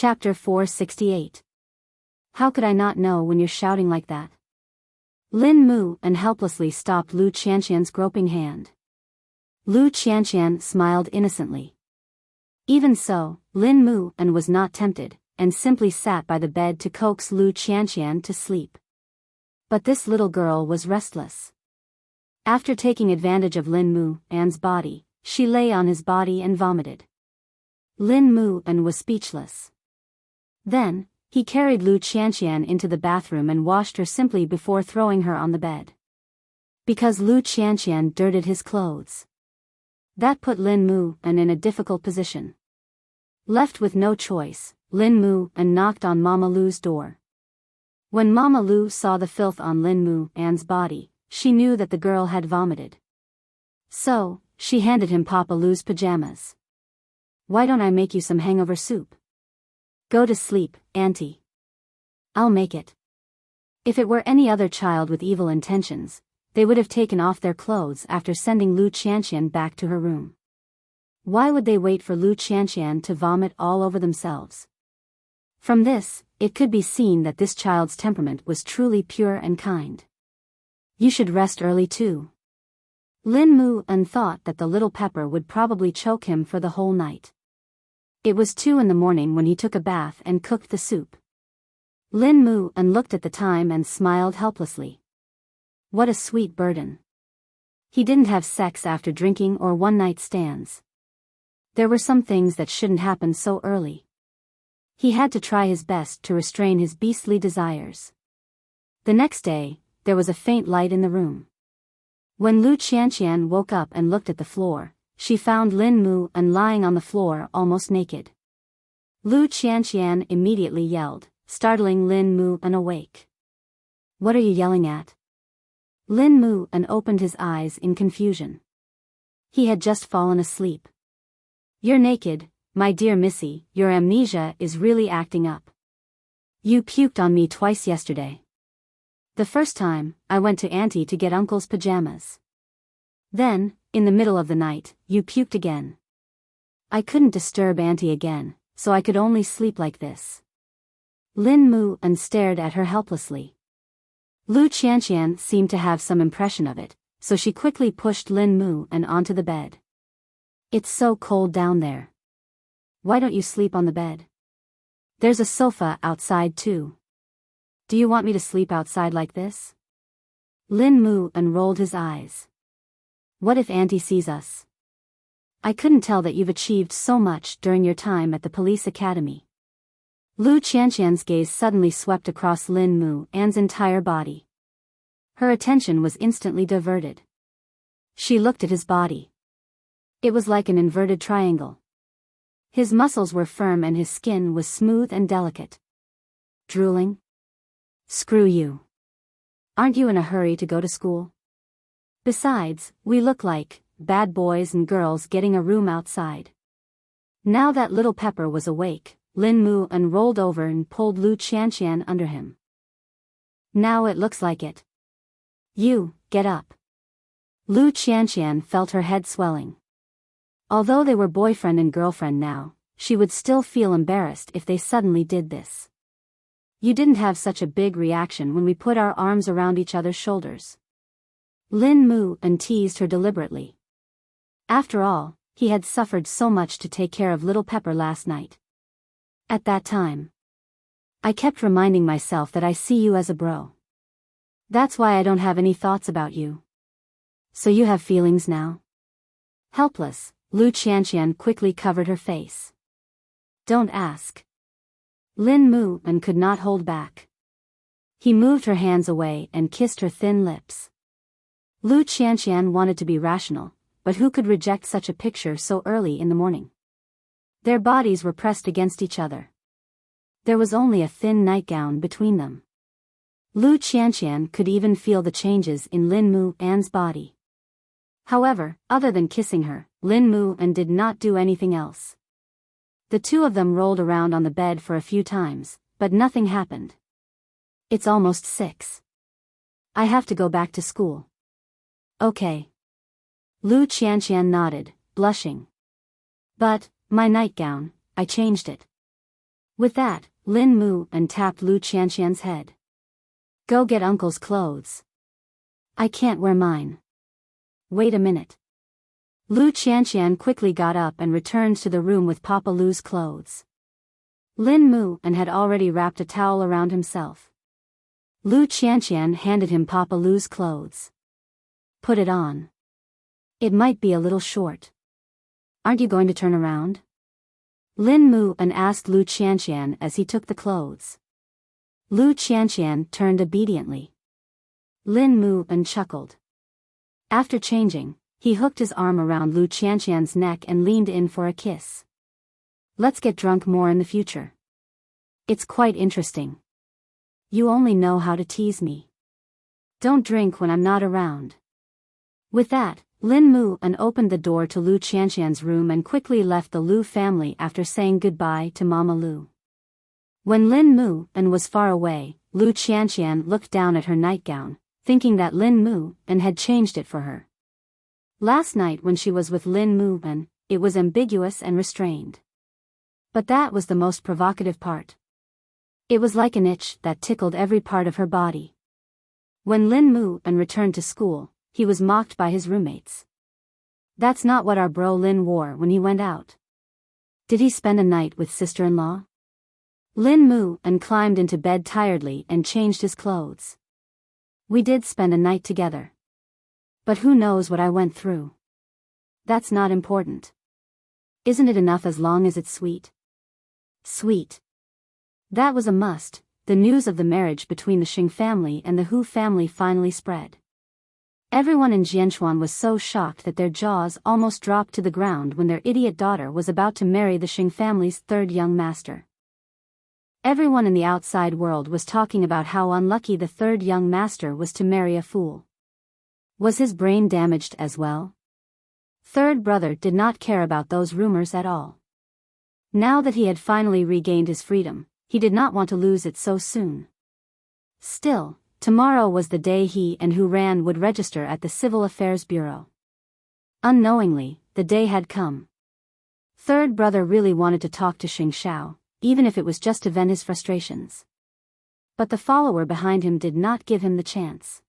Chapter 468. How could I not know when you're shouting like that? Lin Mu and helplessly stopped Lu Qianqian's groping hand. Lu Qianqian smiled innocently. Even so, Lin Mu and was not tempted, and simply sat by the bed to coax Lu Qianqian to sleep. But this little girl was restless. After taking advantage of Lin Mu An's body, she lay on his body and vomited. Lin Mu An was speechless. Then, he carried Lu Qianqian into the bathroom and washed her simply before throwing her on the bed. Because Lu Qianqian dirtied his clothes. That put Lin Mu An in a difficult position. Left with no choice, Lin Mu An knocked on Mama Lu's door. When Mama Lu saw the filth on Lin Mu An's body, she knew that the girl had vomited. So, she handed him Papa Lu's pajamas. "Why don't I make you some hangover soup?" "Go to sleep, Auntie. I'll make it." If it were any other child with evil intentions, they would have taken off their clothes after sending Lu Qianqian back to her room. Why would they wait for Lu Qianqian to vomit all over themselves? From this, it could be seen that this child's temperament was truly pure and kind. You should rest early too. Lin Mu An thought that the little pepper would probably choke him for the whole night. It was 2 in the morning when he took a bath and cooked the soup. Lin Mu An looked at the time and smiled helplessly. What a sweet burden. He didn't have sex after drinking or one-night stands. There were some things that shouldn't happen so early. He had to try his best to restrain his beastly desires. The next day, there was a faint light in the room. When Lu Qianqian woke up and looked at the floor, she found Lin Mu An lying on the floor almost naked. Lu Qianqian immediately yelled, startling Lin Mu An awake. "What are you yelling at?" Lin Mu An opened his eyes in confusion. He had just fallen asleep. "You're naked, my dear Missy, your amnesia is really acting up. You puked on me twice yesterday. The first time, I went to Auntie to get Uncle's pajamas. Then, in the middle of the night, you puked again. I couldn't disturb Auntie again, so I could only sleep like this." Lin Mu An stared at her helplessly. Lu Qianqian seemed to have some impression of it, so she quickly pushed Lin Mu An onto the bed. "It's so cold down there. Why don't you sleep on the bed? There's a sofa outside too. Do you want me to sleep outside like this?" Lin Mu An rolled his eyes. "What if Auntie sees us? I couldn't tell that you've achieved so much during your time at the police academy." Lu Qianqian's gaze suddenly swept across Lin Mu An's entire body. Her attention was instantly diverted. She looked at his body. It was like an inverted triangle. His muscles were firm and his skin was smooth and delicate. Drooling? Screw you. Aren't you in a hurry to go to school? Besides, we look like bad boys and girls getting a room outside. Now that little Pepper was awake, Lin Mu An rolled over and pulled Lu Qianqian under him. "Now it looks like it. You, get up." Lu Qianqian felt her head swelling. Although they were boyfriend and girlfriend now, she would still feel embarrassed if they suddenly did this. "You didn't have such a big reaction when we put our arms around each other's shoulders." Lin Mu An teased her deliberately. After all, he had suffered so much to take care of little Pepper last night. At that time, I kept reminding myself that I see you as a bro. That's why I don't have any thoughts about you. So you have feelings now? Helpless, Lu Qianqian quickly covered her face. "Don't ask." Lin Mu An could not hold back. He moved her hands away and kissed her thin lips. Lu Qianqian wanted to be rational, but who could reject such a picture so early in the morning? Their bodies were pressed against each other. There was only a thin nightgown between them. Lu Qianqian could even feel the changes in Lin Mu An's body. However, other than kissing her, Lin Mu An did not do anything else. The two of them rolled around on the bed for a few times, but nothing happened. "It's almost 6. I have to go back to school." "Okay." Lu Qianqian nodded, blushing. "But, my nightgown, I changed it." With that, Lin moved and tapped Lu Qianqian's head. Go get uncle's clothes. I can't wear mine. Wait a minute. Lu Qianqian quickly got up and returned to the room with Papa Lu's clothes. Lin moved and had already wrapped a towel around himself. Lu Qianqian handed him Papa Lu's clothes. Put it on. It might be a little short. Aren't you going to turn around? Lin moved and asked Lu Qianqian as he took the clothes. Lu Qianqian turned obediently. Lin moved and chuckled. After changing, he hooked his arm around Lu Qianqian's neck and leaned in for a kiss. Let's get drunk more in the future. It's quite interesting. You only know how to tease me. Don't drink when I'm not around. With that, Lin moved and opened the door to Lu Qianqian's room and quickly left the Lu family after saying goodbye to Mama Lu. When Lin moved and was far away, Lu Qianqian looked down at her nightgown, thinking that Lin moved and had changed it for her. Last night when she was with Lin moved and, it was ambiguous and restrained. But that was the most provocative part. It was like an itch that tickled every part of her body. When Lin moved and returned to school, he was mocked by his roommates. That's not what our bro Lin wore when he went out. Did he spend a night with sister-in-law? Lin moved and climbed into bed tiredly and changed his clothes. We did spend a night together. But who knows what I went through? That's not important. Isn't it enough as long as it's sweet? Sweet. That was a must. The news of the marriage between the Xing family and the Hu family finally spread. Everyone in Jianchuan was so shocked that their jaws almost dropped to the ground when their idiot daughter was about to marry the Xing family's third young master. Everyone in the outside world was talking about how unlucky the third young master was to marry a fool. Was his brain damaged as well? Third brother did not care about those rumors at all. Now that he had finally regained his freedom, he did not want to lose it so soon. Still, tomorrow was the day he and Hu Ran would register at the Civil Affairs Bureau. Unknowingly, the day had come. Third brother really wanted to talk to Xing Xiao, even if it was just to vent his frustrations. But the follower behind him did not give him the chance.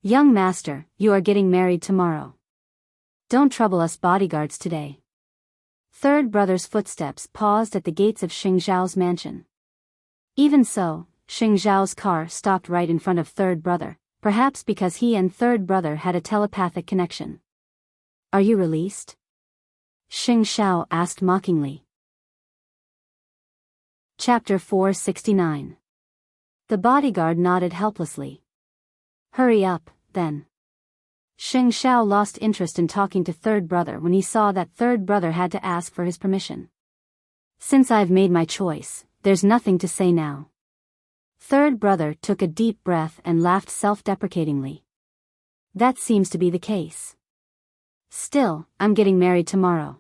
Young master, you are getting married tomorrow. Don't trouble us bodyguards today. Third brother's footsteps paused at the gates of Xing Xiao's mansion. Even so, Xing Xiao's car stopped right in front of third brother, perhaps because he and third brother had a telepathic connection. Are you released? Xing Xiao asked mockingly. Chapter 469. The bodyguard nodded helplessly. Hurry up, then. Xing Xiao lost interest in talking to third brother when he saw that third brother had to ask for his permission. Since I've made my choice, there's nothing to say now. Third brother took a deep breath and laughed self-deprecatingly. That seems to be the case. Still, I'm getting married tomorrow.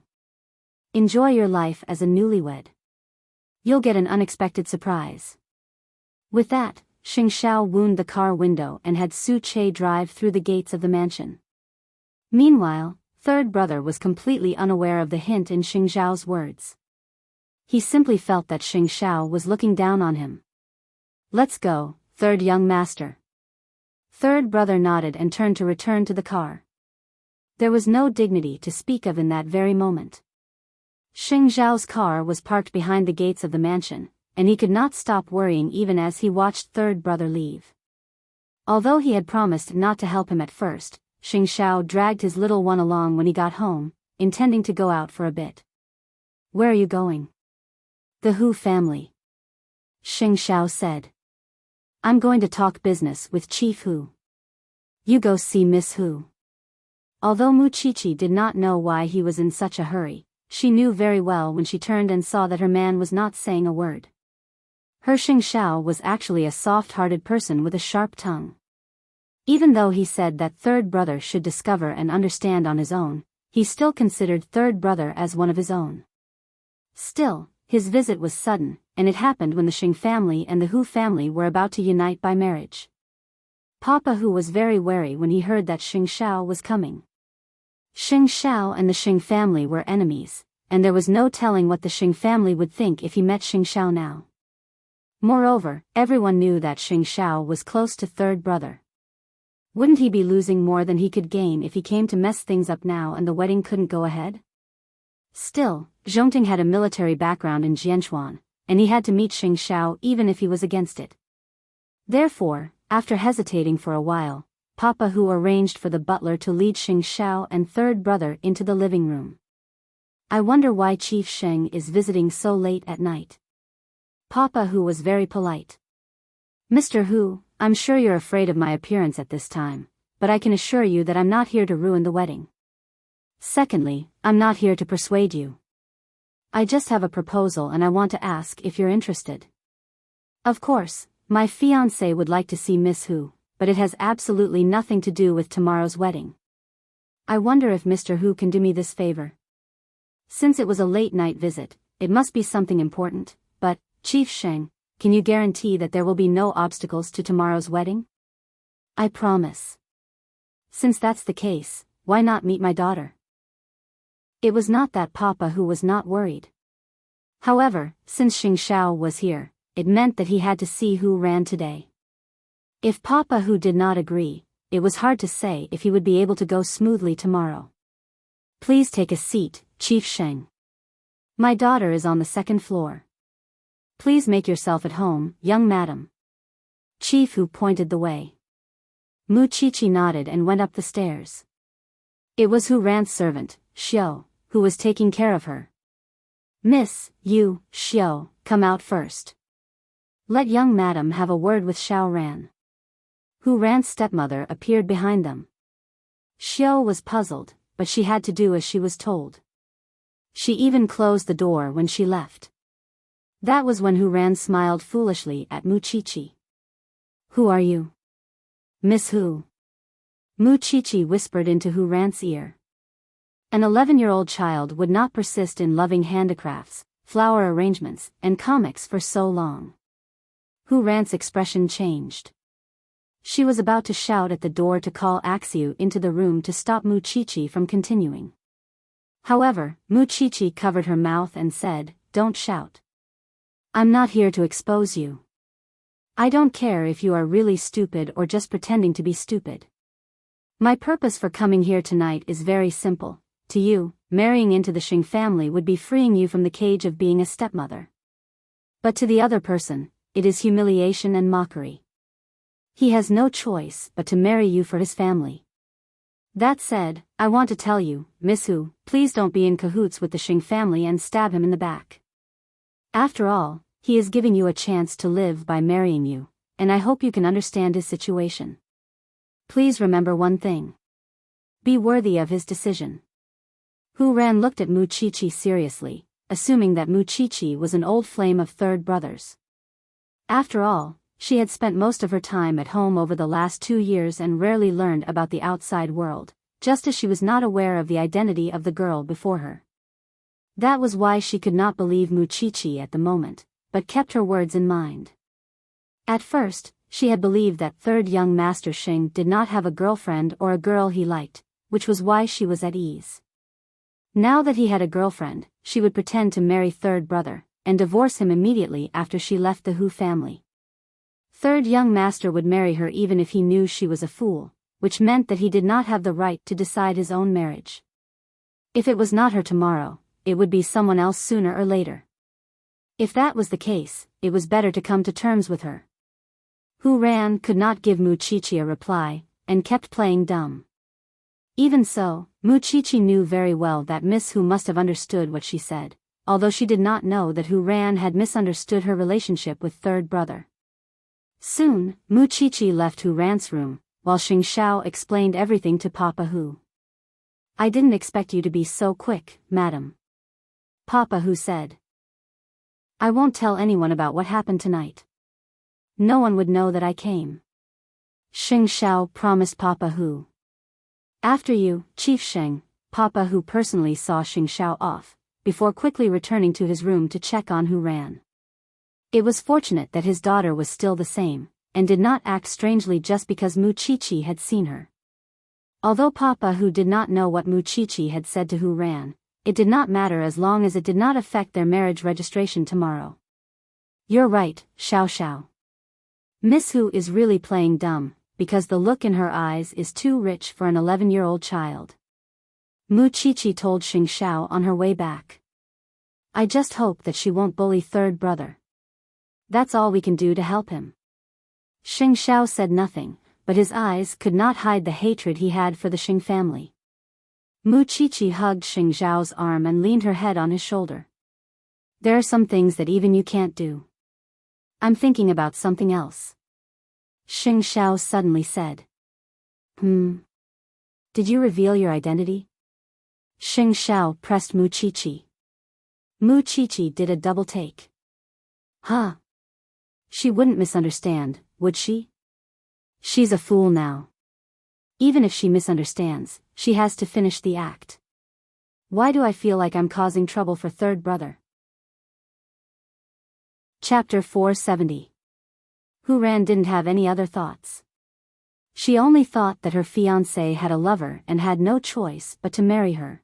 Enjoy your life as a newlywed. You'll get an unexpected surprise. With that, Xing Xiao wound the car window and had Su Che drive through the gates of the mansion. Meanwhile, third brother was completely unaware of the hint in Xing Xiao's words. He simply felt that Xing Xiao was looking down on him. Let's go, third young master. Third brother nodded and turned to return to the car. There was no dignity to speak of in that very moment. Xing Xiao's car was parked behind the gates of the mansion, and he could not stop worrying even as he watched third brother leave. Although he had promised not to help him at first, Xing Xiao dragged his little one along when he got home, intending to go out for a bit. Where are you going? The Hu family. Xing Xiao said. I'm going to talk business with Chief Hu. You go see Miss Hu. Although Mu Chichi did not know why he was in such a hurry, she knew very well when she turned and saw that her man was not saying a word. Her Xing Xiao was actually a soft-hearted person with a sharp tongue. Even though he said that third brother should discover and understand on his own, he still considered third brother as one of his own. Still, his visit was sudden, and it happened when the Xing family and the Hu family were about to unite by marriage. Papa Hu was very wary when he heard that Xing Xiao was coming. Xing Xiao and the Xing family were enemies, and there was no telling what the Xing family would think if he met Xing Xiao now. Moreover, everyone knew that Xing Xiao was close to third brother. Wouldn't he be losing more than he could gain if he came to mess things up now and the wedding couldn't go ahead? Still, Zhongting had a military background in Jianchuan, and he had to meet Xing Xiao even if he was against it. Therefore, after hesitating for a while, Papa Hu arranged for the butler to lead Xing Xiao and third brother into the living room. I wonder why Chief Sheng is visiting so late at night. Papa Hu was very polite. Mr. Hu, I'm sure you're afraid of my appearance at this time, but I can assure you that I'm not here to ruin the wedding. Secondly, I'm not here to persuade you. I just have a proposal and I want to ask if you're interested. Of course, my fiancé would like to see Miss Hu, but it has absolutely nothing to do with tomorrow's wedding. I wonder if Mr. Hu can do me this favor. Since it was a late night visit, it must be something important, but, Chief Sheng, can you guarantee that there will be no obstacles to tomorrow's wedding? I promise. Since that's the case, why not meet my daughter? It was not that Papa Hu was not worried. However, since Xing Xiao was here, it meant that he had to see Hu Ran today. If Papa Hu did not agree, it was hard to say if he would be able to go smoothly tomorrow. Please take a seat, Chief Sheng. My daughter is on the second floor. Please make yourself at home, young madam. Chief Hu pointed the way. Mu Qiqi nodded and went up the stairs. It was Hu Ran's servant, Xiao, who was taking care of her. Miss, you, Xiao, come out first. Let young madam have a word with Xiao Ran. Hu Ran's stepmother appeared behind them. Xiao was puzzled, but she had to do as she was told. She even closed the door when she left. That was when Hu Ran smiled foolishly at Mu Qiqi. Who are you? Miss Hu. Mu Qiqi whispered into Hu Ran's ear. An 11-year-old child would not persist in loving handicrafts, flower arrangements, and comics for so long. Hu Ran's expression changed. She was about to shout at the door to call Axiu into the room to stop Mu Qiqi from continuing. However, Mu Qiqi covered her mouth and said, "Don't shout. I'm not here to expose you. I don't care if you are really stupid or just pretending to be stupid. My purpose for coming here tonight is very simple. To you, marrying into the Xing family would be freeing you from the cage of being a stepmother. But to the other person, it is humiliation and mockery. He has no choice but to marry you for his family. That said, I want to tell you, Miss Hu, please don't be in cahoots with the Xing family and stab him in the back. After all, he is giving you a chance to live by marrying you, and I hope you can understand his situation. Please remember one thing. Be worthy of his decision." Hu Ran looked at Mu Qiqi seriously, assuming that Mu Qiqi was an old flame of third brothers. After all, she had spent most of her time at home over the last 2 years and rarely learned about the outside world, just as she was not aware of the identity of the girl before her. That was why she could not believe Mu Qiqi at the moment, but kept her words in mind. At first, she had believed that third young Master Xing did not have a girlfriend or a girl he liked, which was why she was at ease. Now that he had a girlfriend, she would pretend to marry third brother, and divorce him immediately after she left the Hu family. Third young master would marry her even if he knew she was a fool, which meant that he did not have the right to decide his own marriage. If it was not her tomorrow, it would be someone else sooner or later. If that was the case, it was better to come to terms with her. Hu Ran could not give Mu Qiqi a reply, and kept playing dumb. Even so, Mu Qiqi knew very well that Miss Hu must have understood what she said, although she did not know that Hu Ran had misunderstood her relationship with third brother. Soon, Mu Qiqi left Hu Ran's room, while Xing Xiao explained everything to Papa Hu. "I didn't expect you to be so quick, madam," Papa Hu said. "I won't tell anyone about what happened tonight. No one would know that I came," Xing Xiao promised Papa Hu. After you, Chief Sheng, Papa Hu personally saw Xing Xiao off, before quickly returning to his room to check on Hu Ran. It was fortunate that his daughter was still the same, and did not act strangely just because Mu Qiqi had seen her. Although Papa Hu did not know what Mu Qiqi had said to Hu Ran, it did not matter as long as it did not affect their marriage registration tomorrow. You're right, Xiao Xiao. Miss Hu is really playing dumb, because the look in her eyes is too rich for an 11-year-old child. Mu Qiqi told Xing Xiao on her way back. I just hope that she won't bully third brother. That's all we can do to help him. Xing Xiao said nothing, but his eyes could not hide the hatred he had for the Xing family. Mu Qiqi hugged Xing Xiao's arm and leaned her head on his shoulder. There are some things that even you can't do. I'm thinking about something else. Xing Xiao suddenly said. Did you reveal your identity? Xing Xiao pressed Mu Qiqi. Mu Qiqi did a double take. Huh? She wouldn't misunderstand, would she? She's a fool now. Even if she misunderstands, she has to finish the act. Why do I feel like I'm causing trouble for third brother? Chapter 470. Hu Ran didn't have any other thoughts. She only thought that her fiancé had a lover and had no choice but to marry her.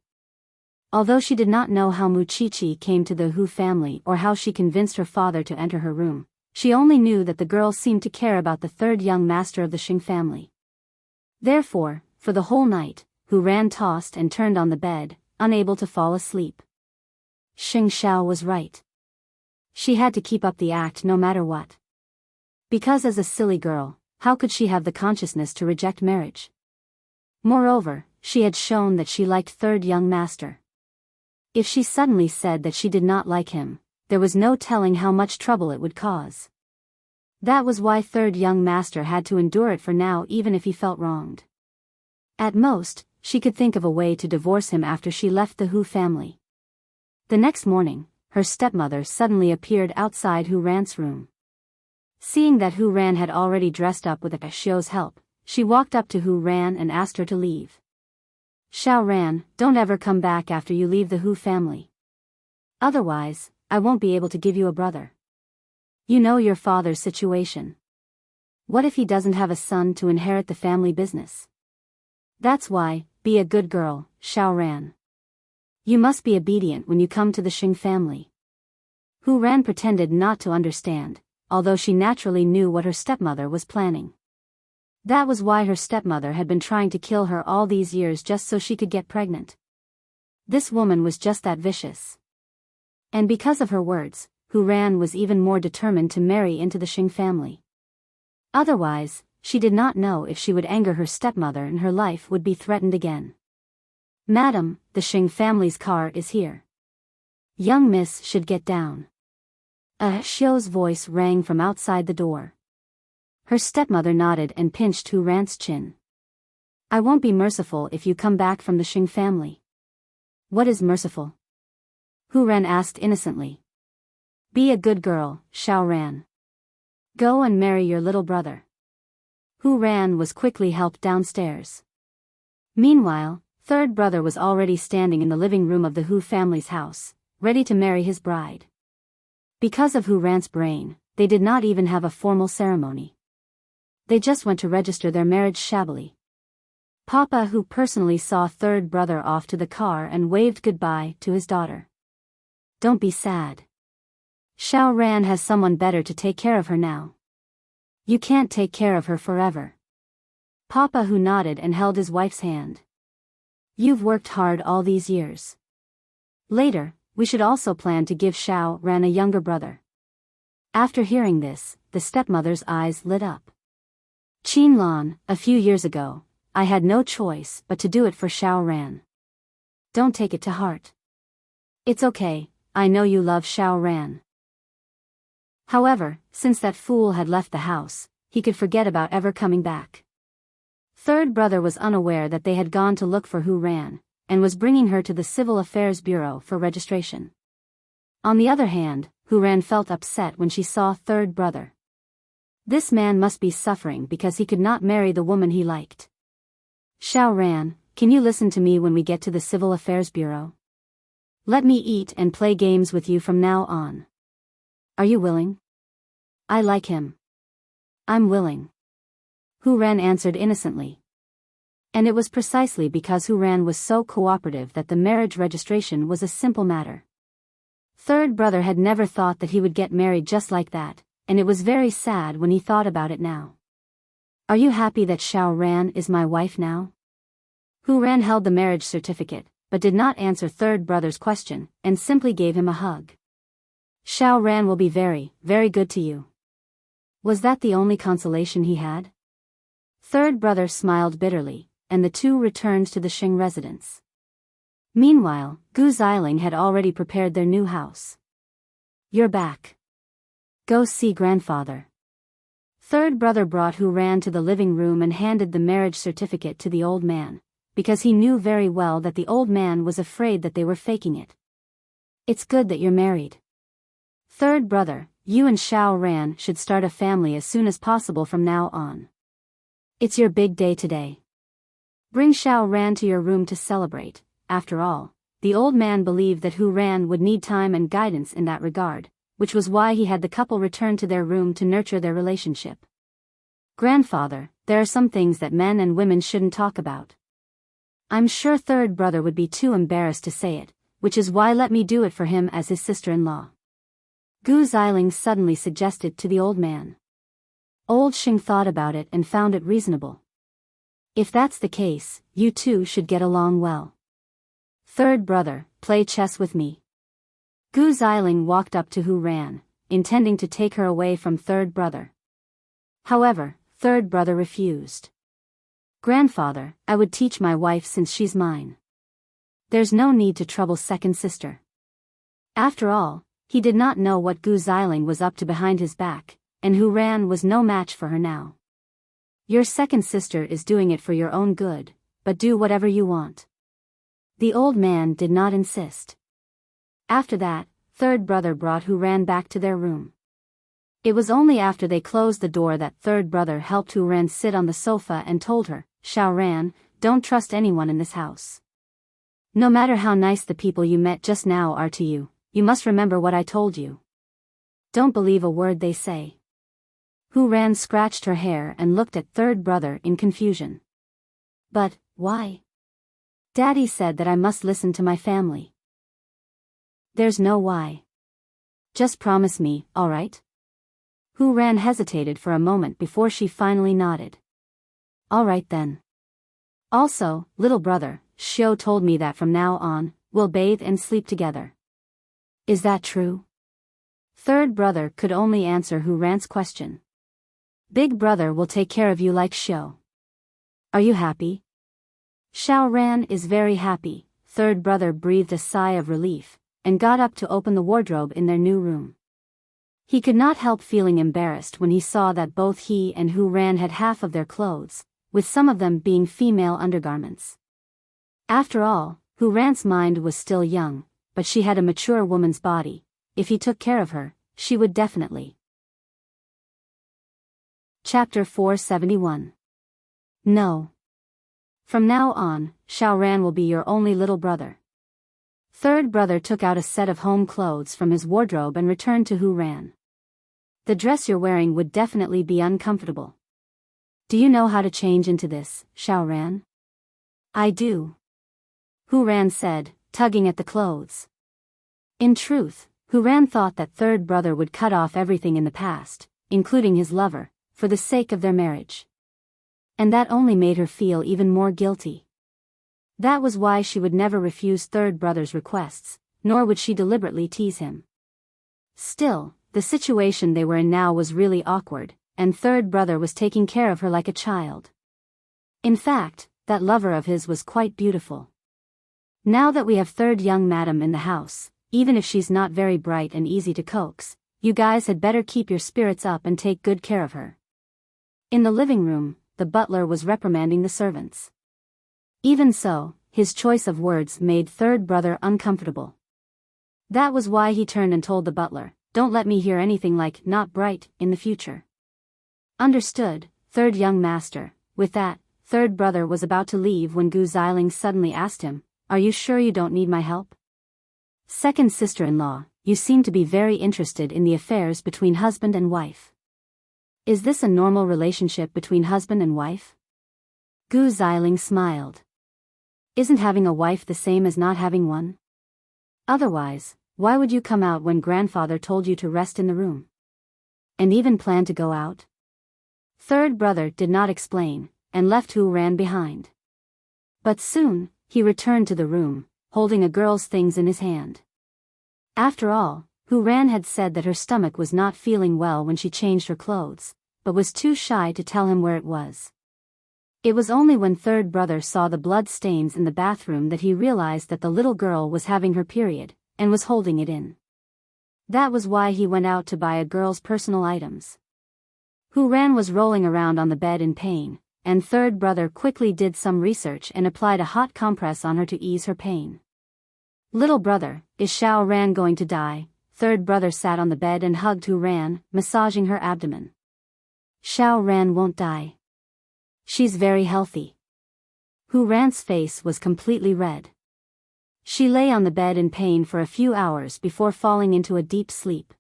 Although she did not know how Mu Qiqi came to the Hu family or how she convinced her father to enter her room, she only knew that the girl seemed to care about the third young master of the Xing family. Therefore, for the whole night, Hu Ran tossed and turned on the bed, unable to fall asleep. Xing Xiao was right. She had to keep up the act no matter what. Because as a silly girl, how could she have the consciousness to reject marriage? Moreover, she had shown that she liked third young master. If she suddenly said that she did not like him, there was no telling how much trouble it would cause. That was why third young master had to endure it for now even if he felt wronged. At most, she could think of a way to divorce him after she left the Hu family. The next morning, her stepmother suddenly appeared outside Hu Ran's room. Seeing that Hu Ran had already dressed up with a Xiao's help, she walked up to Hu Ran and asked her to leave. Xiao Ran, don't ever come back after you leave the Hu family. Otherwise, I won't be able to give you a brother. You know your father's situation. What if he doesn't have a son to inherit the family business? That's why, be a good girl, Xiao Ran. You must be obedient when you come to the Xing family. Hu Ran pretended not to understand, although she naturally knew what her stepmother was planning. That was why her stepmother had been trying to kill her all these years just so she could get pregnant. This woman was just that vicious. And because of her words, Hu Ran was even more determined to marry into the Xing family. Otherwise, she did not know if she would anger her stepmother and her life would be threatened again. Madam, the Xing family's car is here. Young miss should get down. A Xiao's voice rang from outside the door. Her stepmother nodded and pinched Hu Ran's chin. I won't be merciful if you come back from the Xing family. What is merciful? Hu Ran asked innocently. Be a good girl, Xiao Ran. Go and marry your little brother. Hu Ran was quickly helped downstairs. Meanwhile, third brother was already standing in the living room of the Hu family's house, ready to marry his bride. Because of Hu Ran's brain, they did not even have a formal ceremony. They just went to register their marriage shabbily. Papa Hu personally saw third brother off to the car and waved goodbye to his daughter. Don't be sad. Xiao Ran has someone better to take care of her now. You can't take care of her forever. Papa Hu nodded and held his wife's hand. You've worked hard all these years. Later, we should also plan to give Xiao Ran a younger brother. After hearing this, the stepmother's eyes lit up. Qin Lan, a few years ago, I had no choice but to do it for Xiao Ran. Don't take it to heart. It's okay, I know you love Xiao Ran. However, since that fool had left the house, he could forget about ever coming back. Third brother was unaware that they had gone to look for Hu Ran, and was bringing her to the Civil Affairs Bureau for registration. On the other hand, Hu Ran felt upset when she saw third brother. This man must be suffering because he could not marry the woman he liked. Xiao Ran, can you listen to me when we get to the Civil Affairs Bureau? Let me eat and play games with you from now on. Are you willing? I like him. I'm willing. Hu Ran answered innocently. And it was precisely because Huran was so cooperative that the marriage registration was a simple matter. Third brother had never thought that he would get married just like that, and it was very sad when he thought about it now. Are you happy that Xiao Ran is my wife now? Huran held the marriage certificate, but did not answer third brother's question, and simply gave him a hug. Xiao Ran will be very, very good to you. Was that the only consolation he had? Third brother smiled bitterly, and the two returned to the Xing residence. Meanwhile, Gu Xiling had already prepared their new house. You're back. Go see grandfather. Third brother brought Huran to the living room and handed the marriage certificate to the old man, because he knew very well that the old man was afraid that they were faking it. It's good that you're married. Third brother, you and Xiao Ran should start a family as soon as possible from now on. It's your big day today. Bring Xiao Ran to your room to celebrate. After all, the old man believed that Huran would need time and guidance in that regard, which was why he had the couple return to their room to nurture their relationship. Grandfather, there are some things that men and women shouldn't talk about. I'm sure third brother would be too embarrassed to say it, which is why let me do it for him as his sister-in-law. Gu Xiling suddenly suggested to the old man. Old Xing thought about it and found it reasonable. If that's the case, you two should get along well. Third brother, play chess with me. Gu Xiling walked up to Huran, intending to take her away from third brother. However, third brother refused. Grandfather, I would teach my wife since she's mine. There's no need to trouble second sister. After all, he did not know what Gu Xiling was up to behind his back, and Huran was no match for her now. Your second sister is doing it for your own good, but do whatever you want. The old man did not insist. After that, third brother brought Huran back to their room. It was only after they closed the door that third brother helped Huran sit on the sofa and told her, Xiao Ran, don't trust anyone in this house. No matter how nice the people you met just now are to you, you must remember what I told you. Don't believe a word they say. Huran scratched her hair and looked at third brother in confusion. But, why? Daddy said that I must listen to my family. There's no why. Just promise me, all right? Huran hesitated for a moment before she finally nodded. All right then. Also, little brother, Xiao told me that from now on, we'll bathe and sleep together. Is that true? Third brother could only answer Huran's question. Big brother will take care of you like Xiao. Are you happy? Xiao Ran is very happy. Third brother breathed a sigh of relief, and got up to open the wardrobe in their new room. He could not help feeling embarrassed when he saw that both he and Huran had half of their clothes, with some of them being female undergarments. After all, Huran's mind was still young, but she had a mature woman's body. If he took care of her, she would definitely. Chapter 471. No. From now on, Xiao Ran will be your only little brother. Third brother took out a set of home clothes from his wardrobe and returned to Huran. The dress you're wearing would definitely be uncomfortable. Do you know how to change into this, Xiao Ran? I do. Huran said, tugging at the clothes. In truth, Huran thought that third brother would cut off everything in the past, including his lover, for the sake of their marriage. And that only made her feel even more guilty. That was why she would never refuse third brother's requests, nor would she deliberately tease him. Still, the situation they were in now was really awkward, and third brother was taking care of her like a child. In fact, that lover of his was quite beautiful. Now that we have third young madam in the house, even if she's not very bright and easy to coax, you guys had better keep your spirits up and take good care of her. In the living room, the butler was reprimanding the servants. Even so, his choice of words made third brother uncomfortable. That was why he turned and told the butler, "Don't let me hear anything like 'not bright' in the future." Understood, third young master. With that, third brother was about to leave when Gu Xiling suddenly asked him, "Are you sure you don't need my help? Second sister-in-law, you seem to be very interested in the affairs between husband and wife. Is this a normal relationship between husband and wife?" Gu Xiling smiled. Isn't having a wife the same as not having one? Otherwise, why would you come out when grandfather told you to rest in the room? And even plan to go out? Third brother did not explain, and left Hu Ran behind. But soon, he returned to the room, holding a girl's things in his hand. After all, Hu Ran had said that her stomach was not feeling well when she changed her clothes, but was too shy to tell him where it was. It was only when third brother saw the blood stains in the bathroom that he realized that the little girl was having her period, and was holding it in. That was why he went out to buy a girl's personal items. Hu Ran was rolling around on the bed in pain, and third brother quickly did some research and applied a hot compress on her to ease her pain. Little brother, is Xiao Ran going to die? Third brother sat on the bed and hugged Hu Ran, massaging her abdomen. Xiao Ran won't die. She's very healthy. Hu Ran's face was completely red. She lay on the bed in pain for a few hours before falling into a deep sleep.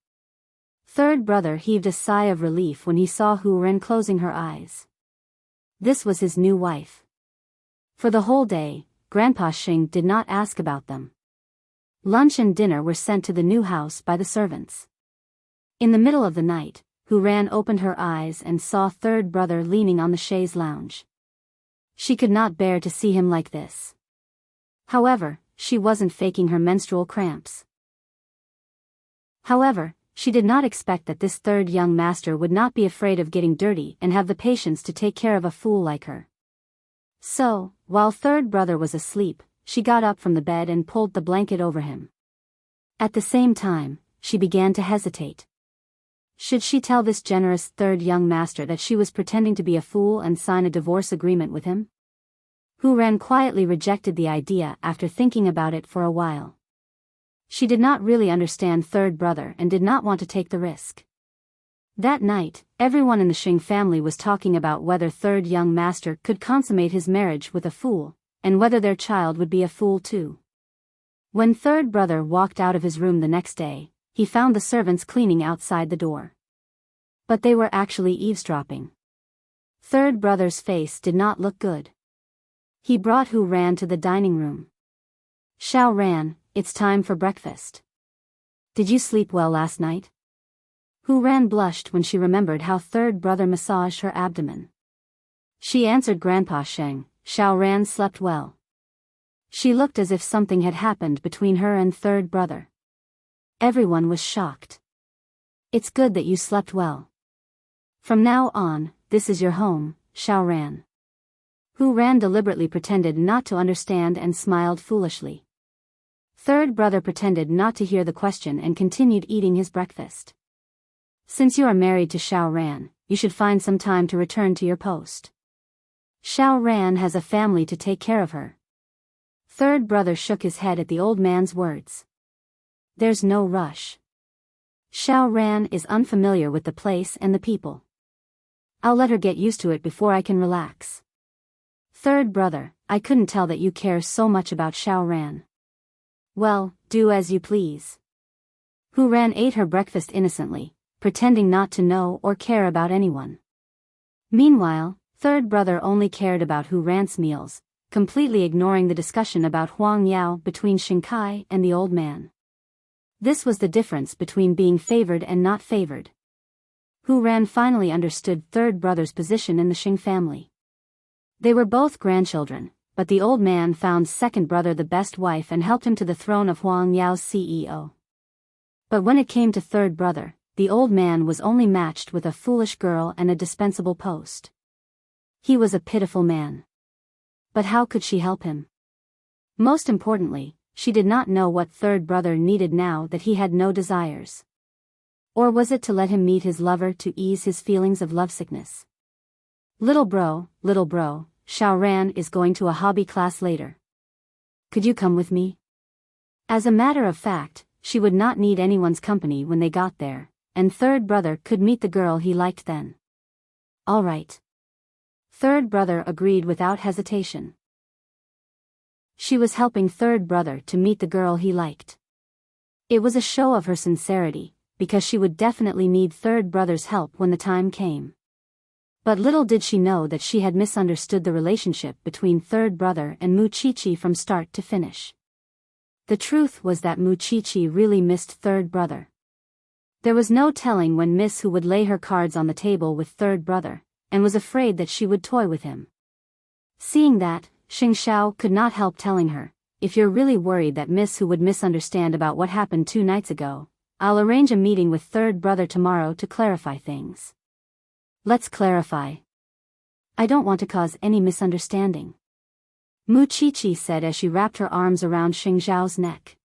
Third brother heaved a sigh of relief when he saw Hu Ran closing her eyes. This was his new wife. For the whole day, Grandpa Xing did not ask about them. Lunch and dinner were sent to the new house by the servants. In the middle of the night, Hu Ran opened her eyes and saw third brother leaning on the chaise lounge. She could not bear to see him like this. However, she wasn't faking her menstrual cramps. However, she did not expect that this third young master would not be afraid of getting dirty and have the patience to take care of a fool like her. So, while third brother was asleep, she got up from the bed and pulled the blanket over him. At the same time, she began to hesitate. Should she tell this generous third young master that she was pretending to be a fool and sign a divorce agreement with him? Hu Ran quietly rejected the idea after thinking about it for a while. She did not really understand third brother and did not want to take the risk. That night, everyone in the Xing family was talking about whether third young master could consummate his marriage with a fool, and whether their child would be a fool too. When third brother walked out of his room the next day, he found the servants cleaning outside the door. But they were actually eavesdropping. Third brother's face did not look good. He brought Hu Ran to the dining room. Xiao Ran, it's time for breakfast. Did you sleep well last night? Hu Ran blushed when she remembered how third brother massaged her abdomen. She answered Grandpa Sheng, Xiao Ran slept well. She looked as if something had happened between her and third brother. Everyone was shocked. It's good that you slept well. From now on, this is your home, Xiao Ran. Hu Ran deliberately pretended not to understand and smiled foolishly. Third brother pretended not to hear the question and continued eating his breakfast. Since you are married to Xiao Ran, you should find some time to return to your post. Xiao Ran has a family to take care of her. Third brother shook his head at the old man's words. There's no rush. Xiao Ran is unfamiliar with the place and the people. I'll let her get used to it before I can relax. Third brother, I couldn't tell that you care so much about Xiao Ran. Well, do as you please. Hu Ran ate her breakfast innocently, pretending not to know or care about anyone. Meanwhile, third brother only cared about Hu Ran's meals, completely ignoring the discussion about Huang Yao between Xingkai and the old man. This was the difference between being favored and not favored. Hu Ran finally understood third brother's position in the Xing family. They were both grandchildren, but the old man found second brother the best wife and helped him to the throne of Huang Yao's CEO. But when it came to third brother, the old man was only matched with a foolish girl and a dispensable post. He was a pitiful man. But how could she help him? Most importantly, she did not know what third brother needed now that he had no desires. Or was it to let him meet his lover to ease his feelings of lovesickness? Little bro, Xiao Ran is going to a hobby class later. Could you come with me? As a matter of fact, she would not need anyone's company when they got there, and third brother could meet the girl he liked then. All right. Third brother agreed without hesitation. She was helping third brother to meet the girl he liked. It was a show of her sincerity, because she would definitely need third brother's help when the time came. But little did she know that she had misunderstood the relationship between third brother and Muchichi from start to finish. The truth was that Muchichi really missed third brother. There was no telling when Miss Who would lay her cards on the table with third brother, and was afraid that she would toy with him. Seeing that, Xing Xiao could not help telling her, "If you're really worried that Miss Who would misunderstand about what happened 2 nights ago, I'll arrange a meeting with third brother tomorrow to clarify things. Let's clarify. I don't want to cause any misunderstanding," Muchichi said as she wrapped her arms around Xing Xiao's neck.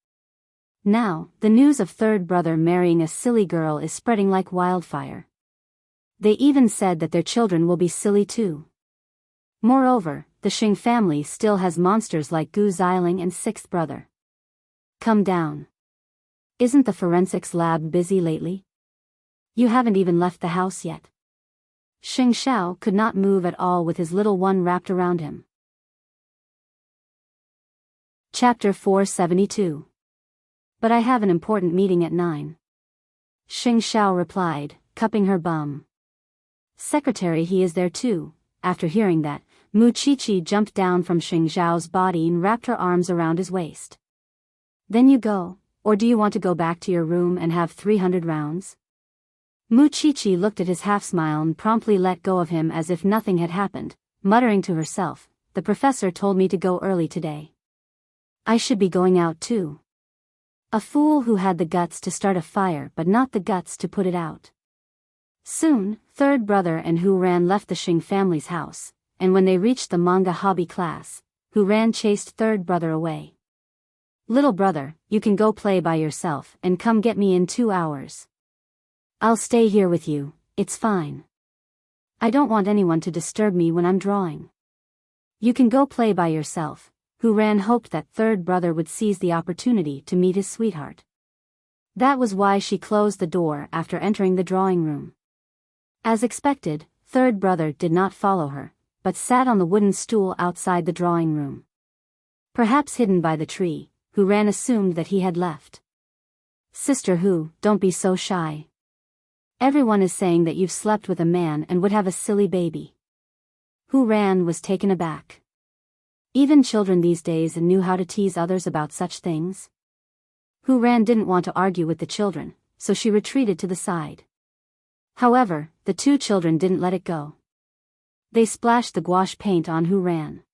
Now, the news of third brother marrying a silly girl is spreading like wildfire. They even said that their children will be silly too. Moreover, the Xing family still has monsters like Gu Xiling and sixth brother. Come down. Isn't the forensics lab busy lately? You haven't even left the house yet. Xing Xiao could not move at all with his little one wrapped around him. Chapter 472. But I have an important meeting at 9. Xing Xiao replied, cupping her bum. Secretary, he is there too. After hearing that, Muchichi jumped down from Xing Xiao's body and wrapped her arms around his waist. Then you go, or do you want to go back to your room and have 300 rounds? Muchichi looked at his half-smile and promptly let go of him as if nothing had happened, muttering to herself, the professor told me to go early today. I should be going out too. A fool who had the guts to start a fire but not the guts to put it out. Soon, third brother and Hu Ran left the Xing family's house, and when they reached the manga hobby class, Hu Ran chased third brother away. Little brother, you can go play by yourself and come get me in 2 hours. I'll stay here with you, it's fine. I don't want anyone to disturb me when I'm drawing. You can go play by yourself. Hu Ran hoped that third brother would seize the opportunity to meet his sweetheart. That was why she closed the door after entering the drawing room. As expected, third brother did not follow her, but sat on the wooden stool outside the drawing room. Perhaps hidden by the tree, Hu Ran assumed that he had left. Sister Hu, don't be so shy. Everyone is saying that you've slept with a man and would have a silly baby. Hu Ran was taken aback. Even children these days knew how to tease others about such things. Hu Ran didn't want to argue with the children, so she retreated to the side. However, the 2 children didn't let it go. They splashed the gouache paint on Hu Ran.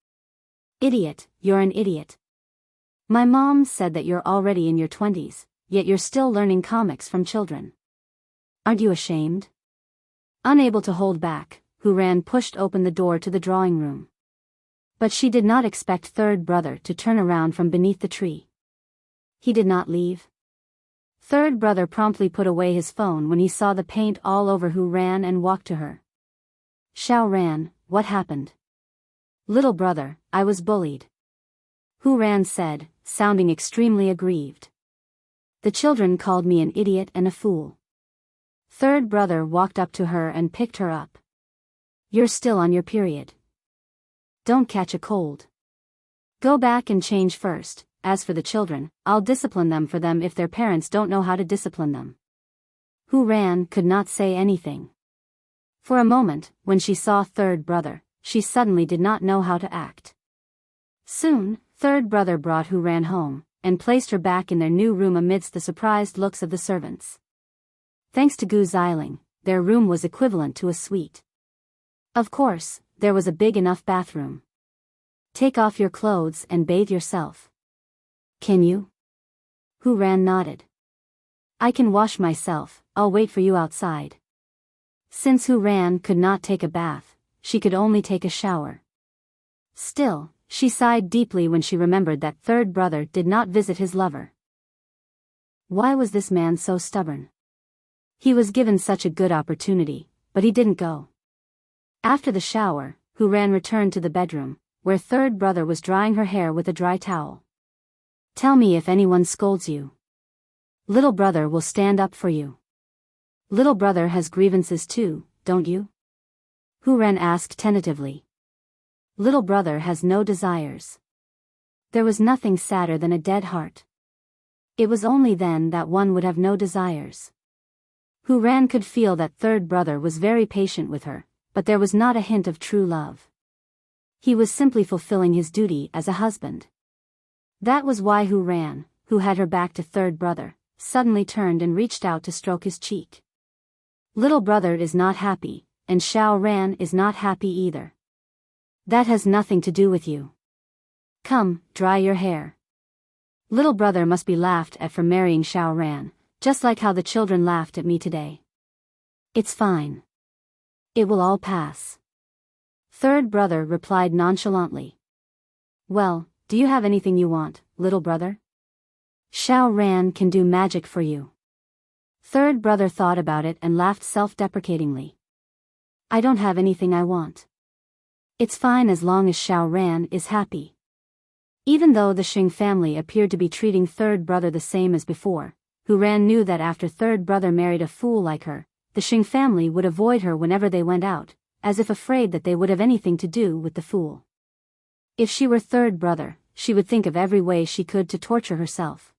Idiot, you're an idiot. My mom said that you're already in your 20s, yet you're still learning comics from children. Aren't you ashamed? Unable to hold back, Hu Ran pushed open the door to the drawing room. But she did not expect third brother to turn around from beneath the tree. He did not leave. Third brother promptly put away his phone when he saw the paint all over Hu Ran and walked to her. Xiao Ran, what happened? Little brother, I was bullied. Hu Ran said, sounding extremely aggrieved. The children called me an idiot and a fool. Third brother walked up to her and picked her up. You're still on your period. Don't catch a cold. Go back and change first. As for the children, I'll discipline them for them if their parents don't know how to discipline them. Hu Ran could not say anything. For a moment, when she saw third brother, she suddenly did not know how to act. Soon, third brother brought Hu Ran home, and placed her back in their new room amidst the surprised looks of the servants. Thanks to Gu Xiling, their room was equivalent to a suite. Of course, there was a big enough bathroom. Take off your clothes and bathe yourself. Can you? Hu Ran nodded. I can wash myself, I'll wait for you outside. Since Hu Ran could not take a bath, she could only take a shower. Still, she sighed deeply when she remembered that third brother did not visit his lover. Why was this man so stubborn? He was given such a good opportunity, but he didn't go. After the shower, Hu Ran returned to the bedroom, where third brother was drying her hair with a dry towel. Tell me if anyone scolds you. Little brother will stand up for you. Little brother has grievances too, don't you? Hu Ran asked tentatively. Little brother has no desires. There was nothing sadder than a dead heart. It was only then that one would have no desires. Hu Ran could feel that third brother was very patient with her, but there was not a hint of true love. He was simply fulfilling his duty as a husband. That was why Hu Ran, who had her back to third brother, suddenly turned and reached out to stroke his cheek. Little brother is not happy, and Xiao Ran is not happy either. That has nothing to do with you. Come, dry your hair. Little brother must be laughed at for marrying Xiao Ran, just like how the children laughed at me today. It's fine. It will all pass. Third brother replied nonchalantly. Well, do you have anything you want, little brother? Xiao Ran can do magic for you. Third brother thought about it and laughed self-deprecatingly. I don't have anything I want. It's fine as long as Xiao Ran is happy. Even though the Xing family appeared to be treating third brother the same as before, Hu Ran knew that after third brother married a fool like her, the Xing family would avoid her whenever they went out, as if afraid that they would have anything to do with the fool. If she were third brother, she would think of every way she could to torture herself.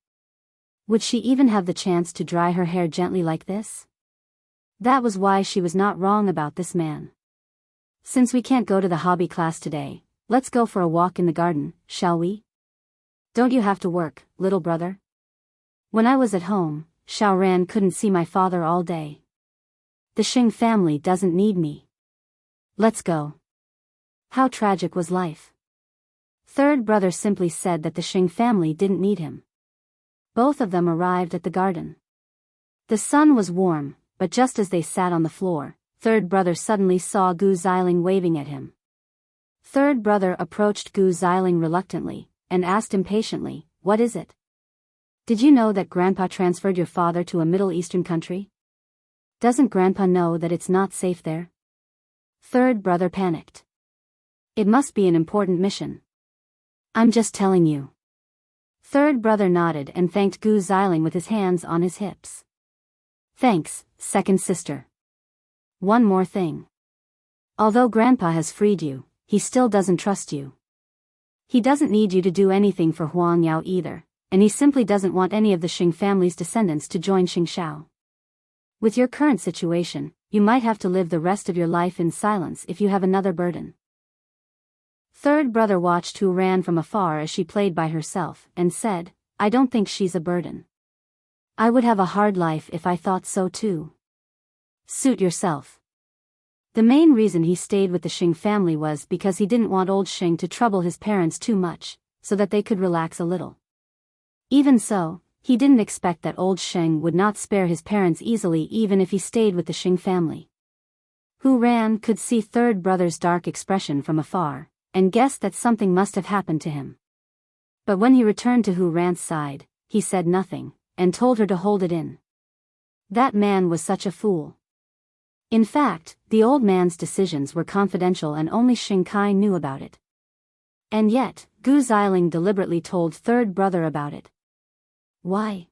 Would she even have the chance to dry her hair gently like this? That was why she was not wrong about this man. Since we can't go to the hobby class today, let's go for a walk in the garden, shall we? Don't you have to work, little brother? When I was at home, Xiao Ran couldn't see my father all day. The Xing family doesn't need me. Let's go. How tragic was life. Third brother simply said that the Xing family didn't need him. Both of them arrived at the garden. The sun was warm, but just as they sat on the floor, third brother suddenly saw Gu Xiling waving at him. Third brother approached Gu Xiling reluctantly, and asked impatiently, "What is it? Did you know that Grandpa transferred your father to a Middle Eastern country? Doesn't Grandpa know that it's not safe there?" Third brother panicked. It must be an important mission. I'm just telling you. Third brother nodded and thanked Gu Xiling with his hands on his hips. Thanks, second sister. One more thing. Although Grandpa has freed you, he still doesn't trust you. He doesn't need you to do anything for Huang Yao either, and he simply doesn't want any of the Xing family's descendants to join Xing Shao. With your current situation, you might have to live the rest of your life in silence if you have another burden. Third brother watched Hu Ran from afar as she played by herself, and said, I don't think she's a burden. I would have a hard life if I thought so too. Suit yourself. The main reason he stayed with the Xing family was because he didn't want old Xing to trouble his parents too much, so that they could relax a little. Even so, he didn't expect that old Xing would not spare his parents easily even if he stayed with the Xing family. Hu Ran could see third brother's dark expression from afar, and guessed that something must have happened to him. But when he returned to Hu Ran's side, he said nothing, and told her to hold it in. That man was such a fool. In fact, the old man's decisions were confidential and only Xing Kai knew about it. And yet, Gu Xiling deliberately told third brother about it. Why?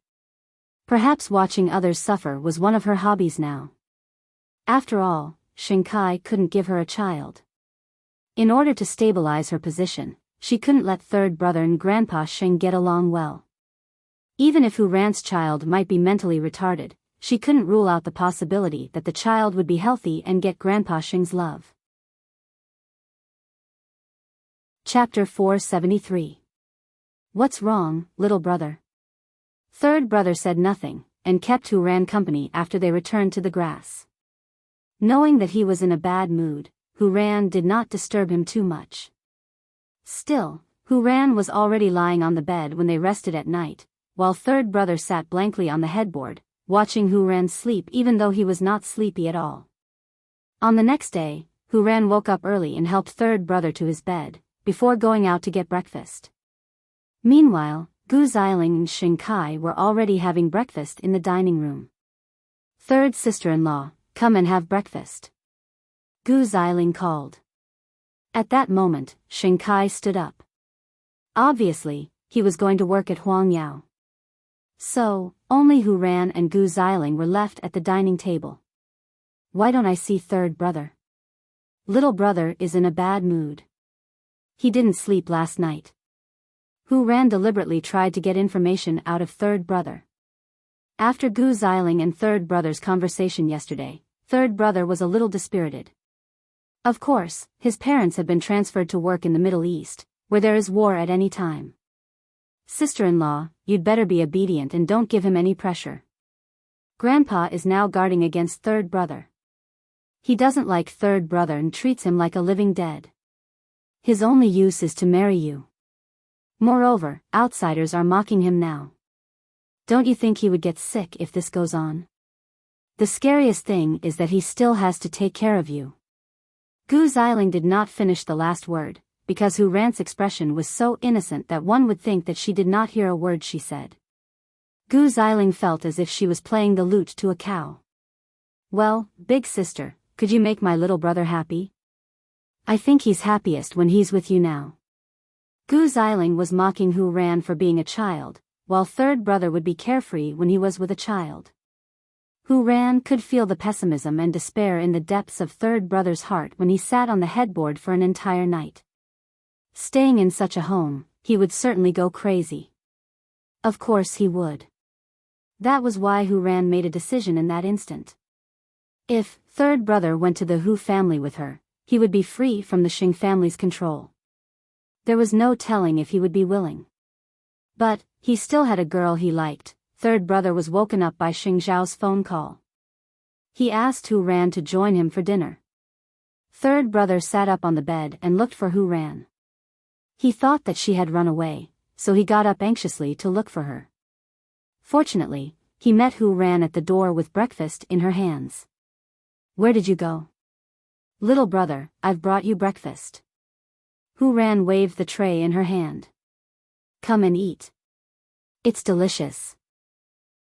Perhaps watching others suffer was one of her hobbies now. After all, Xing Kai couldn't give her a child. In order to stabilize her position, she couldn't let third brother and Grandpa Xing get along well. Even if Hu Ran's child might be mentally retarded, she couldn't rule out the possibility that the child would be healthy and get Grandpa Xing's love. Chapter 473. What's wrong, little brother? Third brother said nothing, and kept Hu Ran company after they returned to the grass. Knowing that he was in a bad mood, Hu Ran did not disturb him too much. Still, Hu Ran was already lying on the bed when they rested at night, while third brother sat blankly on the headboard, watching Hu Ran sleep even though he was not sleepy at all. On the next day, Hu Ran woke up early and helped third brother to his bed, before going out to get breakfast. Meanwhile, Gu Xiling and Xing Kai were already having breakfast in the dining room. Third sister-in-law, come and have breakfast. Gu Xiling called. At that moment, Xing Kai stood up. Obviously, he was going to work at Huang Yao. So, only Hu Ran and Gu Xiling were left at the dining table. Why don't I see third brother? Little brother is in a bad mood. He didn't sleep last night. Hu Ran deliberately tried to get information out of third brother. After Gu Xiling and third brother's conversation yesterday, third brother was a little dispirited. Of course, his parents had been transferred to work in the Middle East, where there is war at any time. Sister-in-law, you'd better be obedient and don't give him any pressure. Grandpa is now guarding against third brother. He doesn't like third brother and treats him like a living dead. His only use is to marry you. Moreover, outsiders are mocking him now. Don't you think he would get sick if this goes on? The scariest thing is that he still has to take care of you. Gu Xiling did not finish the last word, because Hu Ran's expression was so innocent that one would think that she did not hear a word she said. Gu Xiling felt as if she was playing the lute to a cow. Well, big sister, could you make my little brother happy? I think he's happiest when he's with you now. Gu Xiling was mocking Hu Ran for being a child, while third brother would be carefree when he was with a child. Hu Ran could feel the pessimism and despair in the depths of third brother's heart when he sat on the headboard for an entire night. Staying in such a home, he would certainly go crazy. Of course he would. That was why Hu Ran made a decision in that instant. If third brother went to the Hu family with her, he would be free from the Xing family's control. There was no telling if he would be willing. But he still had a girl he liked. Third brother was woken up by Xing Zhao's phone call. He asked Hu Ran to join him for dinner. Third brother sat up on the bed and looked for Hu Ran. He thought that she had run away, so he got up anxiously to look for her. Fortunately, he met Hu Ran at the door with breakfast in her hands. Where did you go? Little brother, I've brought you breakfast. Hu Ran waved the tray in her hand. Come and eat. It's delicious.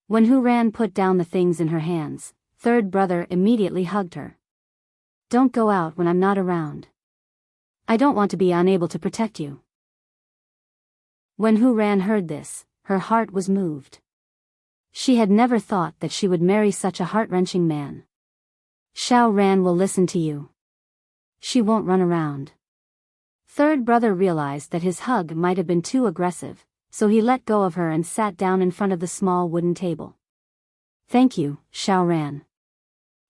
When Hu Ran put down the things in her hands, third brother immediately hugged her. Don't go out when I'm not around. I don't want to be unable to protect you. When Hu Ran heard this, her heart was moved. She had never thought that she would marry such a heart-wrenching man. Xiao Ran will listen to you. She won't run around. Third brother realized that his hug might have been too aggressive, so he let go of her and sat down in front of the small wooden table. Thank you, Xiao Ran.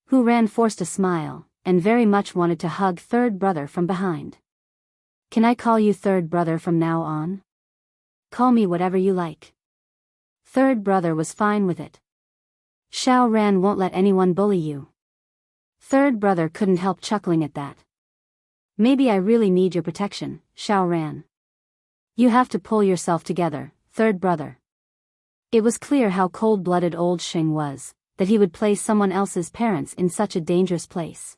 Hu Ran forced a smile, and very much wanted to hug third brother from behind. Can I call you third brother from now on? Call me whatever you like. Third brother was fine with it. Xiao Ran won't let anyone bully you. Third brother couldn't help chuckling at that. Maybe I really need your protection, Xiao Ran. You have to pull yourself together, third brother. It was clear how cold-blooded old Xing was, that he would place someone else's parents in such a dangerous place.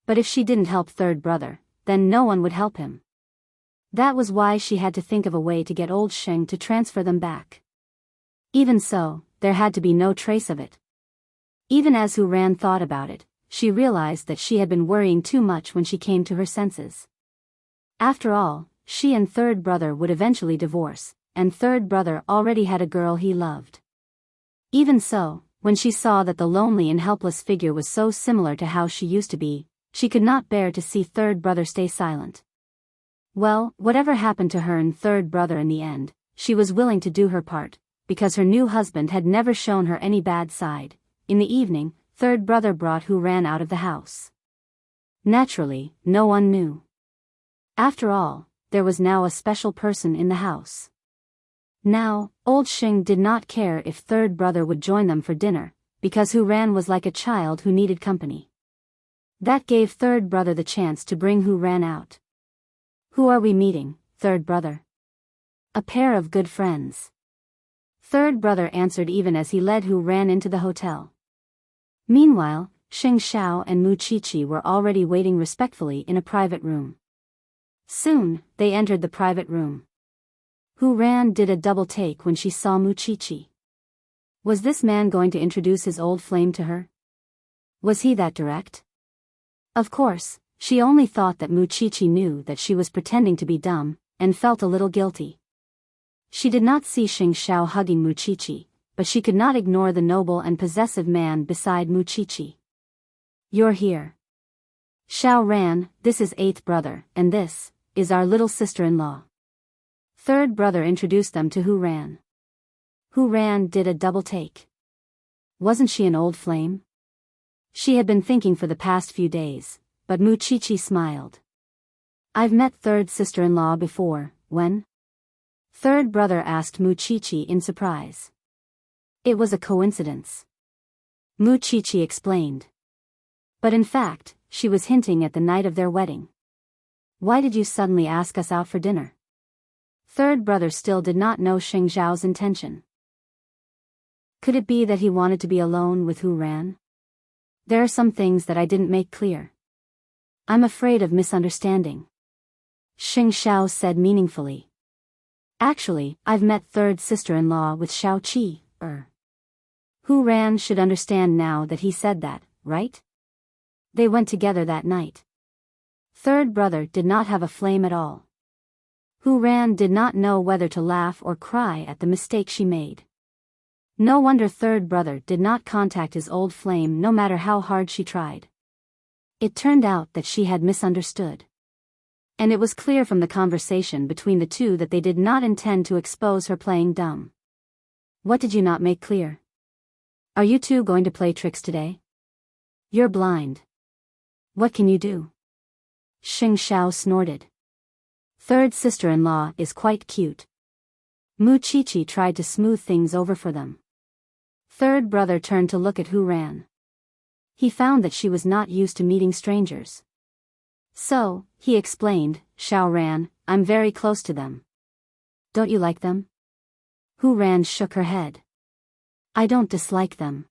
But if she didn't help third brother, then no one would help him. That was why she had to think of a way to get old Xing to transfer them back. Even so, there had to be no trace of it. Even as Hu Ran thought about it, she realized that she had been worrying too much when she came to her senses. After all, she and third brother would eventually divorce, and third brother already had a girl he loved. Even so, when she saw that the lonely and helpless figure was so similar to how she used to be, she could not bear to see third brother stay silent. Well, whatever happened to her and third brother in the end, she was willing to do her part, because her new husband had never shown her any bad side. In the evening, third brother brought Hu Ran out of the house. Naturally, no one knew. After all, there was now a special person in the house. Now, old Xing did not care if third brother would join them for dinner, because Hu Ran was like a child who needed company. That gave third brother the chance to bring Hu Ran out. Who are we meeting, third brother? A pair of good friends. Third brother answered even as he led Hu Ran into the hotel. Meanwhile, Xing Xiao and Mu Qiqi were already waiting respectfully in a private room. Soon, they entered the private room. Hu Ran did a double take when she saw Mu Qiqi. Was this man going to introduce his old flame to her? Was he that direct? Of course, she only thought that Mu Qiqi knew that she was pretending to be dumb, and felt a little guilty. She did not see Xing Xiao hugging Mu Qiqi, but she could not ignore the noble and possessive man beside Mu Qiqi. You're here. Xiao Ran, this is eighth brother, and this is our little sister-in-law. Third brother introduced them to Hu Ran. Hu Ran did a double take. Wasn't she an old flame? She had been thinking for the past few days, but Muchichi smiled. I've met third sister-in-law before. When? Third brother asked Muchichi in surprise. It was a coincidence. Muchichi explained. But in fact, she was hinting at the night of their wedding. Why did you suddenly ask us out for dinner? Third brother still did not know Xing Zhao's intention. Could it be that he wanted to be alone with Hu Ran? There are some things that I didn't make clear. I'm afraid of misunderstanding. Xing Zhao said meaningfully. Actually, I've met third sister-in-law with Xiao Qi. Hu Ran should understand now that he said that, right? They went together that night. Third brother did not have a flame at all. Hu Ran did not know whether to laugh or cry at the mistake she made. No wonder third brother did not contact his old flame no matter how hard she tried. It turned out that she had misunderstood. And it was clear from the conversation between the two that they did not intend to expose her playing dumb. What did you not make clear? Are you two going to play tricks today? You're blind. What can you do? Xing Zhao snorted. Third sister-in-law is quite cute. Muchichi tried to smooth things over for them. Third brother turned to look at Hu Ran. He found that she was not used to meeting strangers. So, he explained, Xiao Ran, I'm very close to them. Don't you like them? Hu Ran shook her head. I don't dislike them.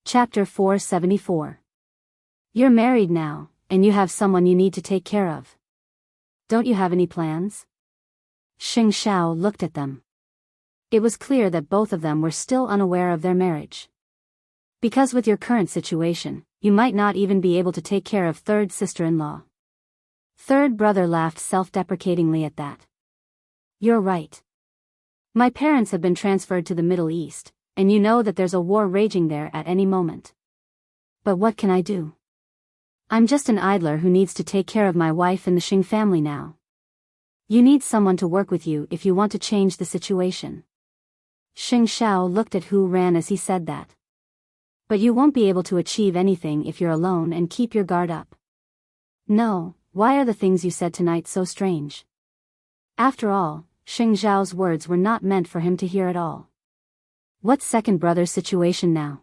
Chapter 474. You're married now, and you have someone you need to take care of. Don't you have any plans? Xing Zhao looked at them. It was clear that both of them were still unaware of their marriage. Because with your current situation, you might not even be able to take care of third sister-in-law. Third brother laughed self-deprecatingly at that. You're right. My parents have been transferred to the Middle East, and you know that there's a war raging there at any moment. But what can I do? I'm just an idler who needs to take care of my wife and the Xing family now. You need someone to work with you if you want to change the situation. Xing Zhao looked at Hu Ran as he said that. But you won't be able to achieve anything if you're alone and keep your guard up. No, why are the things you said tonight so strange? After all, Xing Zhao's words were not meant for him to hear at all. What's second brother's situation now?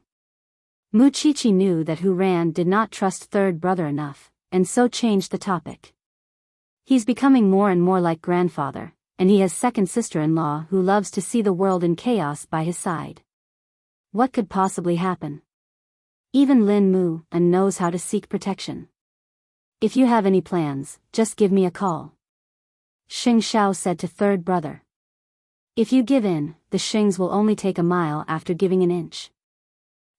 Muchichi knew that Hu Ran did not trust third brother enough, and so changed the topic. He's becoming more and more like grandfather, and he has second sister-in-law who loves to see the world in chaos by his side. What could possibly happen? Even Lin Mu and knows how to seek protection. If you have any plans, just give me a call. Xing Zhao said to third brother. If you give in, the Xings will only take a mile after giving an inch.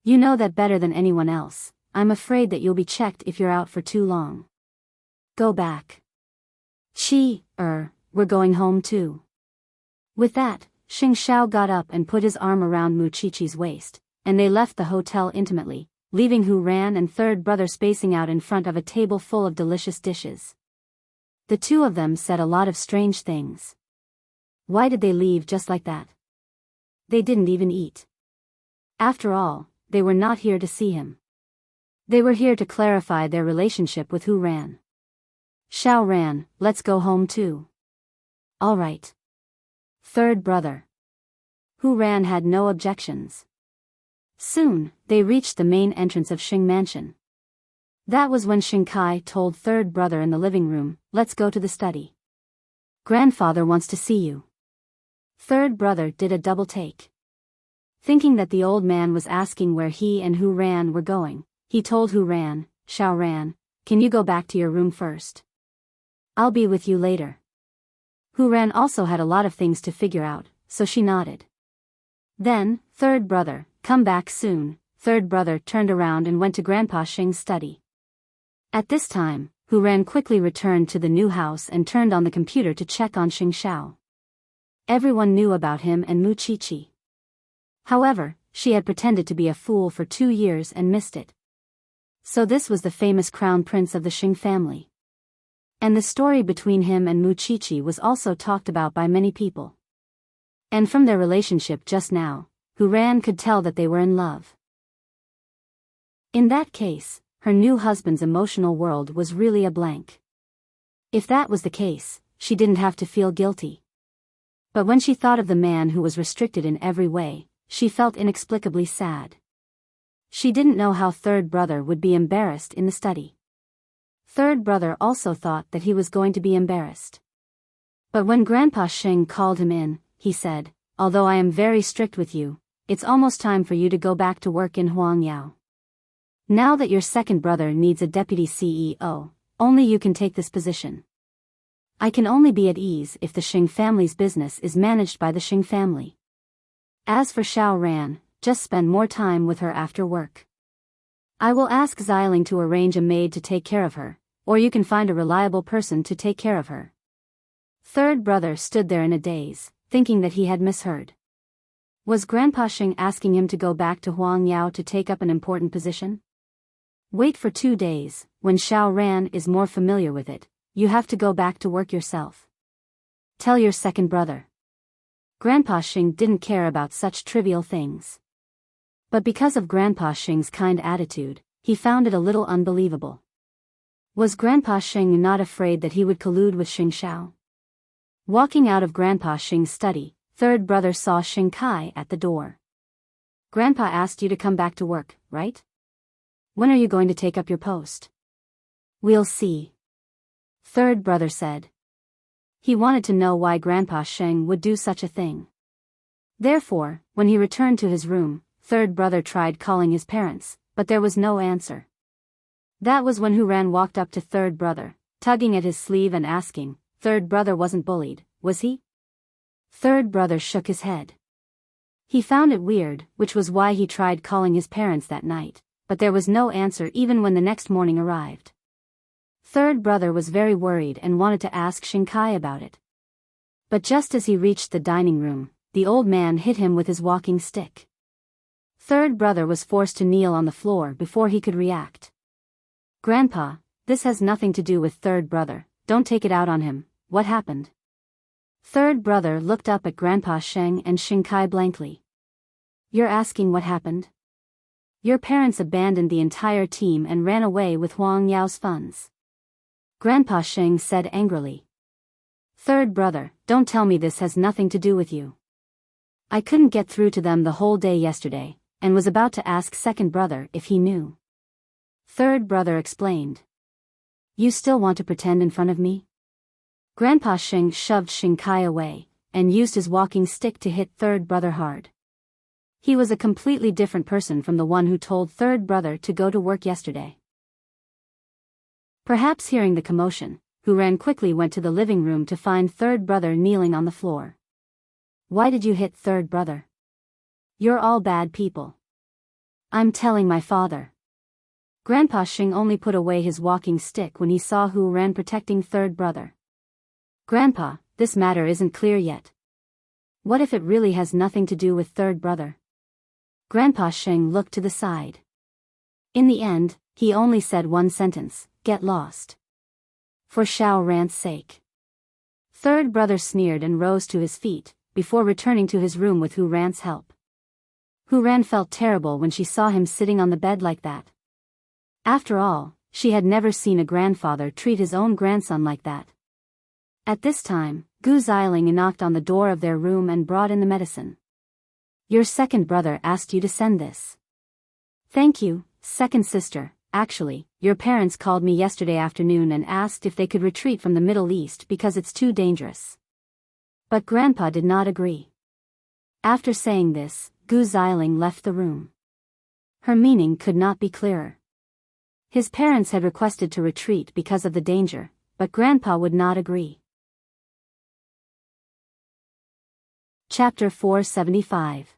You know that better than anyone else. I'm afraid that you'll be checked if you're out for too long. Go back. We're going home too. With that, Xing Zhao got up and put his arm around Muchichi's waist, and they left the hotel intimately, leaving Hu Ran and third brother spacing out in front of a table full of delicious dishes. The two of them said a lot of strange things. Why did they leave just like that? They didn't even eat. After all, they were not here to see him. They were here to clarify their relationship with Hu Ran. Xiao Ran, let's go home too. All right. Third brother. Hu Ran had no objections. Soon, they reached the main entrance of Xing Mansion. That was when Xing Kai told third brother in the living room, let's go to the study. Grandfather wants to see you. Third brother did a double take. Thinking that the old man was asking where he and Hu Ran were going, he told Hu Ran, Xiao Ran, can you go back to your room first? I'll be with you later. Hu Ran also had a lot of things to figure out, so she nodded. Then, third brother, come back soon. Third brother turned around and went to Grandpa Xing's study. At this time, Hu Ran quickly returned to the new house and turned on the computer to check on Xing Zhao. Everyone knew about him and Muchichi. However, she had pretended to be a fool for 2 years and missed it. So this was the famous crown prince of the Xing family. And the story between him and Muchichi was also talked about by many people. And from their relationship just now, Hu Ran could tell that they were in love. In that case, her new husband's emotional world was really a blank. If that was the case, she didn't have to feel guilty. But when she thought of the man who was restricted in every way, she felt inexplicably sad. She didn't know how third brother would be embarrassed in the study. Third brother also thought that he was going to be embarrassed. But when Grandpa Xing called him in, he said, "Although I am very strict with you, it's almost time for you to go back to work in Huangyao. Now that your second brother needs a deputy CEO, only you can take this position. I can only be at ease if the Xing family's business is managed by the Xing family. As for Xiao Ran, just spend more time with her after work. I will ask Xiling to arrange a maid to take care of her, or you can find a reliable person to take care of her." Third brother stood there in a daze, thinking that he had misheard. Was Grandpa Xing asking him to go back to Huangyao to take up an important position? Wait for 2 days, when Xiao Ran is more familiar with it, you have to go back to work yourself. Tell your second brother. Grandpa Xing didn't care about such trivial things. But because of Grandpa Xing's kind attitude, he found it a little unbelievable. Was Grandpa Xing not afraid that he would collude with Xing Xiao? Walking out of Grandpa Xing's study, third brother saw Xing Kai at the door. "Grandpa asked you to come back to work, right? When are you going to take up your post?" "We'll see," third brother said. He wanted to know why Grandpa Xing would do such a thing. Therefore, when he returned to his room, third brother tried calling his parents, but there was no answer. That was when Hu Ran walked up to third brother, tugging at his sleeve and asking, "Third brother wasn't bullied, was he?" Third brother shook his head. He found it weird, which was why he tried calling his parents that night, but there was no answer even when the next morning arrived. Third brother was very worried and wanted to ask Xing Kai about it. But just as he reached the dining room, the old man hit him with his walking stick. Third brother was forced to kneel on the floor before he could react. "Grandpa, this has nothing to do with third brother, don't take it out on him, what happened?" Third brother looked up at Grandpa Xing and Xing Kai blankly. "You're asking what happened? Your parents abandoned the entire team and ran away with Huang Yao's funds," Grandpa Xing said angrily. "Third brother, don't tell me this has nothing to do with you. I couldn't get through to them the whole day yesterday, and was about to ask second brother if he knew." Third brother explained. "You still want to pretend in front of me?" Grandpa Xing shoved Xing Kai away, and used his walking stick to hit third brother hard. He was a completely different person from the one who told third brother to go to work yesterday. Perhaps hearing the commotion, Hu Ran quickly went to the living room to find third brother kneeling on the floor. "Why did you hit third brother? You're all bad people." "I'm telling my father." Grandpa Xing only put away his walking stick when he saw Hu Ran protecting third brother. "Grandpa, this matter isn't clear yet. What if it really has nothing to do with third brother?" Grandpa Xing looked to the side. In the end, he only said one sentence, "Get lost. For Xiao Ran's sake." Third brother sneered and rose to his feet, before returning to his room with Hu Ran's help. Hu Ran felt terrible when she saw him sitting on the bed like that. After all, she had never seen a grandfather treat his own grandson like that. At this time, Gu Xiling knocked on the door of their room and brought in the medicine. "Your second brother asked you to send this." "Thank you, second sister. Actually, your parents called me yesterday afternoon and asked if they could retreat from the Middle East because it's too dangerous." But Grandpa did not agree. After saying this, Gu Xiling left the room. Her meaning could not be clearer. His parents had requested to retreat because of the danger, but Grandpa would not agree. Chapter 475.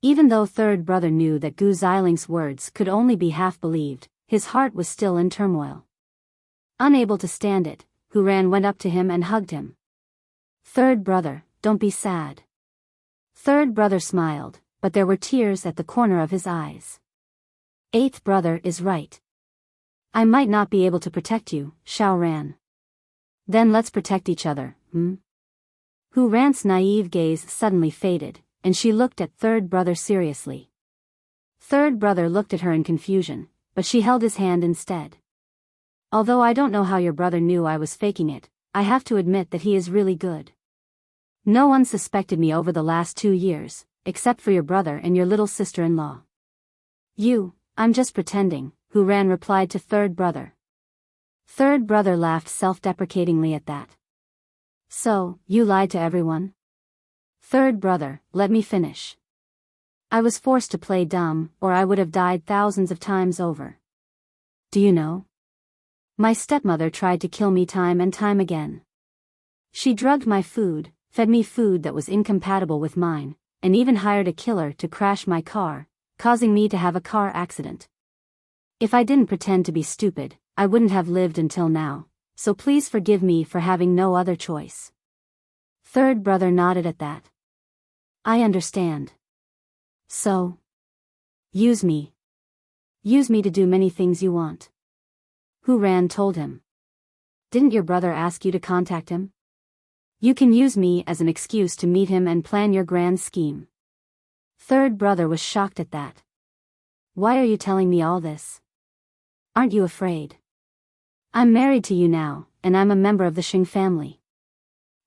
Even though third brother knew that Gu Xiling's words could only be half believed, his heart was still in turmoil. Unable to stand it, Hu Ran went up to him and hugged him. "Third brother, don't be sad." Third brother smiled, but there were tears at the corner of his eyes. "Eighth brother is right. I might not be able to protect you, Xiao Ran. Then let's protect each other, hmm?" Hu Ran's naive gaze suddenly faded, and she looked at third brother seriously. Third brother looked at her in confusion, but she held his hand instead. Although I don't know how your brother knew I was faking it, I have to admit that he is really good. No one suspected me over the last 2 years, except for your brother and your little sister-in-law. I'm just pretending, Hu Ran replied to third brother. Third brother laughed self-deprecatingly at that. So, you lied to everyone? Third brother, let me finish. I was forced to play dumb, or I would have died thousands of times over. Do you know? My stepmother tried to kill me time and time again. She drugged my food, fed me food that was incompatible with mine, and even hired a killer to crash my car, causing me to have a car accident. If I didn't pretend to be stupid, I wouldn't have lived until now, so please forgive me for having no other choice. Third brother nodded at that. I understand. So, use me. Use me to do many things you want. Hu Ran told him. Didn't your brother ask you to contact him? You can use me as an excuse to meet him and plan your grand scheme. Third brother was shocked at that. Why are you telling me all this? Aren't you afraid? I'm married to you now, and I'm a member of the Xing family.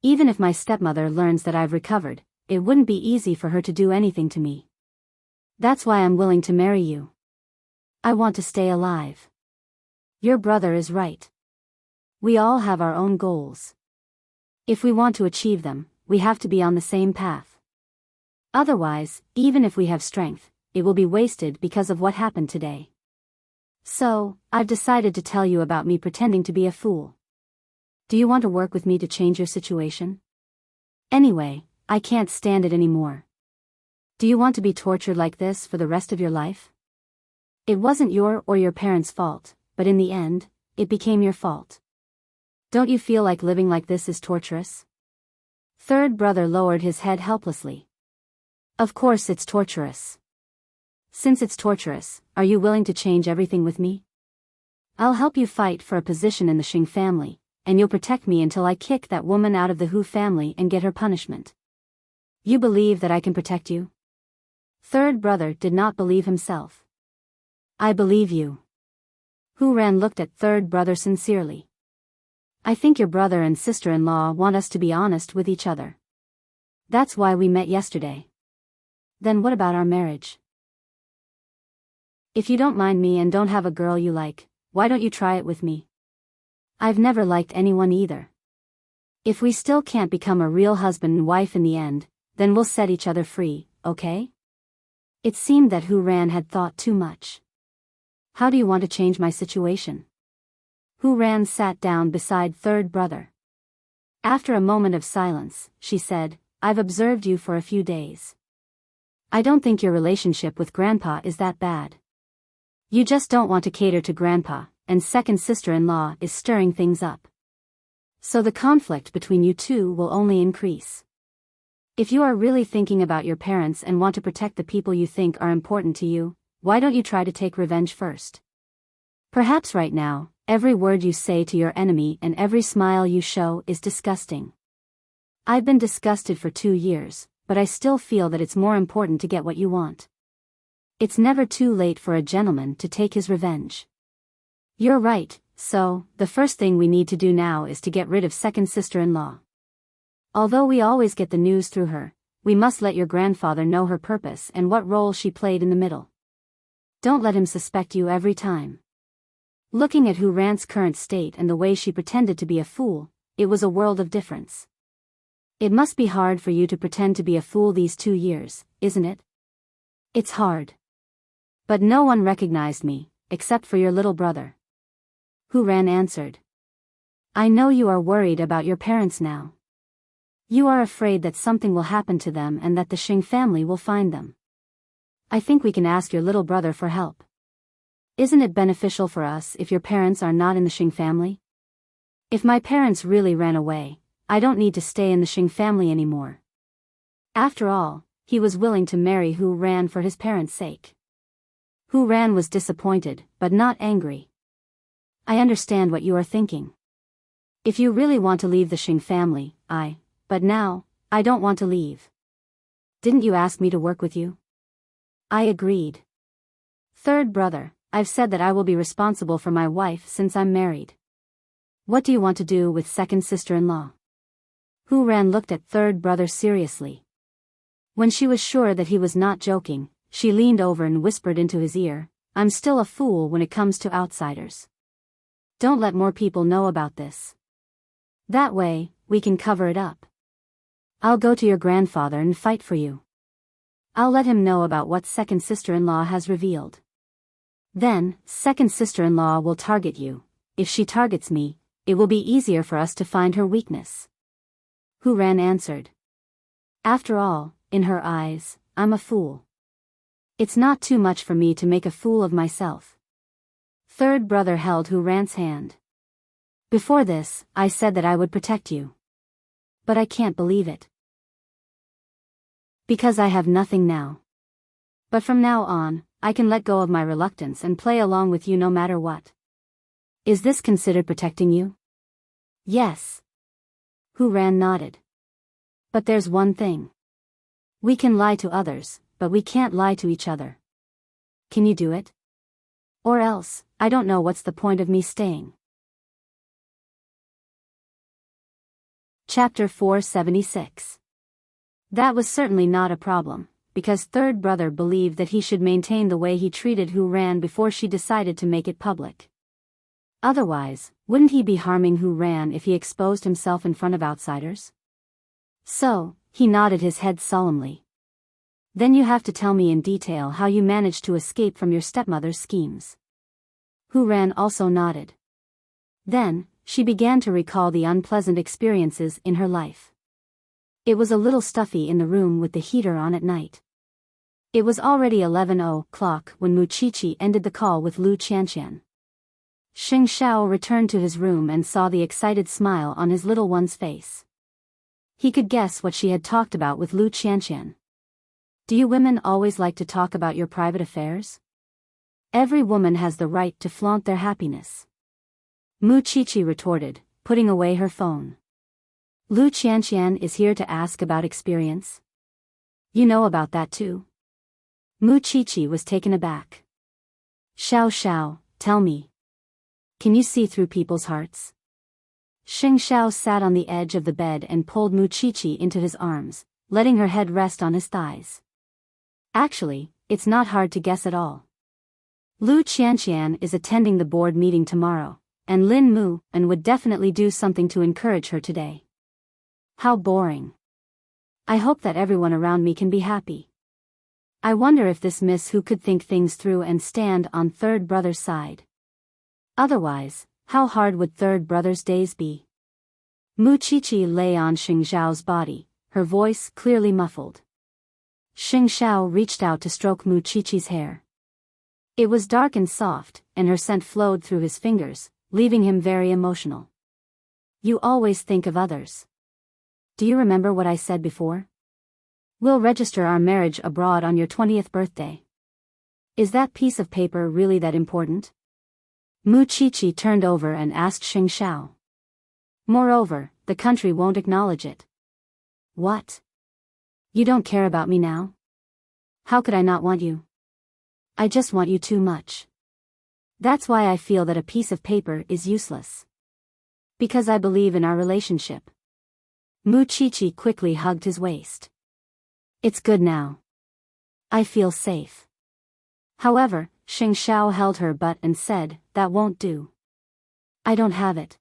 Even if my stepmother learns that I've recovered, it wouldn't be easy for her to do anything to me. That's why I'm willing to marry you. I want to stay alive. Your brother is right. We all have our own goals. If we want to achieve them, we have to be on the same path. Otherwise, even if we have strength, it will be wasted because of what happened today. So, I've decided to tell you about me pretending to be a fool. Do you want to work with me to change your situation? Anyway, I can't stand it anymore. Do you want to be tortured like this for the rest of your life? It wasn't your or your parents' fault, but in the end, it became your fault. Don't you feel like living like this is torturous? Third brother lowered his head helplessly. Of course it's torturous. Since it's torturous, are you willing to change everything with me? I'll help you fight for a position in the Xing family, and you'll protect me until I kick that woman out of the Hu family and get her punishment. You believe that I can protect you? Third brother did not believe himself. I believe you. Hu Ran looked at third brother sincerely. I think your brother and sister-in-law want us to be honest with each other. That's why we met yesterday. Then what about our marriage? If you don't mind me and don't have a girl you like, why don't you try it with me? I've never liked anyone either. If we still can't become a real husband and wife in the end, then we'll set each other free, okay? It seemed that Hu Ran had thought too much. How do you want to change my situation? Hu Ran sat down beside third brother. After a moment of silence, she said, I've observed you for a few days. I don't think your relationship with Grandpa is that bad. You just don't want to cater to Grandpa, and second sister-in-law is stirring things up. So the conflict between you two will only increase. If you are really thinking about your parents and want to protect the people you think are important to you, why don't you try to take revenge first? Perhaps right now, every word you say to your enemy and every smile you show is disgusting. I've been disgusted for 2 years, but I still feel that it's more important to get what you want. It's never too late for a gentleman to take his revenge. You're right, so, the first thing we need to do now is to get rid of second sister-in-law. Although we always get the news through her, we must let your grandfather know her purpose and what role she played in the middle. Don't let him suspect you every time. Looking at Hu Ran's current state and the way she pretended to be a fool, it was a world of difference. It must be hard for you to pretend to be a fool these 2 years, isn't it? It's hard. But no one recognized me, except for your little brother. Hu Ran answered. I know you are worried about your parents now. You are afraid that something will happen to them and that the Xing family will find them. I think we can ask your little brother for help. Isn't it beneficial for us if your parents are not in the Xing family? If my parents really ran away, I don't need to stay in the Xing family anymore. After all, he was willing to marry Hu Ran for his parents' sake. Hu Ran was disappointed, but not angry. I understand what you are thinking. If you really want to leave the Xing family, but now, I don't want to leave. Didn't you ask me to work with you? I agreed. Third brother, I've said that I will be responsible for my wife since I'm married. What do you want to do with second sister-in-law? Hu Ran looked at third brother seriously. When she was sure that he was not joking, she leaned over and whispered into his ear, I'm still a fool when it comes to outsiders. Don't let more people know about this. That way, we can cover it up. I'll go to your grandfather and fight for you. I'll let him know about what second sister-in-law has revealed. Then, second sister-in-law will target you. If she targets me, it will be easier for us to find her weakness. Hu Ran answered. After all, in her eyes, I'm a fool. It's not too much for me to make a fool of myself. Third brother held Hu Ran's hand. Before this, I said that I would protect you. But I can't believe it. Because I have nothing now. But from now on, I can let go of my reluctance and play along with you no matter what. Is this considered protecting you? Yes. Hu Ran nodded. But there's one thing. We can lie to others, but we can't lie to each other. Can you do it? Or else, I don't know what's the point of me staying. Chapter 476. That was certainly not a problem, because third brother believed that he should maintain the way he treated Hu Ran before she decided to make it public. Otherwise, wouldn't he be harming Hu Ran if he exposed himself in front of outsiders? So, he nodded his head solemnly. Then you have to tell me in detail how you managed to escape from your stepmother's schemes. Hu Ran also nodded. Then, she began to recall the unpleasant experiences in her life. It was a little stuffy in the room with the heater on at night. It was already 11:00 when Muchichi ended the call with Lu Qianqian. Xing Xiao returned to his room and saw the excited smile on his little one's face. He could guess what she had talked about with Lu Qianqian. Do you women always like to talk about your private affairs? Every woman has the right to flaunt their happiness. Muchichi retorted, putting away her phone. Lu Qianqian is here to ask about experience. You know about that too? Muchichi was taken aback. Xiao Xiao, tell me. Can you see through people's hearts? Xing Xiao sat on the edge of the bed and pulled Muchichi into his arms, letting her head rest on his thighs. Actually, it's not hard to guess at all. Lu Qianqian is attending the board meeting tomorrow, and Lin Mu and would definitely do something to encourage her today. How boring. I hope that everyone around me can be happy. I wonder if this Miss Hu could think things through and stand on third brother's side. Otherwise, how hard would third brother's days be? Muchichi lay on Xing Xiao's body, her voice clearly muffled. Xing Xiao reached out to stroke Muchichi's hair. It was dark and soft, and her scent flowed through his fingers, leaving him very emotional. You always think of others. Do you remember what I said before? We'll register our marriage abroad on your 20th birthday. Is that piece of paper really that important? Muchichi turned over and asked Xing Xiao. Moreover, the country won't acknowledge it. What? You don't care about me now? How could I not want you? I just want you too much. That's why I feel that a piece of paper is useless. Because I believe in our relationship. Muchichi quickly hugged his waist. It's good now. I feel safe. However, Xing Xiao held her butt and said, that won't do. I don't have it.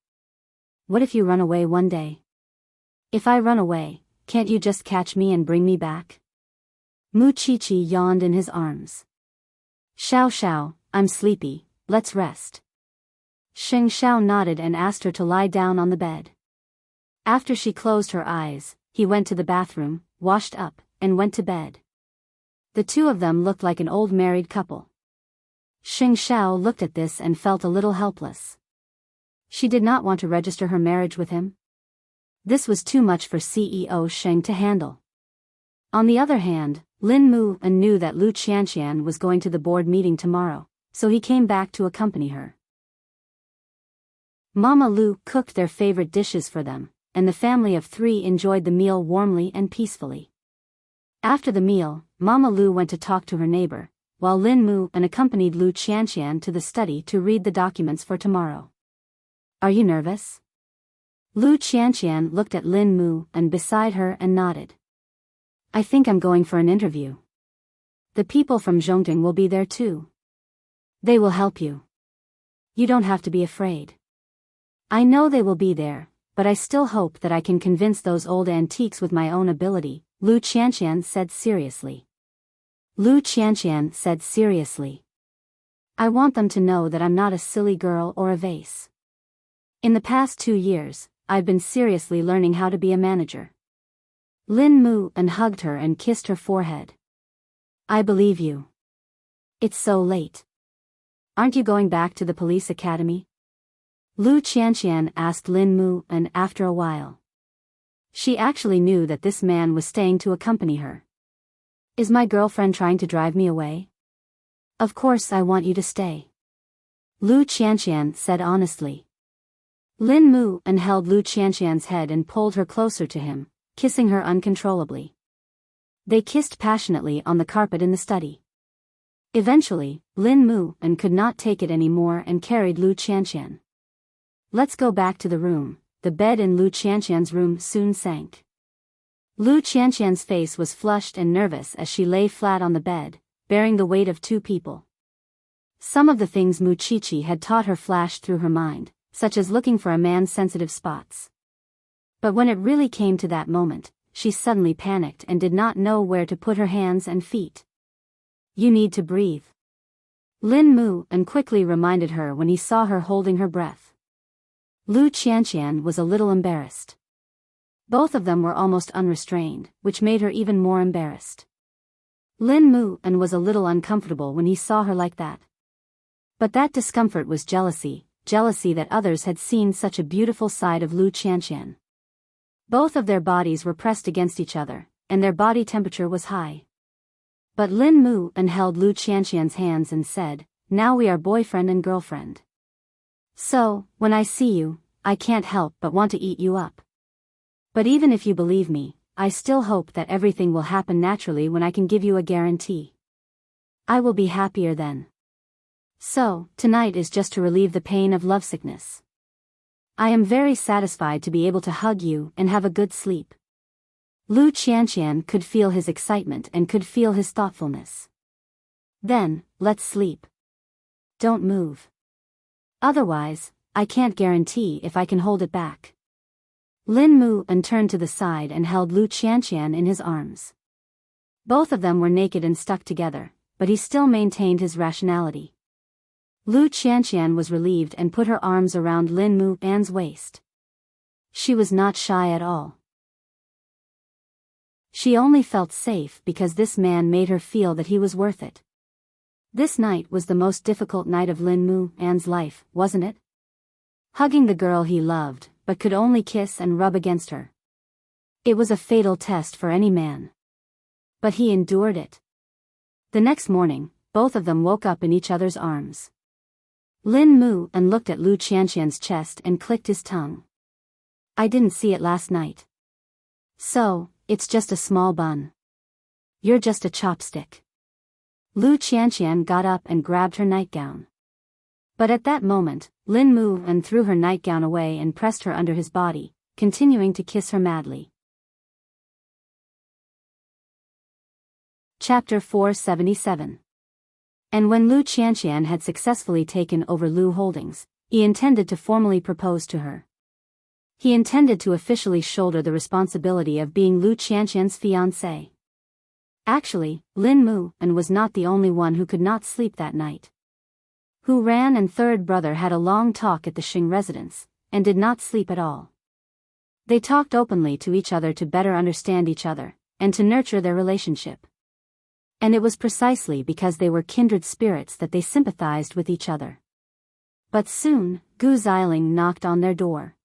What if you run away one day? If I run away, can't you just catch me and bring me back? Muchichi yawned in his arms. Xiao Xiao, I'm sleepy, let's rest. Xing Xiao nodded and asked her to lie down on the bed. After she closed her eyes, he went to the bathroom, washed up, and went to bed. The two of them looked like an old married couple. Xing Xiao looked at this and felt a little helpless. She did not want to register her marriage with him. This was too much for CEO Sheng to handle. On the other hand, Lin Mu knew that Lu Qianqian was going to the board meeting tomorrow, so he came back to accompany her. Mama Lu cooked their favorite dishes for them, and the family of three enjoyed the meal warmly and peacefully. After the meal, Mama Lu went to talk to her neighbor, while Lin Mu and accompanied Lu Qianqian to the study to read the documents for tomorrow. Are you nervous? Lu Qianqian looked at Lin Mu and beside her and nodded. I think I'm going for an interview. The people from Zhongting will be there too. They will help you. You don't have to be afraid. I know they will be there, but I still hope that I can convince those old antiques with my own ability, Lu Qianqian said seriously. Lu Qianqian said seriously. I want them to know that I'm not a silly girl or a vase. In the past 2 years, I've been seriously learning how to be a manager. Lin Mu and hugged her and kissed her forehead. I believe you. It's so late. Aren't you going back to the police academy? Lu Qianqian asked Lin Mu and after a while. She actually knew that this man was staying to accompany her. Is my girlfriend trying to drive me away? Of course I want you to stay. Lu Qianqian said honestly. Lin Mu and held Lu Qianqian's head and pulled her closer to him, kissing her uncontrollably. They kissed passionately on the carpet in the study. Eventually, Lin Mu and could not take it anymore and carried Lu Qianqian. Let's go back to the room. The bed in Lu Qianqian's room soon sank. Lu Qianqian's face was flushed and nervous as she lay flat on the bed, bearing the weight of 2 people. Some of the things Mu Qiqi had taught her flashed through her mind, such as looking for a man's sensitive spots. But when it really came to that moment, she suddenly panicked and did not know where to put her hands and feet. You need to breathe. Lin Mu and quickly reminded her when he saw her holding her breath. Lu Qianqian was a little embarrassed. Both of them were almost unrestrained, which made her even more embarrassed. Lin Mu and was a little uncomfortable when he saw her like that. But that discomfort was jealousy that others had seen such a beautiful side of Lu Qianqian. Both of their bodies were pressed against each other, and their body temperature was high. But Lin Mu and held Lu Qianqian's hands and said, now we are boyfriend and girlfriend. So, when I see you, I can't help but want to eat you up. But even if you believe me, I still hope that everything will happen naturally when I can give you a guarantee. I will be happier then. So, tonight is just to relieve the pain of lovesickness. I am very satisfied to be able to hug you and have a good sleep. Lu Qianqian could feel his excitement and could feel his thoughtfulness. Then, let's sleep. Don't move. Otherwise, I can't guarantee if I can hold it back. Lin Mu and turned to the side and held Lu Qianqian in his arms. Both of them were naked and stuck together, but he still maintained his rationality. Lu Qianqian was relieved and put her arms around Lin Mu An's waist. She was not shy at all. She only felt safe because this man made her feel that he was worth it. This night was the most difficult night of Lin Mu An's life, wasn't it? Hugging the girl he loved, but could only kiss and rub against her. It was a fatal test for any man. But he endured it. The next morning, both of them woke up in each other's arms. Lin Mu and looked at Lu Qianqian's chest and clicked his tongue. I didn't see it last night. So, it's just a small bun. You're just a chopstick. Lu Qianqian got up and grabbed her nightgown. But at that moment, Lin Mu and threw her nightgown away and pressed her under his body, continuing to kiss her madly. Chapter 477. And when Lu Qianqian had successfully taken over Lu Holdings, he intended to formally propose to her. He intended to officially shoulder the responsibility of being Lu Qianqian's fiancé. Actually, Lin Mu and was not the only one who could not sleep that night. Hu Ran and third brother had a long talk at the Xing residence, and did not sleep at all. They talked openly to each other to better understand each other, and to nurture their relationship. And it was precisely because they were kindred spirits that they sympathized with each other. But soon, Gu Xiling knocked on their door.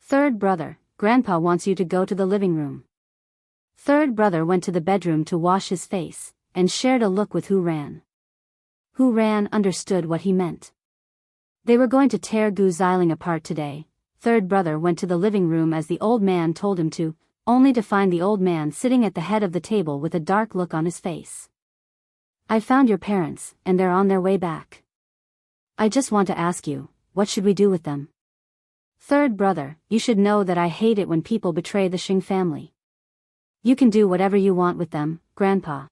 Third brother, Grandpa wants you to go to the living room. Third brother went to the bedroom to wash his face, and shared a look with Hu Ran. Hu Ran understood what he meant. They were going to tear Gu Xiling apart today. Third brother went to the living room as the old man told him to, only to find the old man sitting at the head of the table with a dark look on his face. I found your parents, and they're on their way back. I just want to ask you, what should we do with them? Third brother, you should know that I hate it when people betray the Xing family. You can do whatever you want with them, Grandpa.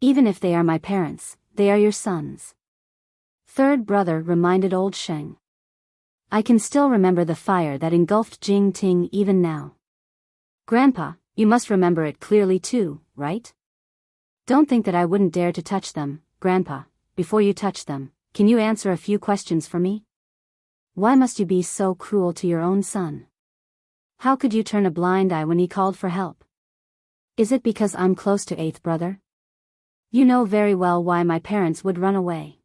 Even if they are my parents, they are your sons. Third brother reminded old Sheng. I can still remember the fire that engulfed Jing Ting even now. Grandpa, you must remember it clearly too, right? Don't think that I wouldn't dare to touch them, Grandpa. Before you touch them, can you answer a few questions for me? Why must you be so cruel to your own son? How could you turn a blind eye when he called for help? Is it because I'm close to eighth brother? You know very well why my parents would run away.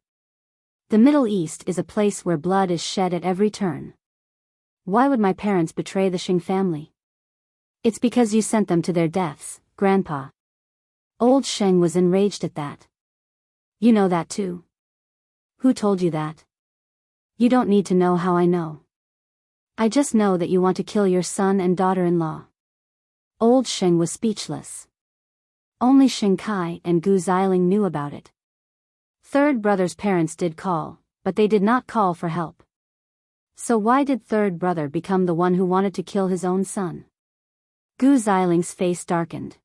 The Middle East is a place where blood is shed at every turn. Why would my parents betray the Xing family? It's because you sent them to their deaths, Grandpa. Old Sheng was enraged at that. You know that too. Who told you that? You don't need to know how I know. I just know that you want to kill your son and daughter-in-law. Old Sheng was speechless. Only Xing Kai and Gu Xiling knew about it. Third brother's parents did call, but they did not call for help. So why did third brother become the one who wanted to kill his own son? Gu Xiling's face darkened.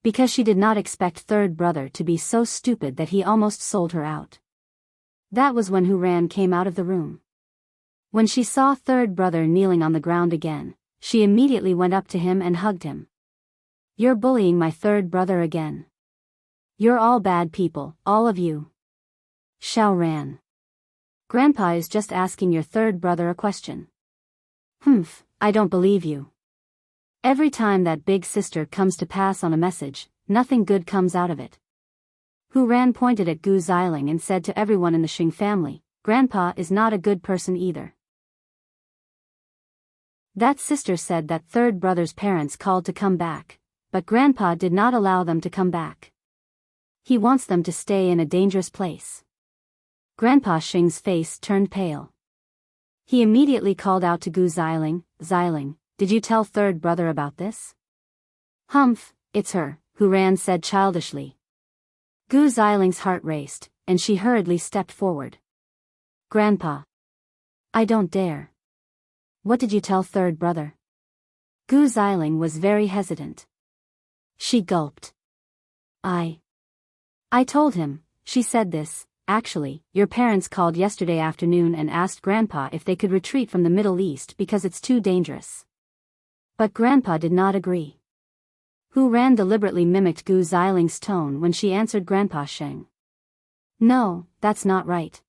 Because she did not expect third brother to be so stupid that he almost sold her out. That was when Hu Ran came out of the room. When she saw third brother kneeling on the ground again, she immediately went up to him and hugged him. You're bullying my third brother again. You're all bad people, all of you. Xiao Ran. Grandpa is just asking your third brother a question. Humph, I don't believe you. Every time that big sister comes to pass on a message, nothing good comes out of it. Hu Ran pointed at Gu Xiling and said to everyone in the Xing family, Grandpa is not a good person either. That sister said that third brother's parents called to come back, but Grandpa did not allow them to come back. He wants them to stay in a dangerous place. Grandpa Xing's face turned pale. He immediately called out to Gu Xiling, Xiling, did you tell third brother about this? Humph, it's her, Hu Ran said childishly. Gu Xiling's heart raced, and she hurriedly stepped forward. Grandpa. I don't dare. What did you tell third brother? Gu Xiling was very hesitant. She gulped. I told him, she said this, actually, your parents called yesterday afternoon and asked Grandpa if they could retreat from the Middle East because it's too dangerous. But Grandpa did not agree. Hu Ran deliberately mimicked Gu Xiling's tone when she answered Grandpa Sheng. No, that's not right.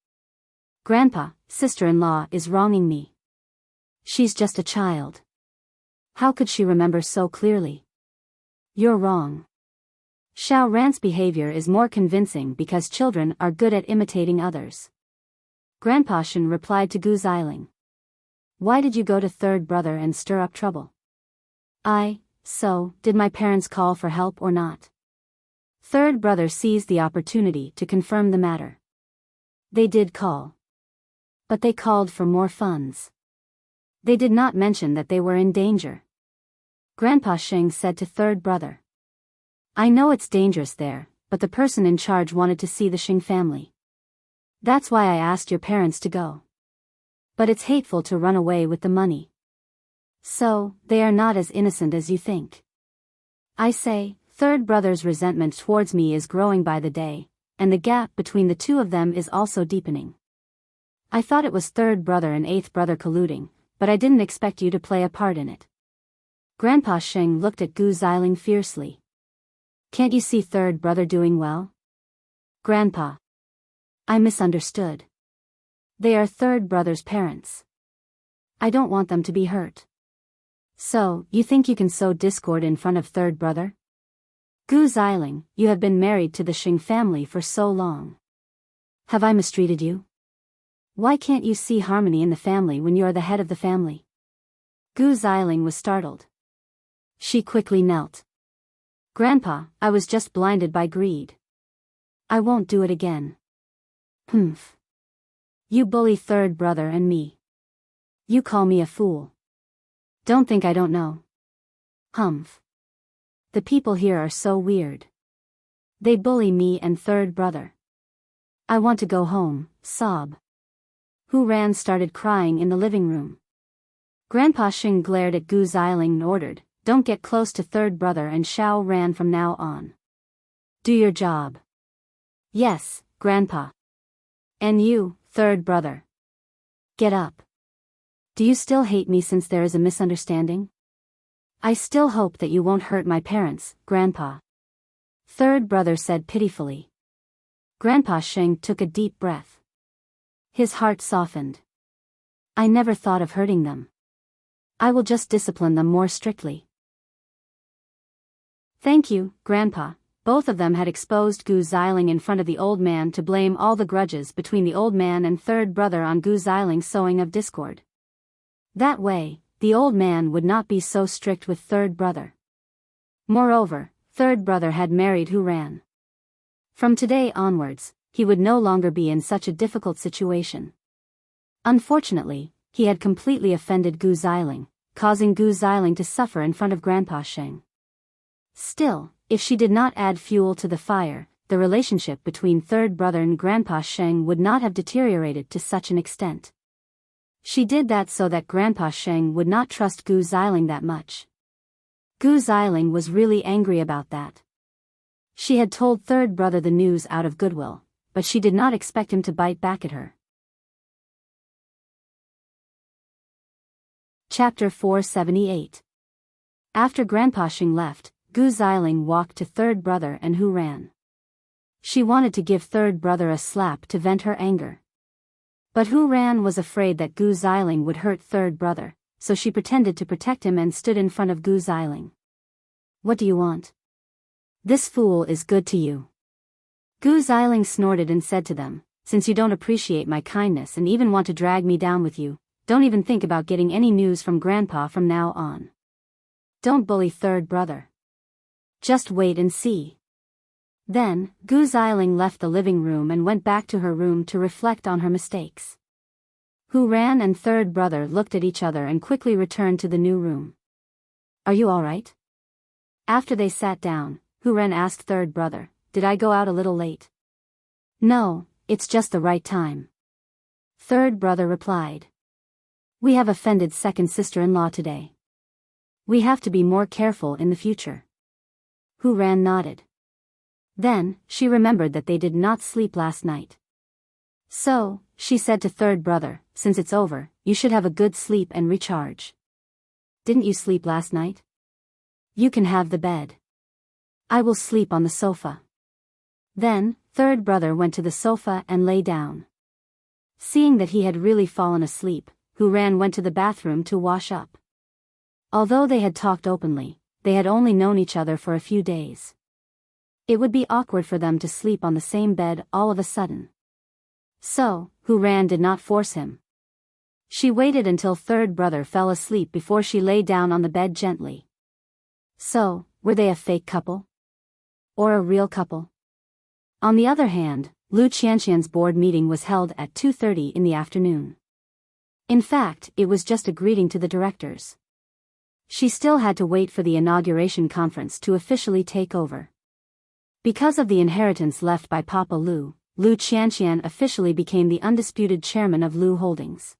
Grandpa, sister-in-law is wronging me. She's just a child. How could she remember so clearly? You're wrong. Xiao Ran's behavior is more convincing because children are good at imitating others. Grandpa Shen replied to Gu Xiling. Why did you go to third brother and stir up trouble? So, did my parents call for help or not? Third brother seized the opportunity to confirm the matter. They did call. But they called for more funds. They did not mention that they were in danger. Grandpa Sheng said to third brother. I know it's dangerous there, but the person in charge wanted to see the Xing family. That's why I asked your parents to go. But it's hateful to run away with the money. So, they are not as innocent as you think. I say, third brother's resentment towards me is growing by the day, and the gap between the two of them is also deepening. I thought it was third brother and eighth brother colluding, but I didn't expect you to play a part in it. Grandpa Sheng looked at Gu Xiling fiercely. Can't you see third brother doing well? Grandpa. I misunderstood. They are third brother's parents. I don't want them to be hurt. So, you think you can sow discord in front of third brother? Gu Xiling, you have been married to the Xing family for so long. Have I mistreated you? Why can't you see harmony in the family when you are the head of the family? Gu Xiling was startled. She quickly knelt. Grandpa, I was just blinded by greed. I won't do it again. Humph. You bully third brother and me. You call me a fool. Don't think I don't know. Humph. The people here are so weird. They bully me and third brother. I want to go home, sob. Hu Ran started crying in the living room. Grandpa Xing glared at Gu Xiling and ordered, "Don't get close to third brother and Xiao Ran from now on. Do your job." "Yes, Grandpa." "And you, third brother. Get up. Do you still hate me since there is a misunderstanding?" "I still hope that you won't hurt my parents, Grandpa," third brother said pitifully. Grandpa Xing took a deep breath. His heart softened. "I never thought of hurting them. I will just discipline them more strictly." "Thank you, Grandpa." Both of them had exposed Gu Xiling in front of the old man to blame all the grudges between the old man and third brother on Gu Xiling's sowing of discord. That way, the old man would not be so strict with third brother. Moreover, third brother had married Hu Ran. From today onwards, he would no longer be in such a difficult situation. Unfortunately, he had completely offended Gu Xiling, causing Gu Xiling to suffer in front of Grandpa Xing. Still, if she did not add fuel to the fire, the relationship between third brother and Grandpa Xing would not have deteriorated to such an extent. She did that so that Grandpa Xing would not trust Gu Xiling that much. Gu Xiling was really angry about that. She had told third brother the news out of goodwill, but she did not expect him to bite back at her. Chapter 478. After Grandpa Xing left, Gu Xiling walked to third brother and Hu Ran. She wanted to give third brother a slap to vent her anger. But Hu Ran was afraid that Gu Xiling would hurt third brother, so she pretended to protect him and stood in front of Gu Xiling. "What do you want? This fool is good to you." Gu Xiling snorted and said to them, "Since you don't appreciate my kindness and even want to drag me down with you, don't even think about getting any news from Grandpa from now on. Don't bully third brother. Just wait and see." Then, Gu Xiling left the living room and went back to her room to reflect on her mistakes. Hu Ran and third brother looked at each other and quickly returned to the new room. "Are you all right?" After they sat down, Hu Ran asked third brother, "Did I go out a little late?" "No, it's just the right time," third brother replied. "We have offended second sister-in-law today. We have to be more careful in the future." Hu Ran nodded. Then, she remembered that they did not sleep last night. So, she said to third brother, "Since it's over, you should have a good sleep and recharge. Didn't you sleep last night? You can have the bed. I will sleep on the sofa." Then, third brother went to the sofa and lay down. Seeing that he had really fallen asleep, Hu Ran went to the bathroom to wash up. Although they had talked openly, they had only known each other for a few days. It would be awkward for them to sleep on the same bed all of a sudden. So, Hu Ran did not force him. She waited until third brother fell asleep before she lay down on the bed gently. So, were they a fake couple? Or a real couple? On the other hand, Lu Qianqian's board meeting was held at 2:30 in the afternoon. In fact, it was just a greeting to the directors. She still had to wait for the inauguration conference to officially take over. Because of the inheritance left by Papa Lu, Lu Qianqian officially became the undisputed chairman of Lu Holdings.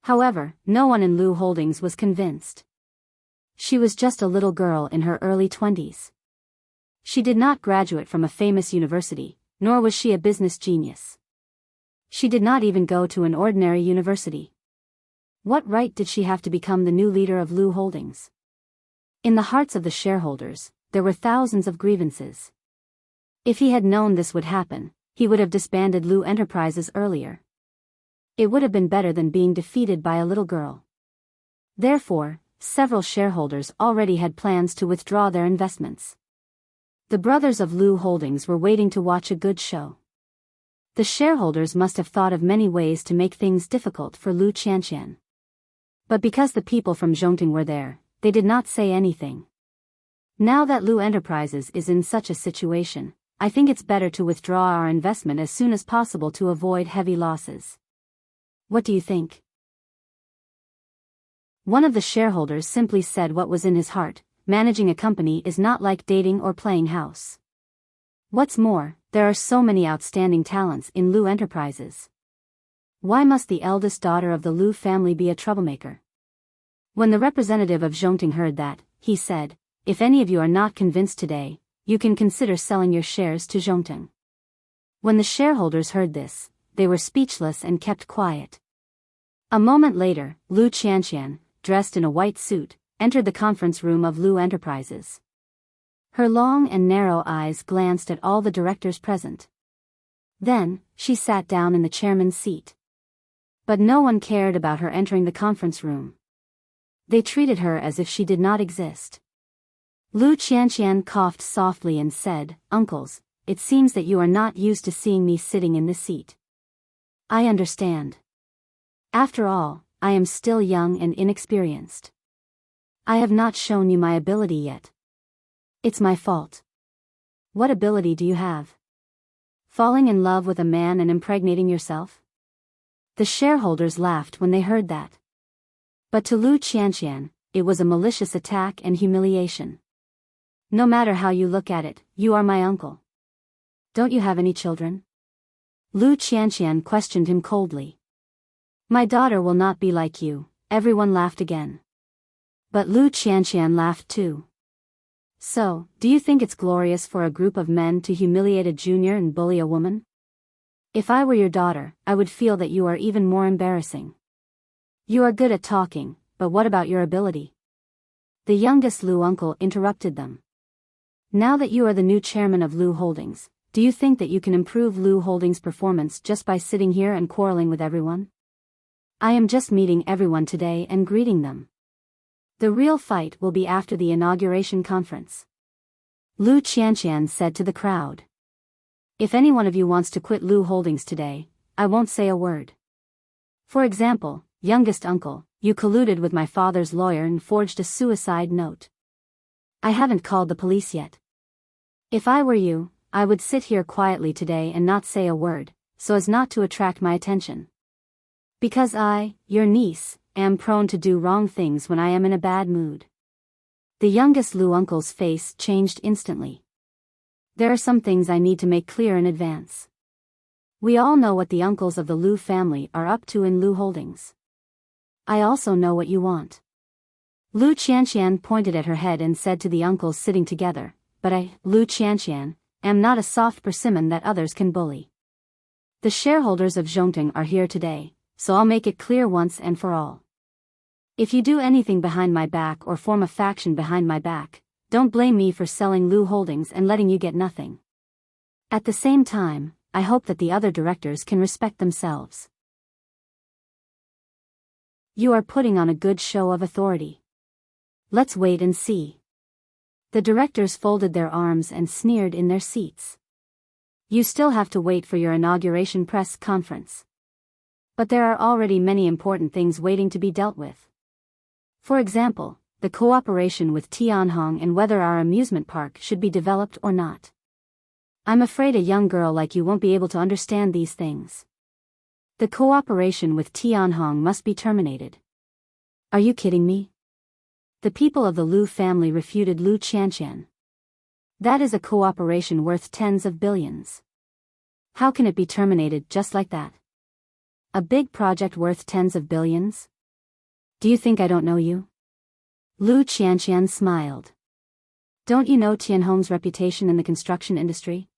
However, no one in Lu Holdings was convinced. She was just a little girl in her early 20s. She did not graduate from a famous university, nor was she a business genius. She did not even go to an ordinary university. What right did she have to become the new leader of Lu Holdings? In the hearts of the shareholders, there were thousands of grievances. If he had known this would happen, he would have disbanded Lu Enterprises earlier. It would have been better than being defeated by a little girl. Therefore, several shareholders already had plans to withdraw their investments. The brothers of Lu Holdings were waiting to watch a good show. The shareholders must have thought of many ways to make things difficult for Lu Qianqian. But because the people from Zhongting were there, they did not say anything. Now that Lu Enterprises is in such a situation, I think it's better to withdraw our investment as soon as possible to avoid heavy losses. What do you think? One of the shareholders simply said what was in his heart: managing a company is not like dating or playing house. What's more, there are so many outstanding talents in Lu Enterprises. Why must the eldest daughter of the Lu family be a troublemaker? When the representative of Zhongting heard that, he said, "If any of you are not convinced today, you can consider selling your shares to Zhongting." When the shareholders heard this, they were speechless and kept quiet. A moment later, Lu Qianqian, dressed in a white suit, entered the conference room of Lu Enterprises. Her long and narrow eyes glanced at all the directors present. Then, she sat down in the chairman's seat. But no one cared about her entering the conference room. They treated her as if she did not exist. Lu Qianqian coughed softly and said, "Uncles, it seems that you are not used to seeing me sitting in this seat. I understand. After all, I am still young and inexperienced. I have not shown you my ability yet. It's my fault." "What ability do you have? Falling in love with a man and impregnating yourself?" The shareholders laughed when they heard that. But to Lu Qianqian, it was a malicious attack and humiliation. "No matter how you look at it, you are my uncle. Don't you have any children?" Lu Qianqian questioned him coldly. "My daughter will not be like you." Everyone laughed again. But Lu Qianqian laughed too. "So, do you think it's glorious for a group of men to humiliate a junior and bully a woman? If I were your daughter, I would feel that you are even more embarrassing. You are good at talking, but what about your ability?" The youngest Lu uncle interrupted them. "Now that you are the new chairman of Lu Holdings, do you think that you can improve Lu Holdings' performance just by sitting here and quarreling with everyone? I am just meeting everyone today and greeting them. The real fight will be after the inauguration conference." Lu Qianqian said to the crowd. "If any one of you wants to quit Lu Holdings today, I won't say a word. For example, youngest uncle, you colluded with my father's lawyer and forged a suicide note. I haven't called the police yet. If I were you, I would sit here quietly today and not say a word, so as not to attract my attention. Because I, your niece, am prone to do wrong things when I am in a bad mood." The youngest Lu uncle's face changed instantly. "There are some things I need to make clear in advance. We all know what the uncles of the Lu family are up to in Lu Holdings. I also know what you want." Lu Qianqian pointed at her head and said to the uncles sitting together, "But I, Lu Qianqian, am not a soft persimmon that others can bully. The shareholders of Zhongting are here today, so I'll make it clear once and for all. If you do anything behind my back or form a faction behind my back, don't blame me for selling Lu Holdings and letting you get nothing. At the same time, I hope that the other directors can respect themselves. You are putting on a good show of authority. Let's wait and see." The directors folded their arms and sneered in their seats. "You still have to wait for your inauguration press conference. But there are already many important things waiting to be dealt with. For example, the cooperation with Tianhong and whether our amusement park should be developed or not. I'm afraid a young girl like you won't be able to understand these things. The cooperation with Tianhong must be terminated." "Are you kidding me?" The people of the Lu family refuted Lu Qianqian. "That is a cooperation worth tens of billions. How can it be terminated just like that? A big project worth tens of billions? Do you think I don't know you?" Lu Qianqian smiled. "Don't you know Tianhong's reputation in the construction industry?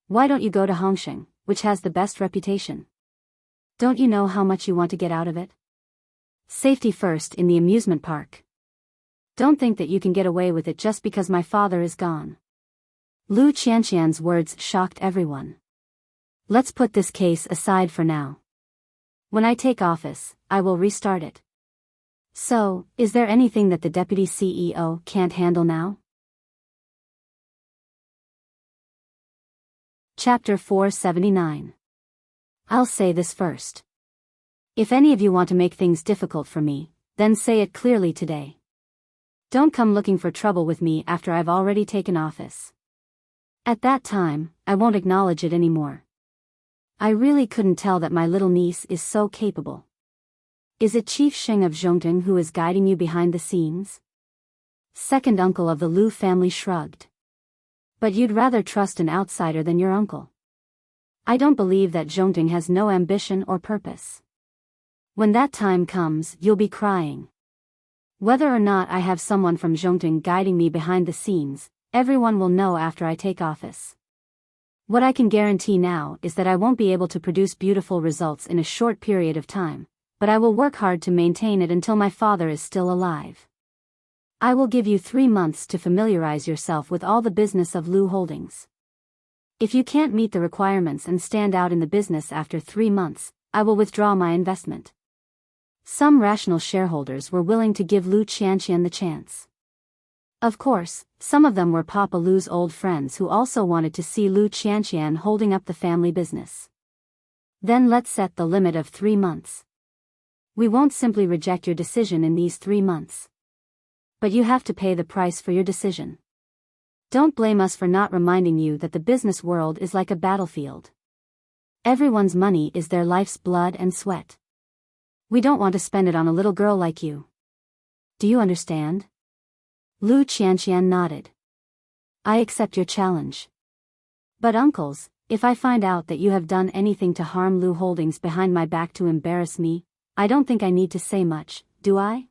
Why don't you go to Hongsheng, which has the best reputation? Don't you know how much you want to get out of it? Safety first in the amusement park. Don't think that you can get away with it just because my father is gone." Lu Qianqian's words shocked everyone. "Let's put this case aside for now. When I take office, I will restart it. So, is there anything that the deputy CEO can't handle now?" Chapter 479. I'll say this first. If any of you want to make things difficult for me, then say it clearly today. Don't come looking for trouble with me after I've already taken office. At that time, I won't acknowledge it anymore. I really couldn't tell that my little niece is so capable. Is it Chief Sheng of Zhongting who is guiding you behind the scenes? Second uncle of the Lu family shrugged. But you'd rather trust an outsider than your uncle. I don't believe that Enchanting has no ambition or purpose. When that time comes, you'll be crying. Whether or not I have someone from Enchanting guiding me behind the scenes, everyone will know after I take office. What I can guarantee now is that I won't be able to produce beautiful results in a short period of time, but I will work hard to maintain it until my father is still alive. I will give you 3 months to familiarize yourself with all the business of Lu Holdings. If you can't meet the requirements and stand out in the business after 3 months, I will withdraw my investment. Some rational shareholders were willing to give Lu Qianqian the chance. Of course, some of them were Papa Lu's old friends who also wanted to see Lu Qianqian holding up the family business. Then let's set the limit of 3 months. We won't simply reject your decision in these 3 months. But you have to pay the price for your decision. Don't blame us for not reminding you that the business world is like a battlefield. Everyone's money is their life's blood and sweat. We don't want to spend it on a little girl like you. Do you understand? Lu Qianqian nodded. I accept your challenge. But uncles, if I find out that you have done anything to harm Lu Holdings behind my back to embarrass me, I don't think I need to say much, do I?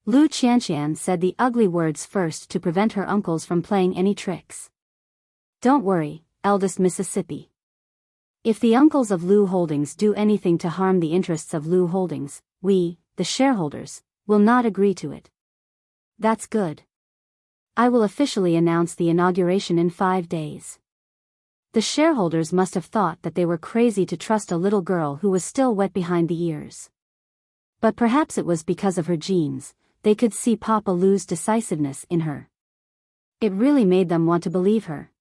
Lu Qianqian said the ugly words first to prevent her uncles from playing any tricks. Don't worry, eldest Mississippi. If the uncles of Lu Holdings do anything to harm the interests of Lu Holdings, we, the shareholders, will not agree to it. That's good. I will officially announce the inauguration in 5 days. The shareholders must have thought that they were crazy to trust a little girl who was still wet behind the ears. But perhaps it was because of her genes. They could see Papa Lu's decisiveness in her. It really made them want to believe her.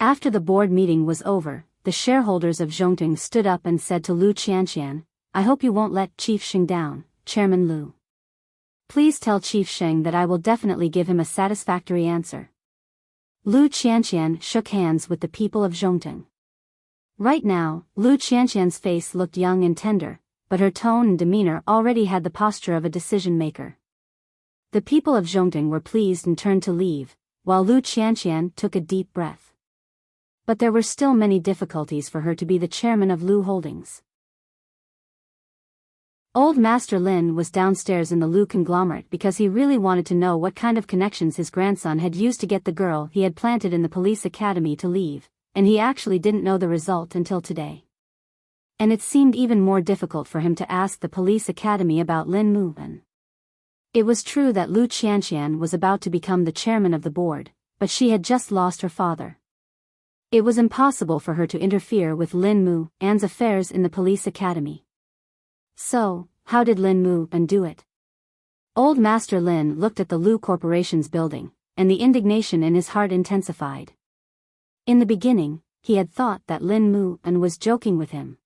After the board meeting was over, the shareholders of Enchanting stood up and said to Lu Qianqian, I hope you won't let Chief Sheng down, Chairman Lu. Please tell Chief Sheng that I will definitely give him a satisfactory answer. Lu Qianqian shook hands with the people of Enchanting. Right now, Lu Qianqian's face looked young and tender, but her tone and demeanor already had the posture of a decision-maker. The people of Enchanting were pleased and turned to leave, while Lu Qianqian took a deep breath. But there were still many difficulties for her to be the chairman of Lu Holdings. Old Master Lin was downstairs in the Lu conglomerate because he really wanted to know what kind of connections his grandson had used to get the girl he had planted in the police academy to leave, and he actually didn't know the result until today. And it seemed even more difficult for him to ask the police academy about Lin Muan. It was true that Lu Qianqian was about to become the chairman of the board, but she had just lost her father. It was impossible for her to interfere with Lin Muan's affairs in the police academy. So, how did Lin Muan do it? Old Master Lin looked at the Lu Corporation's building, and the indignation in his heart intensified. In the beginning, he had thought that Lin Muan was joking with him.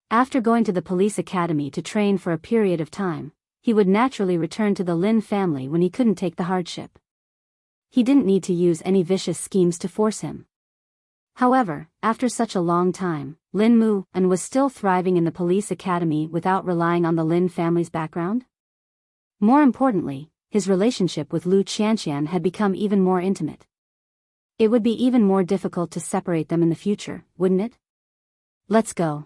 After going to the police academy to train for a period of time, he would naturally return to the Lin family when he couldn't take the hardship. He didn't need to use any vicious schemes to force him. However, after such a long time, Lin Muan was still thriving in the police academy without relying on the Lin family's background. More importantly, his relationship with Lu Qianqian had become even more intimate. It would be even more difficult to separate them in the future, wouldn't it? Let's go.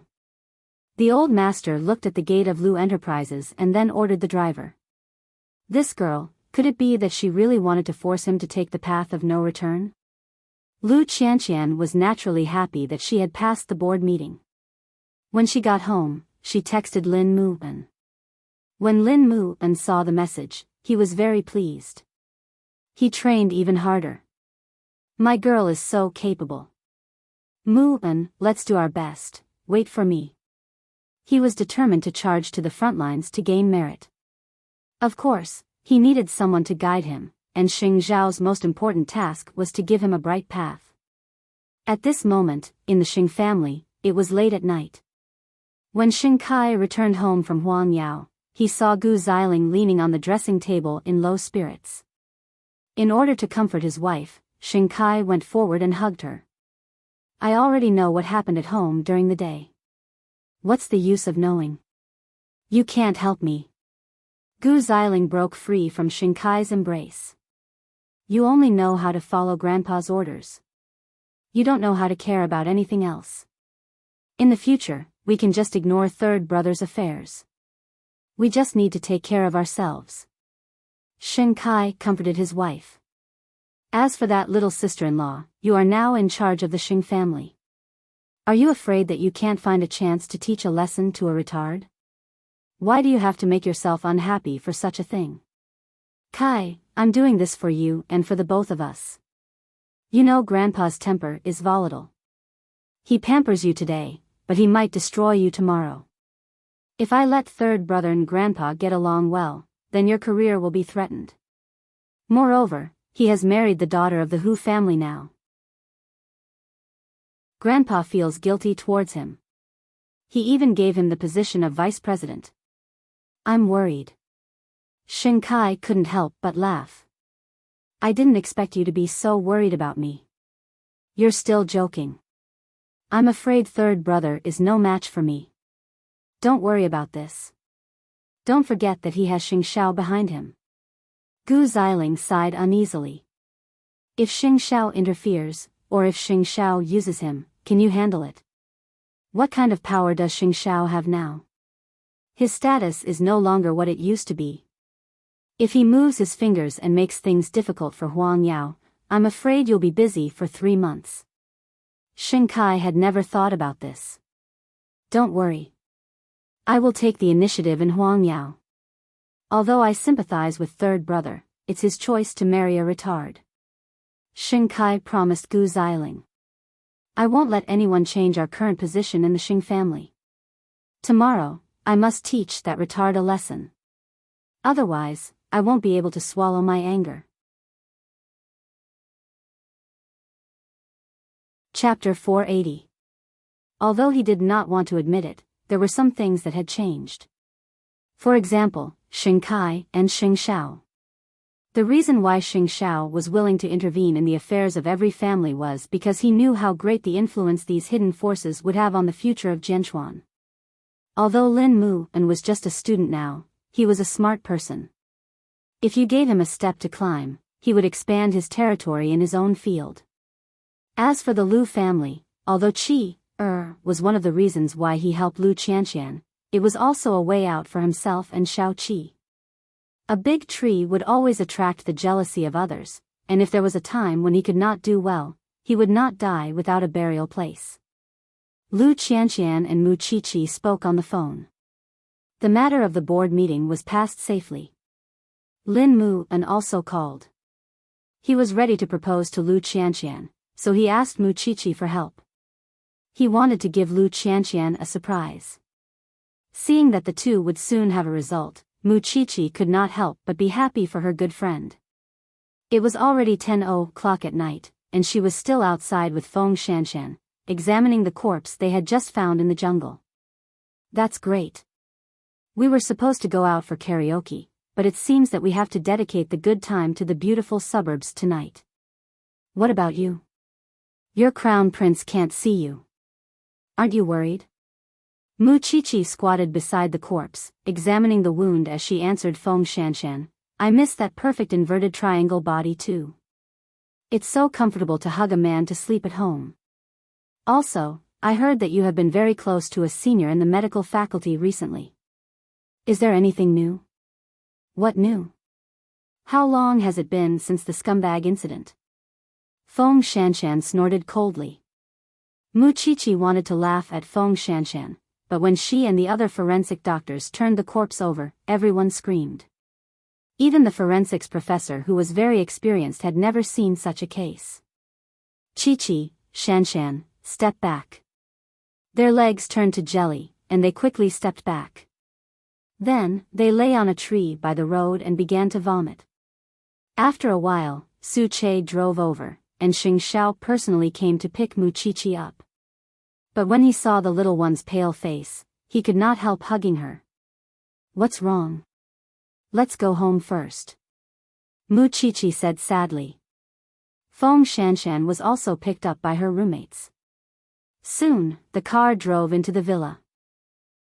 The old master looked at the gate of Lu Enterprises and then ordered the driver. This girl, could it be that she really wanted to force him to take the path of no return? Lu Qianqian was naturally happy that she had passed the board meeting. When she got home, she texted Lin Muan. When Lin Muan saw the message, he was very pleased. He trained even harder. My girl is so capable. Muan, let's do our best, wait for me. He was determined to charge to the front lines to gain merit. Of course, he needed someone to guide him, and Xing Zhao's most important task was to give him a bright path. At this moment, in the Xing family, it was late at night. When Xing Kai returned home from Huangyao, he saw Gu Xiling leaning on the dressing table in low spirits. In order to comfort his wife, Xing Kai went forward and hugged her. I already know what happened at home during the day. What's the use of knowing? You can't help me. Gu Xiling broke free from Xing Kai's embrace. You only know how to follow Grandpa's orders. You don't know how to care about anything else. In the future, we can just ignore third brother's affairs. We just need to take care of ourselves. Xing Kai comforted his wife. As for that little sister-in-law, you are now in charge of the Xing family. Are you afraid that you can't find a chance to teach a lesson to a retard? Why do you have to make yourself unhappy for such a thing? Kai, I'm doing this for you and for the both of us. You know Grandpa's temper is volatile. He pampers you today, but he might destroy you tomorrow. If I let third brother and Grandpa get along well, then your career will be threatened. Moreover, he has married the daughter of the Hu family now. Grandpa feels guilty towards him. He even gave him the position of vice president. I'm worried. Xing Kai couldn't help but laugh. I didn't expect you to be so worried about me. You're still joking. I'm afraid third brother is no match for me. Don't worry about this. Don't forget that he has Xing Xiao behind him. Gu Xiling sighed uneasily. If Xing Xiao interferes, or if Xing Xiao uses him, can you handle it? What kind of power does Xing Xiao have now? His status is no longer what it used to be. If he moves his fingers and makes things difficult for Huang Yao, I'm afraid you'll be busy for 3 months. Xing Kai had never thought about this. Don't worry. I will take the initiative in Huang Yao. Although I sympathize with third brother, it's his choice to marry a retard. Xing Kai promised Gu Xiling. I won't let anyone change our current position in the Xing family. Tomorrow, I must teach that retard a lesson. Otherwise, I won't be able to swallow my anger. Chapter 480. Although he did not want to admit it, there were some things that had changed. For example, Xing Kai and Xing Xiao. The reason why Xing Xiao was willing to intervene in the affairs of every family was because he knew how great the influence these hidden forces would have on the future of Jianchuan. Although Lin Mu and was just a student now, he was a smart person. If you gave him a step to climb, he would expand his territory in his own field. As for the Lu family, although was one of the reasons why he helped Lu Qianqian, it was also a way out for himself and Xiao Qi. A big tree would always attract the jealousy of others, and if there was a time when he could not do well, he would not die without a burial place. Lu Qianqian and Mu Qiqi spoke on the phone. The matter of the board meeting was passed safely. Lin Mu and also called. He was ready to propose to Lu Qianqian, so he asked Mu Qiqi for help. He wanted to give Lu Qianqian a surprise. Seeing that the two would soon have a result, Mu Qiqi could not help but be happy for her good friend. It was already 10:00 at night, and she was still outside with Feng Shanshan, examining the corpse they had just found in the jungle. That's great. We were supposed to go out for karaoke, but it seems that we have to dedicate the good time to the beautiful suburbs tonight. What about you? Your crown prince can't see you. Aren't you worried? Mu Qiqi squatted beside the corpse, examining the wound as she answered Feng Shanshan. I miss that perfect inverted triangle body too. It's so comfortable to hug a man to sleep at home. Also, I heard that you have been very close to a senior in the medical faculty recently. Is there anything new? What new? How long has it been since the scumbag incident? Feng Shanshan snorted coldly. Mu Qiqi wanted to laugh at Feng Shanshan, but when she and the other forensic doctors turned the corpse over, everyone screamed. Even the forensics professor, who was very experienced, had never seen such a case. Qiqi, Shanshan, step back. Their legs turned to jelly, and they quickly stepped back. Then, they lay on a tree by the road and began to vomit. After a while, Su Che drove over, and Xing Xiao personally came to pick Mu Qiqi up. But when he saw the little one's pale face, he could not help hugging her. What's wrong? Let's go home first. Mu Qiqi said sadly. Feng Shanshan was also picked up by her roommates. Soon, the car drove into the villa.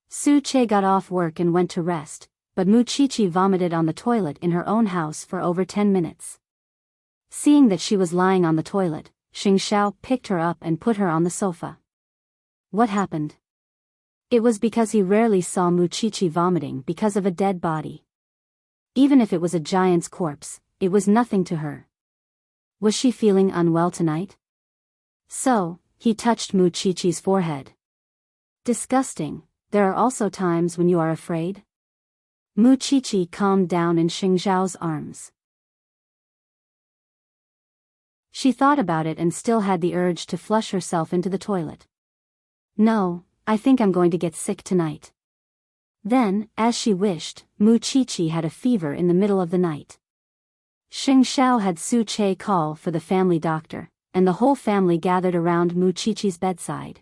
Su Che got off work and went to rest, but Mu Qiqi vomited on the toilet in her own house for over 10 minutes. Seeing that she was lying on the toilet, Xing Xiao picked her up and put her on the sofa. What happened? It was because he rarely saw Muchichi vomiting because of a dead body. Even if it was a giant's corpse, it was nothing to her. Was she feeling unwell tonight? So, he touched Muchichi's forehead. Disgusting, there are also times when you are afraid? Muchichi calmed down in Xing Xiao's arms. She thought about it and still had the urge to flush herself into the toilet. No, I think I'm going to get sick tonight. Then, as she wished, Muchichi had a fever in the middle of the night. Xing Xiao had Su Che call for the family doctor, and the whole family gathered around Muchichi's bedside.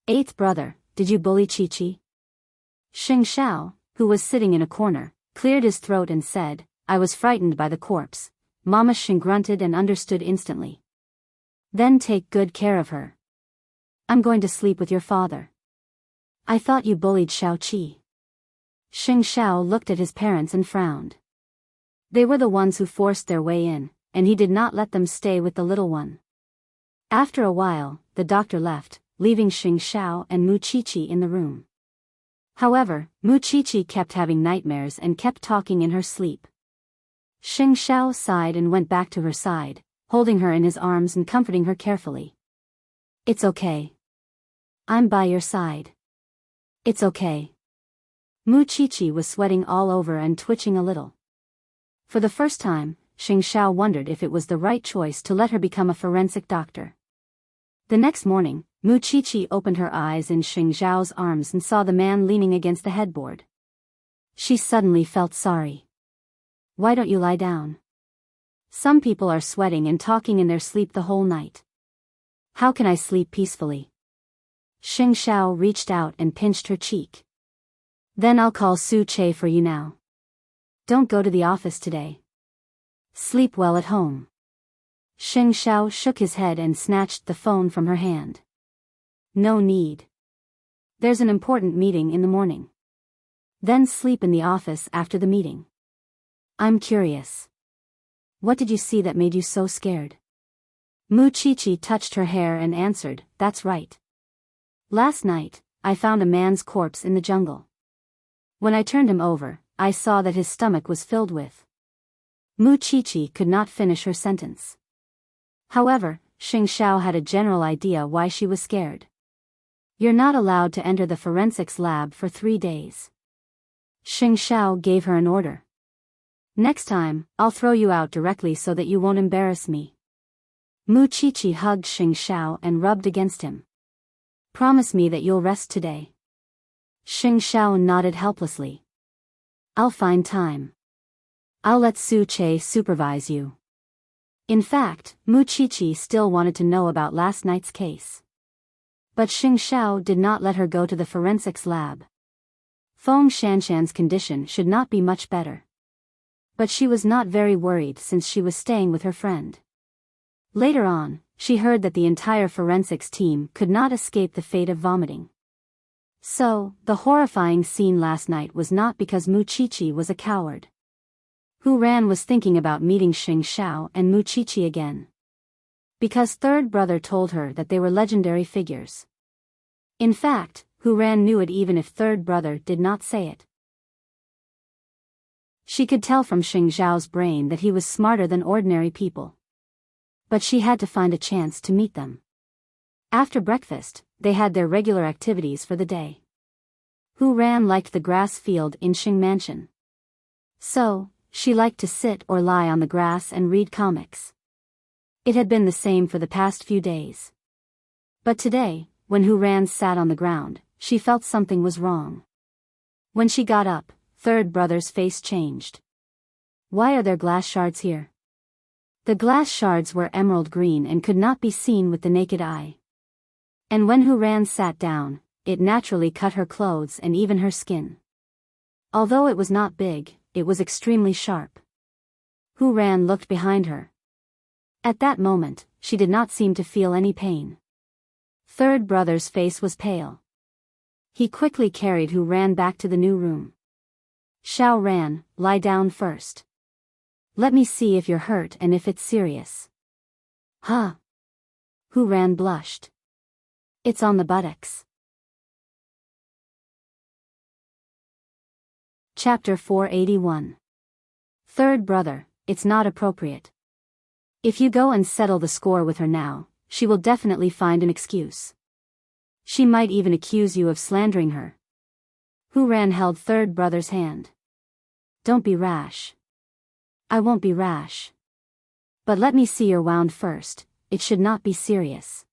Eighth brother, did you bully Chichi? Xing Xiao, who was sitting in a corner, cleared his throat and said, I was frightened by the corpse. Mama Xing grunted and understood instantly. Then take good care of her. I'm going to sleep with your father. I thought you bullied Xiao Qi. Xing Xiao looked at his parents and frowned. They were the ones who forced their way in, and he did not let them stay with the little one. After a while, the doctor left, leaving Xing Xiao and Muchichi in the room. However, Muchichi kept having nightmares and kept talking in her sleep. Xing Xiao sighed and went back to her side, holding her in his arms and comforting her carefully. It's okay. I'm by your side. It's okay. Muchichi was sweating all over and twitching a little. For the first time, Xing Xiao wondered if it was the right choice to let her become a forensic doctor. The next morning, Muchichi opened her eyes in Xing Xiao's arms and saw the man leaning against the headboard. She suddenly felt sorry. Why don't you lie down? Some people are sweating and talking in their sleep the whole night. How can I sleep peacefully? Xing Xiao reached out and pinched her cheek. Then I'll call Su Che for you now. Don't go to the office today. Sleep well at home. Xing Xiao shook his head and snatched the phone from her hand. No need. There's an important meeting in the morning. Then sleep in the office after the meeting. I'm curious. What did you see that made you so scared? Muchichi touched her hair and answered, that's right. Last night, I found a man's corpse in the jungle. When I turned him over, I saw that his stomach was filled with. Muchichi could not finish her sentence. However, Xing Xiao had a general idea why she was scared. You're not allowed to enter the forensics lab for 3 days. Xing Xiao gave her an order. Next time, I'll throw you out directly so that you won't embarrass me. Muchichi hugged Xing Xiao and rubbed against him. Promise me that you'll rest today. Xing Xiao nodded helplessly. I'll find time. I'll let Su Che supervise you. In fact, Muchichi still wanted to know about last night's case. But Xing Xiao did not let her go to the forensics lab. Feng Shanshan's condition should not be much better. But she was not very worried since she was staying with her friend. Later on, she heard that the entire forensics team could not escape the fate of vomiting. So, the horrifying scene last night was not because Muchichi was a coward. Hu Ran was thinking about meeting Xing Xiao and Muchichi again. Because third brother told her that they were legendary figures. In fact, Hu Ran knew it even if third brother did not say it. She could tell from Xing Xiao's brain that he was smarter than ordinary people. But she had to find a chance to meet them. After breakfast, they had their regular activities for the day. Hu Ran liked the grass field in Xing Mansion. So, she liked to sit or lie on the grass and read comics. It had been the same for the past few days. But today, when Hu Ran sat on the ground, she felt something was wrong. When she got up, third brother's face changed. Why are there glass shards here? The glass shards were emerald green and could not be seen with the naked eye. And when Hu Ran sat down, it naturally cut her clothes and even her skin. Although it was not big, it was extremely sharp. Hu Ran looked behind her. At that moment, she did not seem to feel any pain. Third brother's face was pale. He quickly carried Hu Ran back to the new room. Xiao Ran, lie down first. Let me see if you're hurt and if it's serious. Huh? Hu Ran blushed. It's on the buttocks. Chapter 481. Third brother, it's not appropriate. If you go and settle the score with her now, she will definitely find an excuse. She might even accuse you of slandering her. Hu Ran held third brother's hand. Don't be rash. I won't be rash. But let me see your wound first, it should not be serious.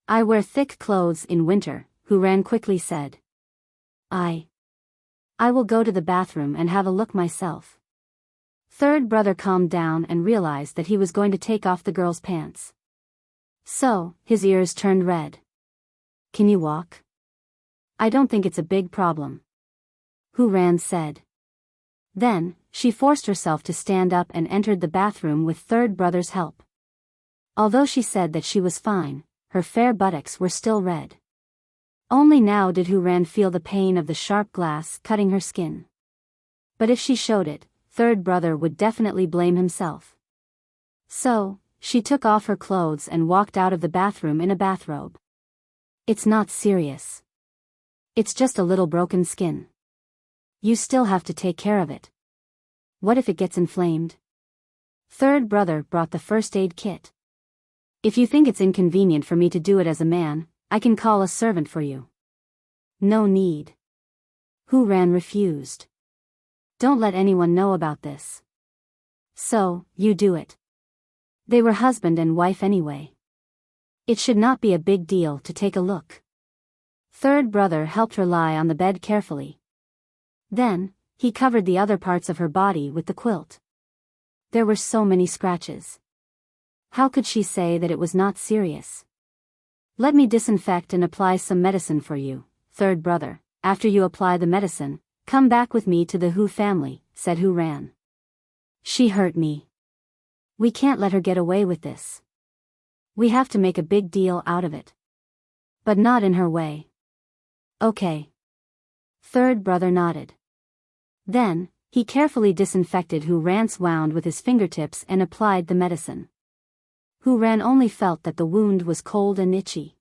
I wear thick clothes in winter, Hu Ran quickly said. I will go to the bathroom and have a look myself. Third brother calmed down and realized that he was going to take off the girl's pants. So, his ears turned red. Can you walk? I don't think it's a big problem. Hu Ran said. Then, she forced herself to stand up and entered the bathroom with third brother's help. Although she said that she was fine, her fair buttocks were still red. Only now did Hu Ran feel the pain of the sharp glass cutting her skin. But if she showed it, third brother would definitely blame himself. So, she took off her clothes and walked out of the bathroom in a bathrobe. It's not serious. It's just a little broken skin. You still have to take care of it. What if it gets inflamed? Third brother brought the first aid kit. If you think it's inconvenient for me to do it as a man, I can call a servant for you. No need. Hu Ran refused. Don't let anyone know about this. So, you do it. They were husband and wife anyway. It should not be a big deal to take a look. Third brother helped her lie on the bed carefully. Then, he covered the other parts of her body with the quilt. There were so many scratches. How could she say that it was not serious? Let me disinfect and apply some medicine for you, third brother. After you apply the medicine, come back with me to the Hu family, said Hu Ran. She hurt me. We can't let her get away with this. We have to make a big deal out of it. But not in her way. Okay. Third brother nodded. Then, he carefully disinfected Hu Ran's wound with his fingertips and applied the medicine. Hu Ran only felt that the wound was cold and itchy.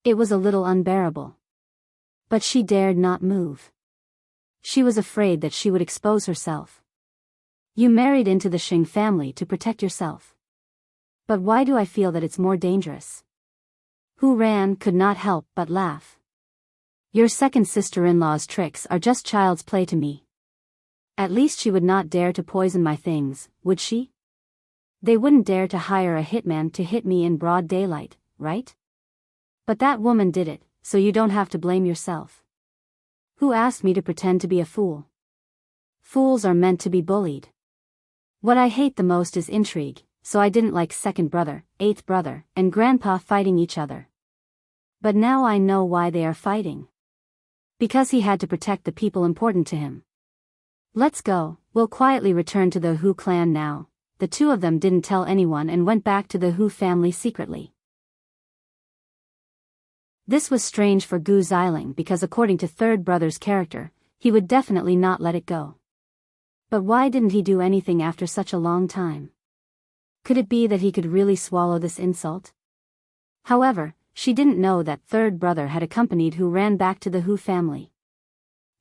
It was a little unbearable. But she dared not move. She was afraid that she would expose herself. You married into the Xing family to protect yourself. But why do I feel that it's more dangerous? Hu Ran could not help but laugh. Your second sister-in-law's tricks are just child's play to me. At least she would not dare to poison my things, would she? They wouldn't dare to hire a hitman to hit me in broad daylight, right? But that woman did it, so you don't have to blame yourself. Who asked me to pretend to be a fool? Fools are meant to be bullied. What I hate the most is intrigue, so I didn't like second brother, eighth brother, and grandpa fighting each other. But now I know why they are fighting. Because he had to protect the people important to him. Let's go, we'll quietly return to the Hu clan now. The two of them didn't tell anyone and went back to the Hu family secretly. This was strange for Gu Xiling because according to third brother's character, he would definitely not let it go. But why didn't he do anything after such a long time? Could it be that he could really swallow this insult? However, she didn't know that third brother had accompanied Hu Ran back to the Hu family.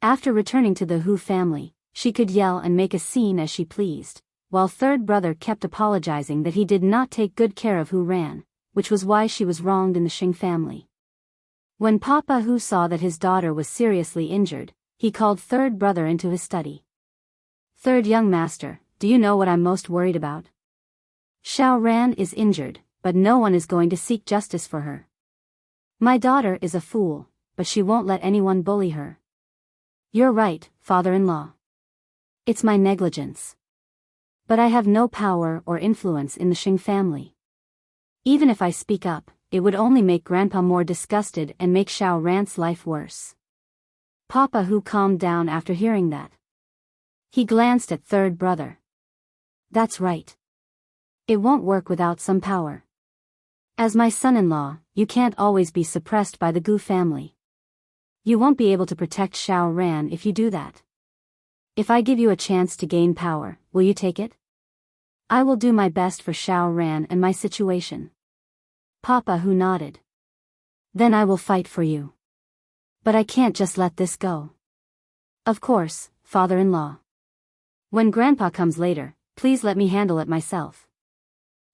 After returning to the Hu family, she could yell and make a scene as she pleased, while third brother kept apologizing that he did not take good care of Hu Ran, which was why she was wronged in the Xing family. When Papa Hu saw that his daughter was seriously injured, he called third brother into his study. Third young master, do you know what I'm most worried about? Xiao Ran is injured, but no one is going to seek justice for her. My daughter is a fool, but she won't let anyone bully her. You're right, father-in-law. It's my negligence. But I have no power or influence in the Xing family. Even if I speak up, it would only make Grandpa more disgusted and make Xiao Ran's life worse. Papa Hu calmed down after hearing that. He glanced at third brother. That's right. It won't work without some power. As my son-in-law, you can't always be suppressed by the Gu family. You won't be able to protect Xiao Ran if you do that. If I give you a chance to gain power, will you take it? I will do my best for Xiao Ran and my situation. Papa Hu nodded. Then I will fight for you. But I can't just let this go. Of course, father-in-law. When Grandpa comes later, please let me handle it myself.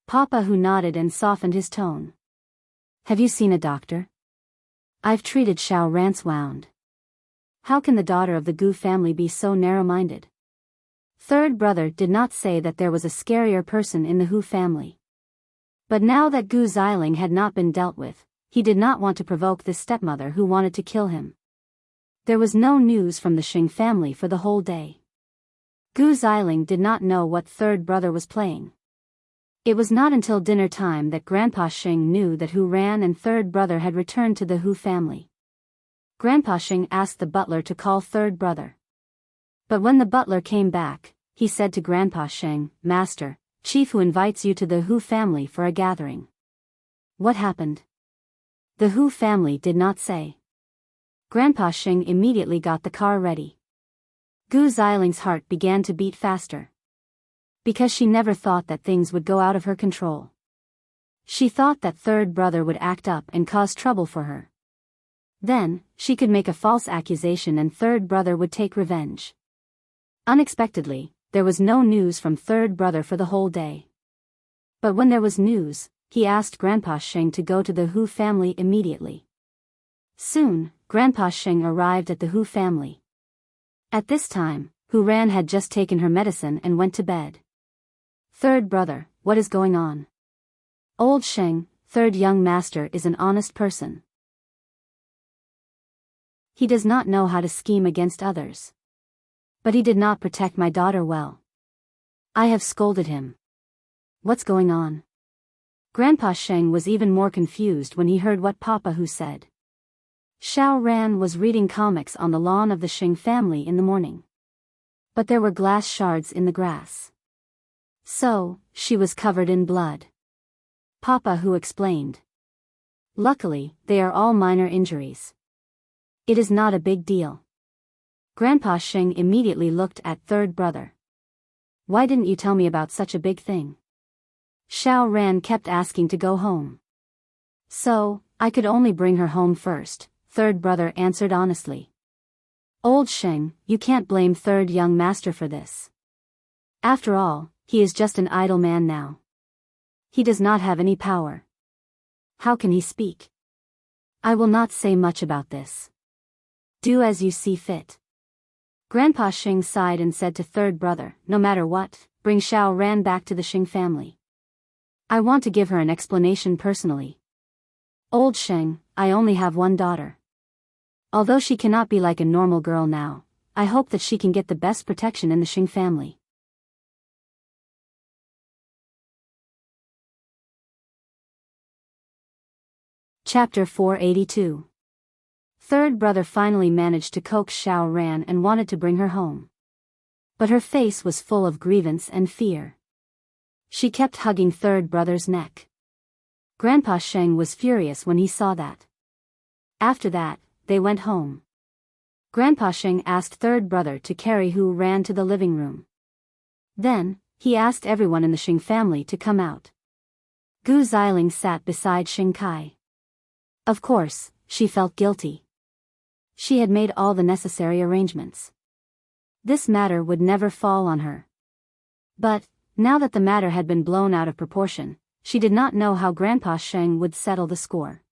Papa Hu nodded and softened his tone. Have you seen a doctor? I've treated Xiao Ran's wound. How can the daughter of the Gu family be so narrow-minded? Third brother did not say that there was a scarier person in the Hu family. But now that Gu Xiling had not been dealt with, he did not want to provoke this stepmother who wanted to kill him. There was no news from the Xing family for the whole day. Gu Xiling did not know what third brother was playing. It was not until dinner time that Grandpa Xing knew that Hu Ran and third brother had returned to the Hu family. Grandpa Xing asked the butler to call third brother. But when the butler came back, he said to Grandpa Xing, Master, Chief Hu invites you to the Hu family for a gathering. What happened? The Hu family did not say. Grandpa Xing immediately got the car ready. Gu Xiling's heart began to beat faster. Because she never thought that things would go out of her control. She thought that third brother would act up and cause trouble for her. Then, she could make a false accusation and third brother would take revenge. Unexpectedly, there was no news from third brother for the whole day. But when there was news, he asked Grandpa Xing to go to the Hu family immediately. Soon, Grandpa Xing arrived at the Hu family. At this time, Hu Ran had just taken her medicine and went to bed. Third brother, what is going on? Old Xing, third young master is an honest person. He does not know how to scheme against others. But he did not protect my daughter well. I have scolded him. What's going on? Grandpa Xing was even more confused when he heard what Papa Hu said. Xiao Ran was reading comics on the lawn of the Xing family in the morning. But there were glass shards in the grass. So, she was covered in blood. Papa Hu explained. Luckily, they are all minor injuries. It is not a big deal. Grandpa Xing immediately looked at third brother. Why didn't you tell me about such a big thing? Xiao Ran kept asking to go home. So, I could only bring her home first, third brother answered honestly. Old Xing, you can't blame third young master for this. After all, he is just an idle man now. He does not have any power. How can he speak? I will not say much about this. Do as you see fit. Grandpa Xing sighed and said to third brother, no matter what, bring Xiao Ran back to the Xing family. I want to give her an explanation personally. Old Xing, I only have one daughter. Although she cannot be like a normal girl now, I hope that she can get the best protection in the Xing family. Chapter 482. Third brother finally managed to coax Xiao Ran and wanted to bring her home. But her face was full of grievance and fear. She kept hugging third brother's neck. Grandpa Xing was furious when he saw that. After that, they went home. Grandpa Xing asked third brother to carry Hu Ran to the living room. Then, he asked everyone in the Xing family to come out. Gu Xiling sat beside Xing Kai. Of course, she felt guilty. She had made all the necessary arrangements. This matter would never fall on her. But, now that the matter had been blown out of proportion, she did not know how Grandpa Xing would settle the score.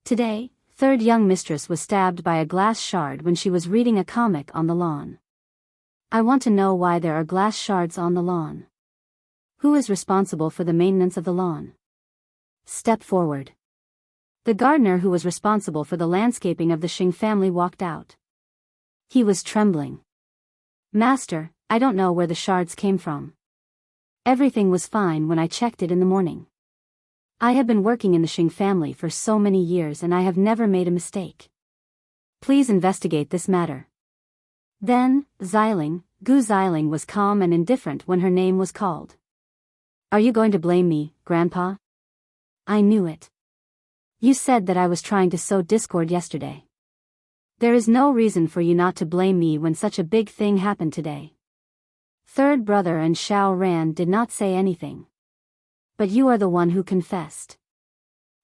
Today, third young mistress was stabbed by a glass shard when she was reading a comic on the lawn. I want to know why there are glass shards on the lawn. Who is responsible for the maintenance of the lawn? Step forward. The gardener who was responsible for the landscaping of the Xing family walked out. He was trembling. Master, I don't know where the shards came from. Everything was fine when I checked it in the morning. I have been working in the Xing family for so many years and I have never made a mistake. Please investigate this matter. Then, Xiling, Gu Xiling was calm and indifferent when her name was called. Are you going to blame me, Grandpa? I knew it. You said that I was trying to sow discord yesterday. There is no reason for you not to blame me when such a big thing happened today. Third brother and Xiao Ran did not say anything. But you are the one who confessed.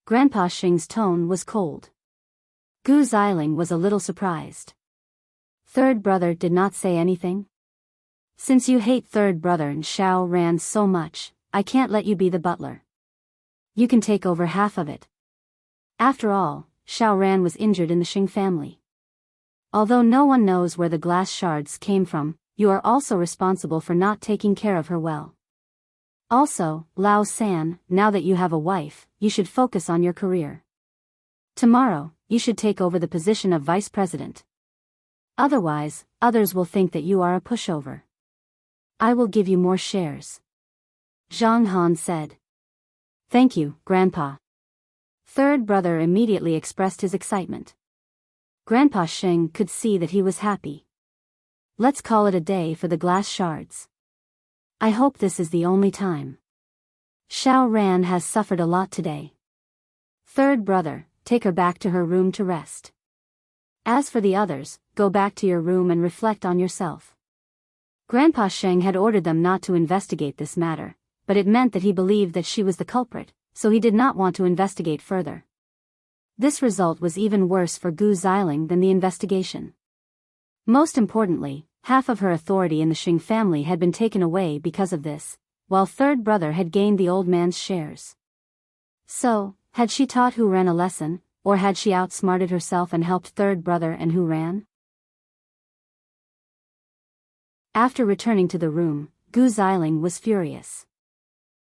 Grandpa Xing's tone was cold. Gu Xiling was a little surprised. Third brother did not say anything? Since you hate third brother and Xiao Ran so much, I can't let you be the butler. You can take over half of it. After all, Xiao Ran was injured in the Xing family. Although no one knows where the glass shards came from, you are also responsible for not taking care of her well. Also, Lao San, now that you have a wife, you should focus on your career. Tomorrow, you should take over the position of vice president. Otherwise, others will think that you are a pushover. I will give you more shares. Zhang Han said. Thank you, Grandpa. Third brother immediately expressed his excitement. Grandpa Xing could see that he was happy. Let's call it a day for the glass shards. I hope this is the only time. Xiao Ran has suffered a lot today. Third brother, take her back to her room to rest. As for the others, go back to your room and reflect on yourself. Grandpa Sheng had ordered them not to investigate this matter, but it meant that he believed that she was the culprit, so he did not want to investigate further. This result was even worse for Gu Xiling than the investigation. Most importantly, half of her authority in the Xing family had been taken away because of this, while third brother had gained the old man's shares. So, had she taught Hu Ran a lesson, or had she outsmarted herself and helped third brother and Hu Ran? After returning to the room, Gu Xiling was furious.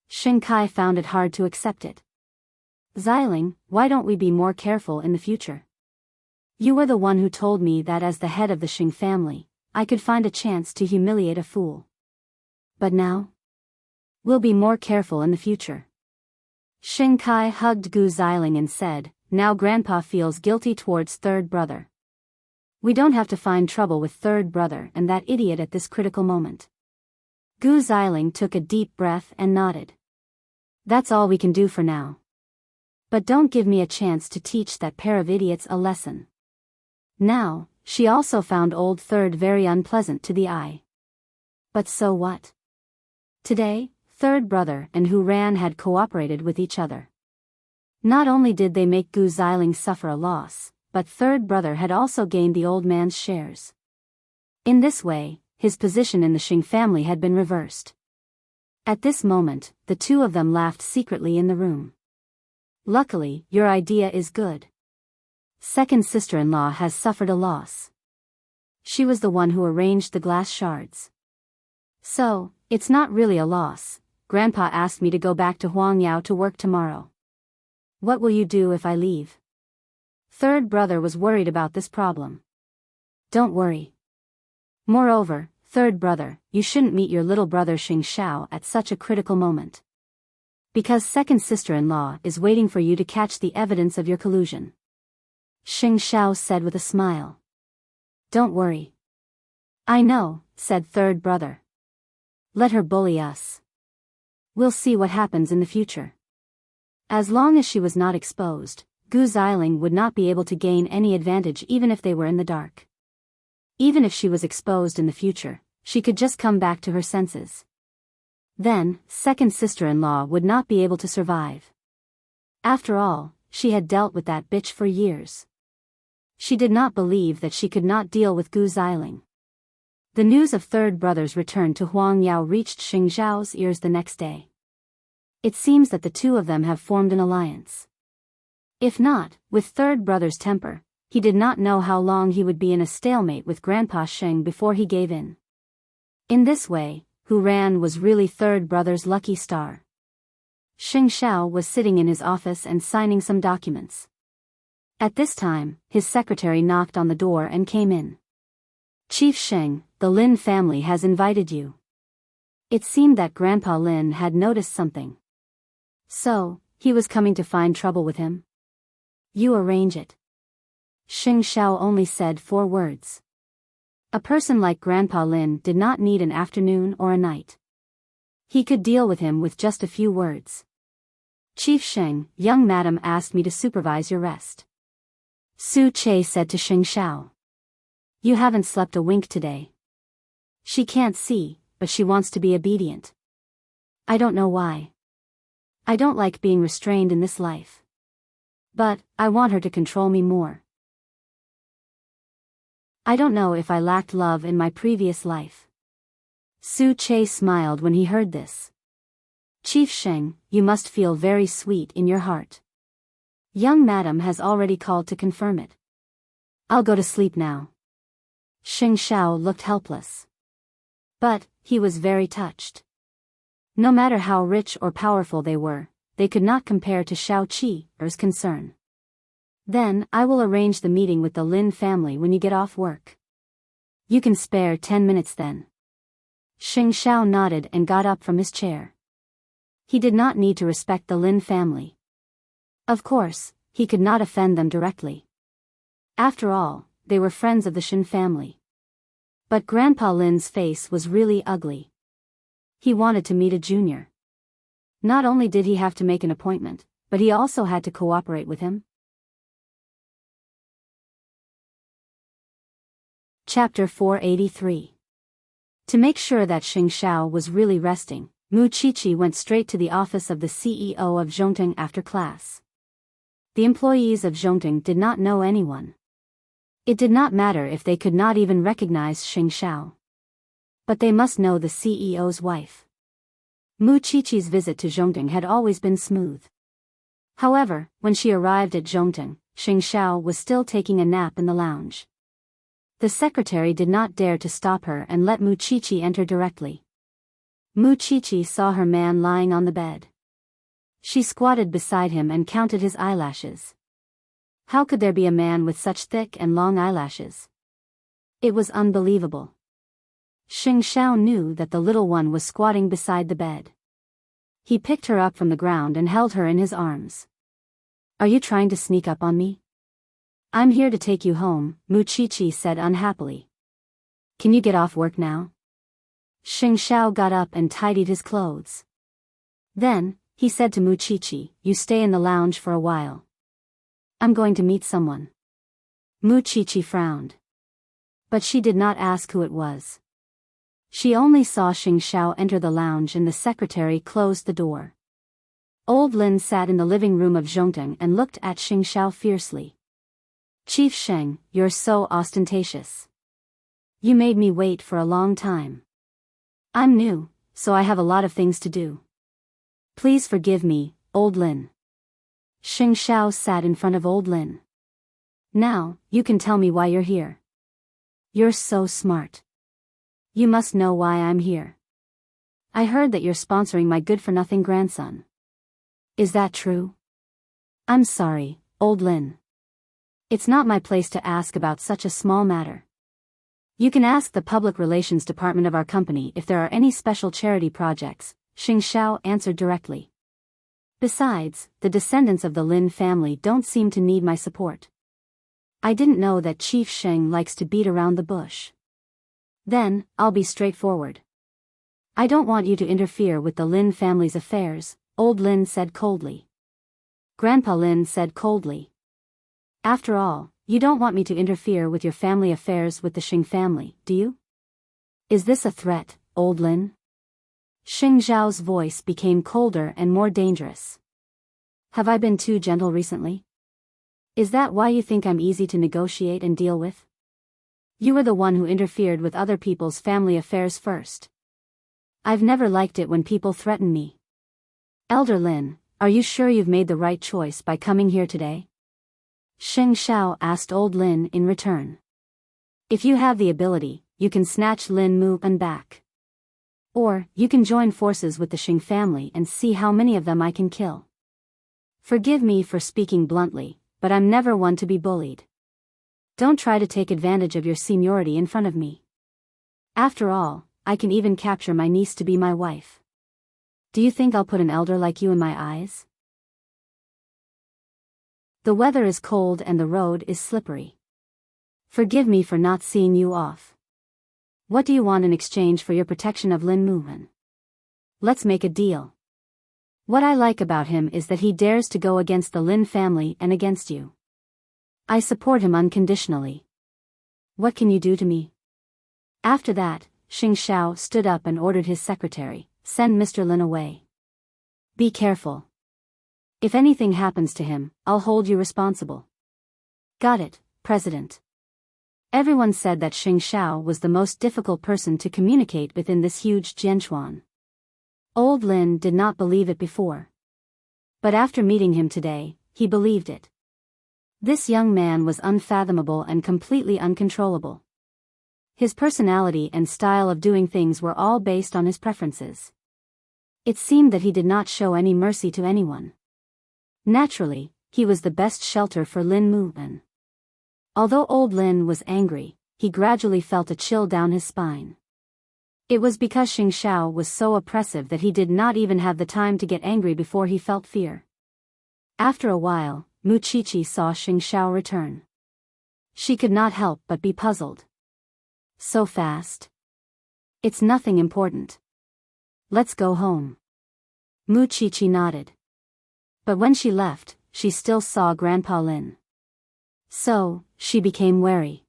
Xing Kai found it hard to accept it. Xiling, why don't we be more careful in the future? You were the one who told me that as the head of the Xing family, I could find a chance to humiliate a fool. But now? We'll be more careful in the future. Xing Kai hugged Gu Xiling and said, now Grandpa feels guilty towards third brother. We don't have to find trouble with third brother and that idiot at this critical moment. Gu Xiling took a deep breath and nodded. That's all we can do for now. But don't give me a chance to teach that pair of idiots a lesson. Now, she also found old third very unpleasant to the eye. But so what? Today, third brother and Hu Ran had cooperated with each other. Not only did they make Gu Xiling suffer a loss, but third brother had also gained the old man's shares. In this way, his position in the Xing family had been reversed. At this moment, the two of them laughed secretly in the room. Luckily, your idea is good. Second sister-in-law has suffered a loss. She was the one who arranged the glass shards. So, it's not really a loss. Grandpa asked me to go back to Huangyao to work tomorrow. What will you do if I leave? Third brother was worried about this problem. Don't worry. Moreover, third brother, you shouldn't meet your little brother Xing Xiao at such a critical moment. Because second sister-in-law is waiting for you to catch the evidence of your collusion. Xing Xiao said with a smile. Don't worry. I know, said third brother. Let her bully us. We'll see what happens in the future. As long as she was not exposed, Gu Xiling would not be able to gain any advantage even if they were in the dark. Even if she was exposed in the future, she could just come back to her senses. Then, second sister-in-law would not be able to survive. After all, she had dealt with that bitch for years. She did not believe that she could not deal with Gu Xiling. The news of third brother's return to Huangyao reached Xing Zhao's ears the next day. It seems that the two of them have formed an alliance. If not, with third brother's temper, he did not know how long he would be in a stalemate with Grandpa Sheng before he gave in. In this way, Hu Ran was really third brother's lucky star. Xing Xiao was sitting in his office and signing some documents. At this time, his secretary knocked on the door and came in. Chief Sheng, the Lin family has invited you. It seemed that Grandpa Lin had noticed something. So, he was coming to find trouble with him? You arrange it. Xing Xiao only said 4 words. A person like Grandpa Lin did not need an afternoon or a night. He could deal with him with just a few words. Chief Sheng, young madam asked me to supervise your rest. Su Che said to Xing Xiao. You haven't slept a wink today. She can't see, but she wants to be obedient. I don't know why. I don't like being restrained in this life. But, I want her to control me more. I don't know if I lacked love in my previous life. Su Che smiled when he heard this. Chief Sheng, you must feel very sweet in your heart. Young madam has already called to confirm it. I'll go to sleep now. Xing Xiao looked helpless. But, he was very touched. No matter how rich or powerful they were, they could not compare to Xiao Qi's concern. Then, I will arrange the meeting with the Lin family when you get off work. You can spare 10 minutes then. Xing Xiao nodded and got up from his chair. He did not need to respect the Lin family. Of course, he could not offend them directly. After all, they were friends of the Shen family. But Grandpa Lin's face was really ugly. He wanted to meet a junior. Not only did he have to make an appointment, but he also had to cooperate with him. Chapter 483. To make sure that Xing Xiao was really resting, Mu Qiqi went straight to the office of the CEO of Zhongting after class. The employees of Zhongting did not know anyone. It did not matter if they could not even recognize Xing Xiao. But they must know the CEO's wife. Mu Qiqi's visit to Zhongting had always been smooth. However, when she arrived at Zhongting, Xing Xiao was still taking a nap in the lounge. The secretary did not dare to stop her and let Mu Qiqi enter directly. Mu Qiqi saw her man lying on the bed. She squatted beside him and counted his eyelashes. How could there be a man with such thick and long eyelashes? It was unbelievable. Xing Xiao knew that the little one was squatting beside the bed. He picked her up from the ground and held her in his arms. Are you trying to sneak up on me? I'm here to take you home, Mu Qiqi said unhappily. Can you get off work now? Xing Xiao got up and tidied his clothes. Then, he said to Mu Qiqi, you stay in the lounge for a while. I'm going to meet someone. Mu Qiqi frowned. But she did not ask who it was. She only saw Xing Xiao enter the lounge and the secretary closed the door. Old Lin sat in the living room of Zhongting and looked at Xing Xiao fiercely. Chief Sheng, you're so ostentatious. You made me wait for a long time. I'm new, so I have a lot of things to do. Please forgive me, Old Lin. Xing Xiao sat in front of Old Lin. Now, you can tell me why you're here. You're so smart. You must know why I'm here. I heard that you're sponsoring my good-for-nothing grandson. Is that true? I'm sorry, Old Lin. It's not my place to ask about such a small matter. You can ask the public relations department of our company if there are any special charity projects, Xing Xiao answered directly. Besides, the descendants of the Lin family don't seem to need my support. I didn't know that Chief Sheng likes to beat around the bush. Then, I'll be straightforward. I don't want you to interfere with the Lin family's affairs, Old Lin said coldly. Grandpa Lin said coldly. After all, you don't want me to interfere with your family affairs with the Xing family, do you? Is this a threat, Old Lin? Xing Zhao's voice became colder and more dangerous. Have I been too gentle recently? Is that why you think I'm easy to negotiate and deal with? You were the one who interfered with other people's family affairs first. I've never liked it when people threaten me. Elder Lin, are you sure you've made the right choice by coming here today? Xing Xiao asked Old Lin in return. If you have the ability, you can snatch Lin Mu and back. Or, you can join forces with the Xing family and see how many of them I can kill. Forgive me for speaking bluntly, but I'm never one to be bullied. Don't try to take advantage of your seniority in front of me. After all, I can even capture my niece to be my wife. Do you think I'll put an elder like you in my eyes? The weather is cold and the road is slippery. Forgive me for not seeing you off. What do you want in exchange for your protection of Lin Muhan? Let's make a deal. What I like about him is that he dares to go against the Lin family and against you. I support him unconditionally. What can you do to me? After that, Xing Xiao stood up and ordered his secretary, "Send Mr. Lin away. Be careful. If anything happens to him, I'll hold you responsible." "Got it, President." Everyone said that Xing Xiao was the most difficult person to communicate with in this huge Jianchuan. Old Lin did not believe it before. But after meeting him today, he believed it. This young man was unfathomable and completely uncontrollable. His personality and style of doing things were all based on his preferences. It seemed that he did not show any mercy to anyone. Naturally, he was the best shelter for Lin Muan. Although old Lin was angry, he gradually felt a chill down his spine. It was because Xing Xiao was so oppressive that he did not even have the time to get angry before he felt fear. After a while, Mu Qiqi saw Xing Xiao return. She could not help but be puzzled. "So fast? It's nothing important. Let's go home." Mu Qiqi nodded. But when she left, she still saw Grandpa Lin. So, she became wary.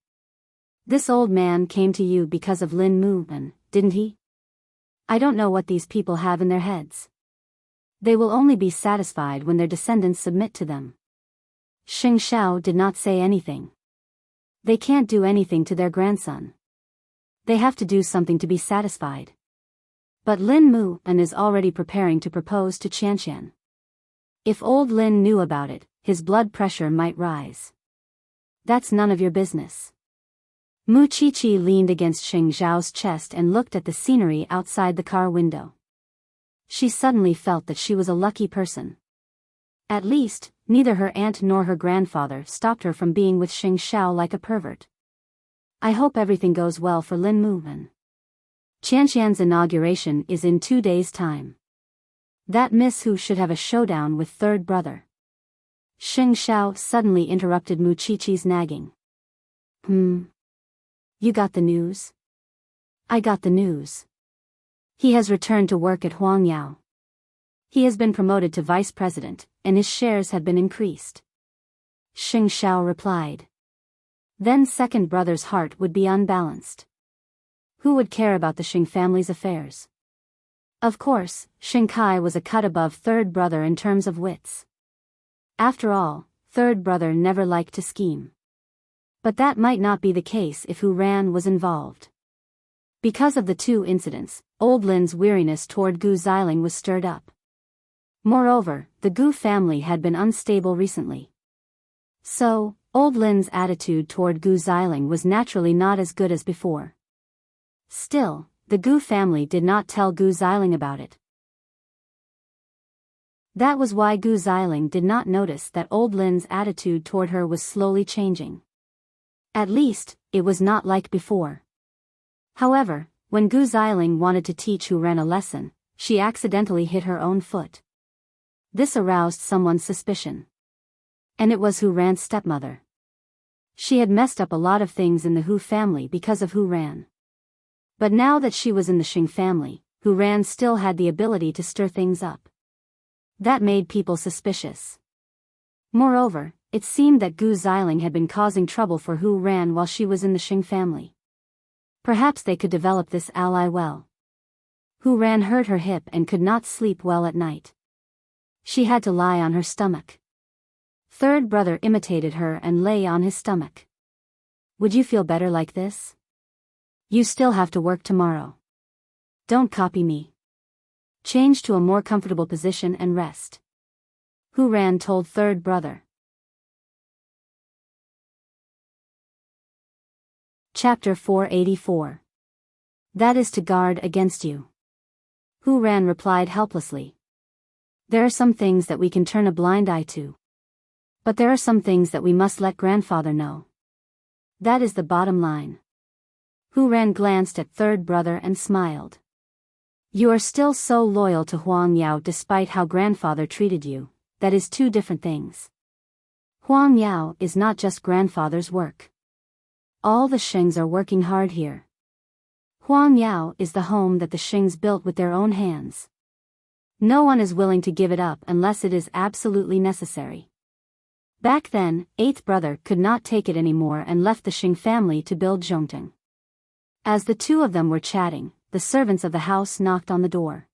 "This old man came to you because of Lin Muan, didn't he? I don't know what these people have in their heads. They will only be satisfied when their descendants submit to them." Xing Xiao did not say anything. They can't do anything to their grandson. They have to do something to be satisfied. But Lin Muan is already preparing to propose to Qianqian. If old Lin knew about it, his blood pressure might rise. "That's none of your business." Mu Qiqi leaned against Xing Xiao's chest and looked at the scenery outside the car window. She suddenly felt that she was a lucky person. At least, neither her aunt nor her grandfather stopped her from being with Xing Xiao like a pervert. "I hope everything goes well for Lin Muan. Qianqian's inauguration is in 2 days' time. That Miss Hu should have a showdown with third brother." Xing Xiao suddenly interrupted Mu Qiqi's nagging. You got the news?" "I got the news. He has returned to work at Huangyao. He has been promoted to vice president, and his shares have been increased." Xing Xiao replied. Then second brother's heart would be unbalanced. Who would care about the Xing family's affairs? Of course, Xing Kai was a cut above third brother in terms of wits. After all, third brother never liked to scheme. But that might not be the case if Hu Ran was involved. Because of the two incidents, old Lin's weariness toward Gu Xiling was stirred up. Moreover, the Gu family had been unstable recently. So, old Lin's attitude toward Gu Xiling was naturally not as good as before. Still, the Gu family did not tell Gu Xiling about it. That was why Gu Xiling did not notice that old Lin's attitude toward her was slowly changing. At least, it was not like before. However, when Gu Xiling wanted to teach Hu Ran a lesson, she accidentally hit her own foot. This aroused someone's suspicion. And it was Hu Ran's stepmother. She had messed up a lot of things in the Hu family because of Hu Ran. But now that she was in the Xing family, Hu Ran still had the ability to stir things up. That made people suspicious. Moreover, it seemed that Gu Xiling had been causing trouble for Hu Ran while she was in the Xing family. Perhaps they could develop this ally well. Hu Ran hurt her hip and could not sleep well at night. She had to lie on her stomach. Third brother imitated her and lay on his stomach. "Would you feel better like this? You still have to work tomorrow. Don't copy me. Change to a more comfortable position and rest," Hu Ran told third brother. Chapter 484. That is to guard against you. Hu Ran replied helplessly. There are some things that we can turn a blind eye to. But there are some things that we must let grandfather know. That is the bottom line. Hu Ran glanced at third brother and smiled. You are still so loyal to Huang Yao despite how grandfather treated you. That is two different things. Huang Yao is not just grandfather's work. All the Xings are working hard here. Huang Yao is the home that the Xings built with their own hands. No one is willing to give it up unless it is absolutely necessary. Back then, eighth brother could not take it anymore and left the Xing family to build Zhongteng. As the two of them were chatting, the servants of the house knocked on the door.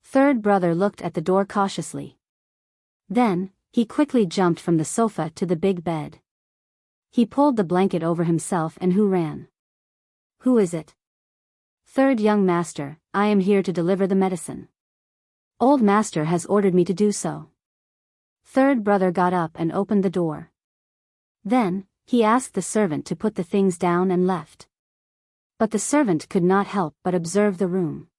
Third brother looked at the door cautiously. Then, he quickly jumped from the sofa to the big bed. He pulled the blanket over himself and Who ran. "Who is it?" "Third young master, I am here to deliver the medicine. Old master has ordered me to do so." Third brother got up and opened the door. Then, he asked the servant to put the things down and left. But the servant could not help but observe the room.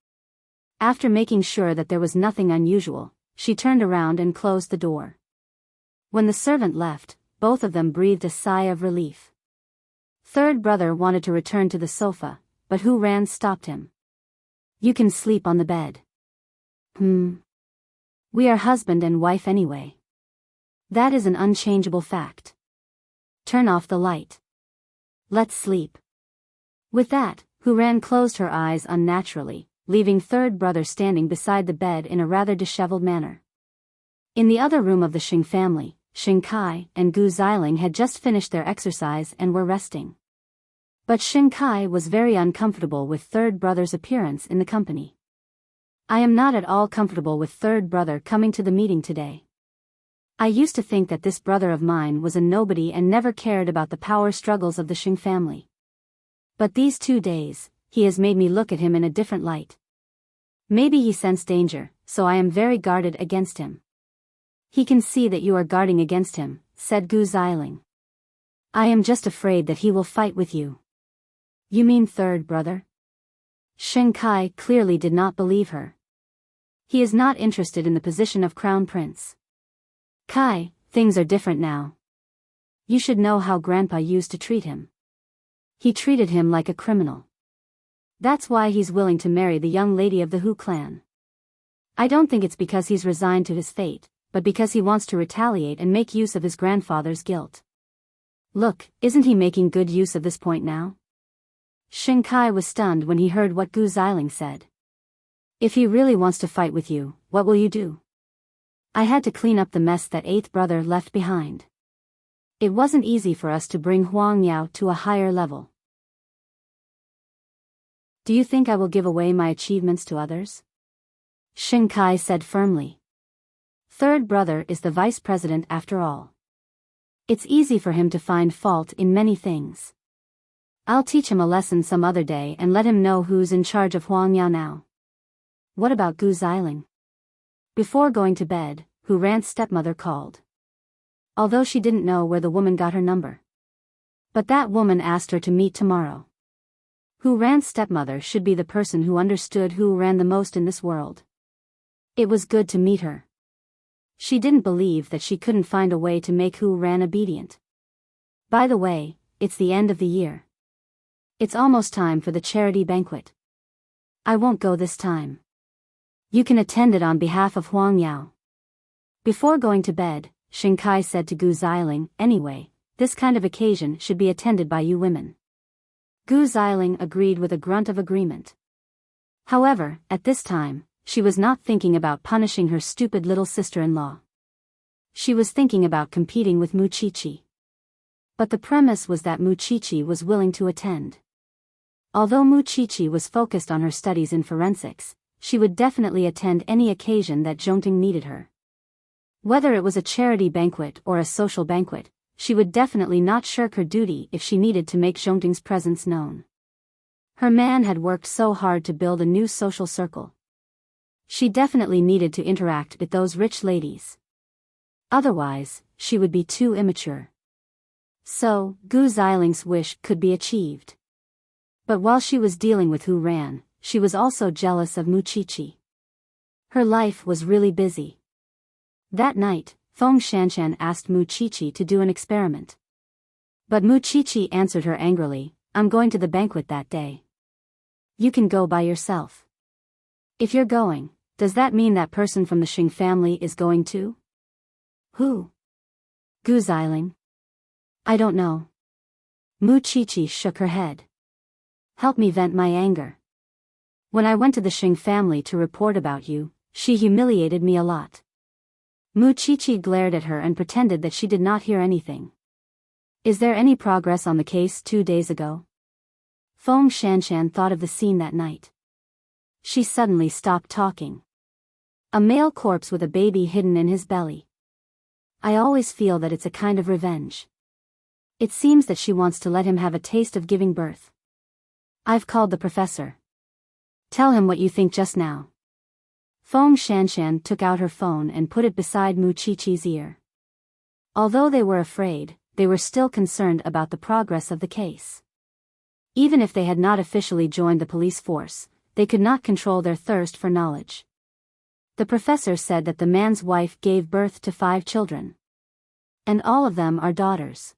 After making sure that there was nothing unusual, she turned around and closed the door. When the servant left, both of them breathed a sigh of relief. Third brother wanted to return to the sofa, but Who ran stopped him. "You can sleep on the bed." We are husband and wife anyway. That is an unchangeable fact. Turn off the light. Let's sleep." With that, Who ran closed her eyes unnaturally, leaving third brother standing beside the bed in a rather disheveled manner. In the other room of the Xing family, Xing Kai and Gu Xiling had just finished their exercise and were resting. But Xing Kai was very uncomfortable with third brother's appearance in the company. "I am not at all comfortable with third brother coming to the meeting today. I used to think that this brother of mine was a nobody and never cared about the power struggles of the Xing family. But these 2 days, he has made me look at him in a different light. Maybe he sensed danger, so I am very guarded against him." "He can see that you are guarding against him," said Gu Xiling. "I am just afraid that he will fight with you." "You mean third brother?" Xing Kai clearly did not believe her. "He is not interested in the position of crown prince. Kai, things are different now. You should know how grandpa used to treat him. He treated him like a criminal. That's why he's willing to marry the young lady of the Hu clan. I don't think it's because he's resigned to his fate, but because he wants to retaliate and make use of his grandfather's guilt. Look, isn't he making good use of this point now?" Xing Kai was stunned when he heard what Gu Xiling said. "If he really wants to fight with you, what will you do?" "I had to clean up the mess that eighth brother left behind. It wasn't easy for us to bring Huang Yao to a higher level." "Do you think I will give away my achievements to others?" Xing Kai said firmly. "Third brother is the vice president after all. It's easy for him to find fault in many things. I'll teach him a lesson some other day and let him know who's in charge of Huang Yao now." "What about Gu Xiling?" Before going to bed, Hu Ran's stepmother called. Although she didn't know where the woman got her number. But that woman asked her to meet tomorrow. Hu Ran's stepmother should be the person who understood Hu Ran the most in this world. It was good to meet her. She didn't believe that she couldn't find a way to make Hu Ran obedient. "By the way, it's the end of the year. It's almost time for the charity banquet. I won't go this time. You can attend it on behalf of Huang Yao." Before going to bed, Xing Kai said to Gu Xiling, "Anyway, this kind of occasion should be attended by you women." Gu Xiling agreed with a grunt of agreement. However, at this time, she was not thinking about punishing her stupid little sister-in-law. She was thinking about competing with Muchichi. But the premise was that Muchichi was willing to attend. Although Muchichi was focused on her studies in forensics, she would definitely attend any occasion that Zhongting needed her. Whether it was a charity banquet or a social banquet, she would definitely not shirk her duty if she needed to make Zhongting's presence known. Her man had worked so hard to build a new social circle. She definitely needed to interact with those rich ladies. Otherwise, she would be too immature. So, Gu Xiling's wish could be achieved. But while she was dealing with Hu Ran, she was also jealous of Muchichi. Her life was really busy. That night, Feng Shanshan asked Muchichi to do an experiment. But Muchichi answered her angrily, "I'm going to the banquet that day. You can go by yourself." "If you're going, does that mean that person from the Xing family is going too?" "Who?" "Gu Xiling." "I don't know." Muchichi shook her head. "Help me vent my anger. When I went to the Xing family to report about you, she humiliated me a lot." Muchichi glared at her and pretended that she did not hear anything. "Is there any progress on the case 2 days ago?" Feng Shanshan thought of the scene that night. She suddenly stopped talking. A male corpse with a baby hidden in his belly. I always feel that it's a kind of revenge. It seems that she wants to let him have a taste of giving birth. I've called the professor. Tell him what you think just now. Feng Shanshan took out her phone and put it beside Mu Qiqi's ear. Although they were afraid, they were still concerned about the progress of the case. Even if they had not officially joined the police force, they could not control their thirst for knowledge. The professor said that the man's wife gave birth to 5 children. And all of them are daughters.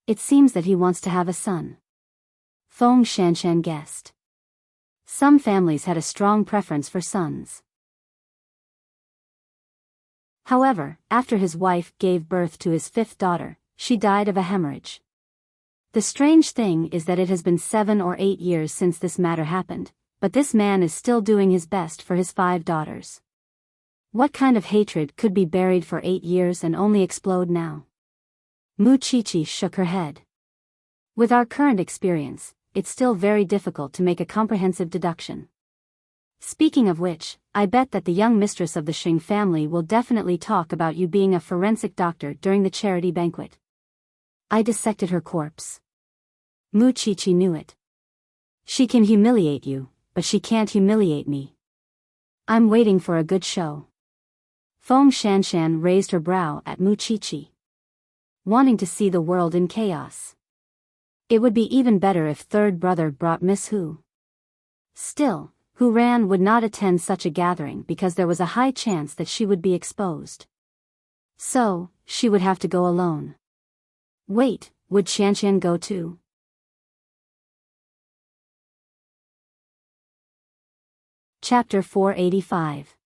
It seems that he wants to have a son. Feng Shanshan guessed. Some families had a strong preference for sons. However, after his wife gave birth to his 5th daughter, she died of a hemorrhage. The strange thing is that it has been 7 or 8 years since this matter happened, but this man is still doing his best for his 5 daughters. What kind of hatred could be buried for 8 years and only explode now? Mu Qiqi shook her head. With our current experience, it's still very difficult to make a comprehensive deduction. Speaking of which, I bet that the young mistress of the Xing family will definitely talk about you being a forensic doctor during the charity banquet. I dissected her corpse. Mu Qiqi knew it. She can humiliate you, but she can't humiliate me. I'm waiting for a good show. Feng Shanshan raised her brow at Mu Qiqi. Wanting to see the world in chaos. It would be even better if third brother brought Miss Hu. Still, Hu Ran would not attend such a gathering because there was a high chance that she would be exposed. So, she would have to go alone. Wait, would Qianqian go too? Chapter 485.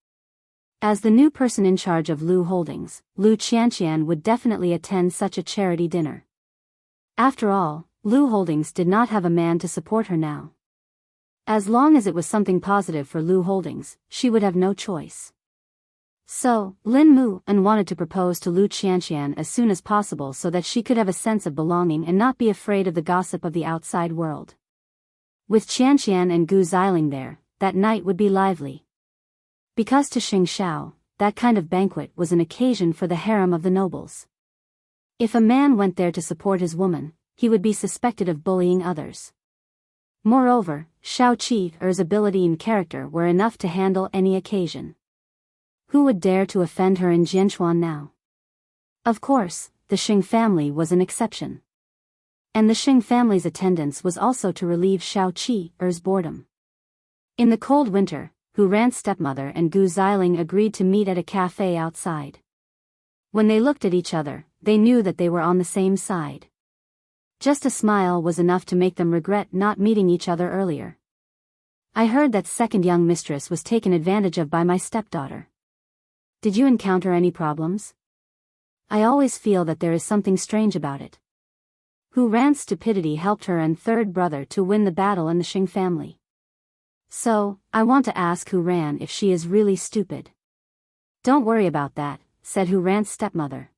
As the new person in charge of Lu Holdings, Lu Qianqian would definitely attend such a charity dinner. After all, Lu Holdings did not have a man to support her now. As long as it was something positive for Lu Holdings, she would have no choice. So, Lin Mu and wanted to propose to Lu Qianqian as soon as possible so that she could have a sense of belonging and not be afraid of the gossip of the outside world. With Qianqian and Gu Xiling there, that night would be lively. Because to Xing Shao, that kind of banquet was an occasion for the harem of the nobles. If a man went there to support his woman, he would be suspected of bullying others. Moreover, Shao Qi's ability and character were enough to handle any occasion. Who would dare to offend her in Jianchuan now? Of course, the Xing family was an exception. And the Xing family's attendance was also to relieve Shao Qi's boredom. In the cold winter, Hu Ran's stepmother and Gu Xiling agreed to meet at a cafe outside. When they looked at each other, they knew that they were on the same side. Just a smile was enough to make them regret not meeting each other earlier. I heard that second young mistress was taken advantage of by my stepdaughter. Did you encounter any problems? I always feel that there is something strange about it. Hu Ran's stupidity helped her and third brother to win the battle in the Xing family. So, I want to ask Hu Ran if she is really stupid. Don't worry about that, said Hu Ran's stepmother.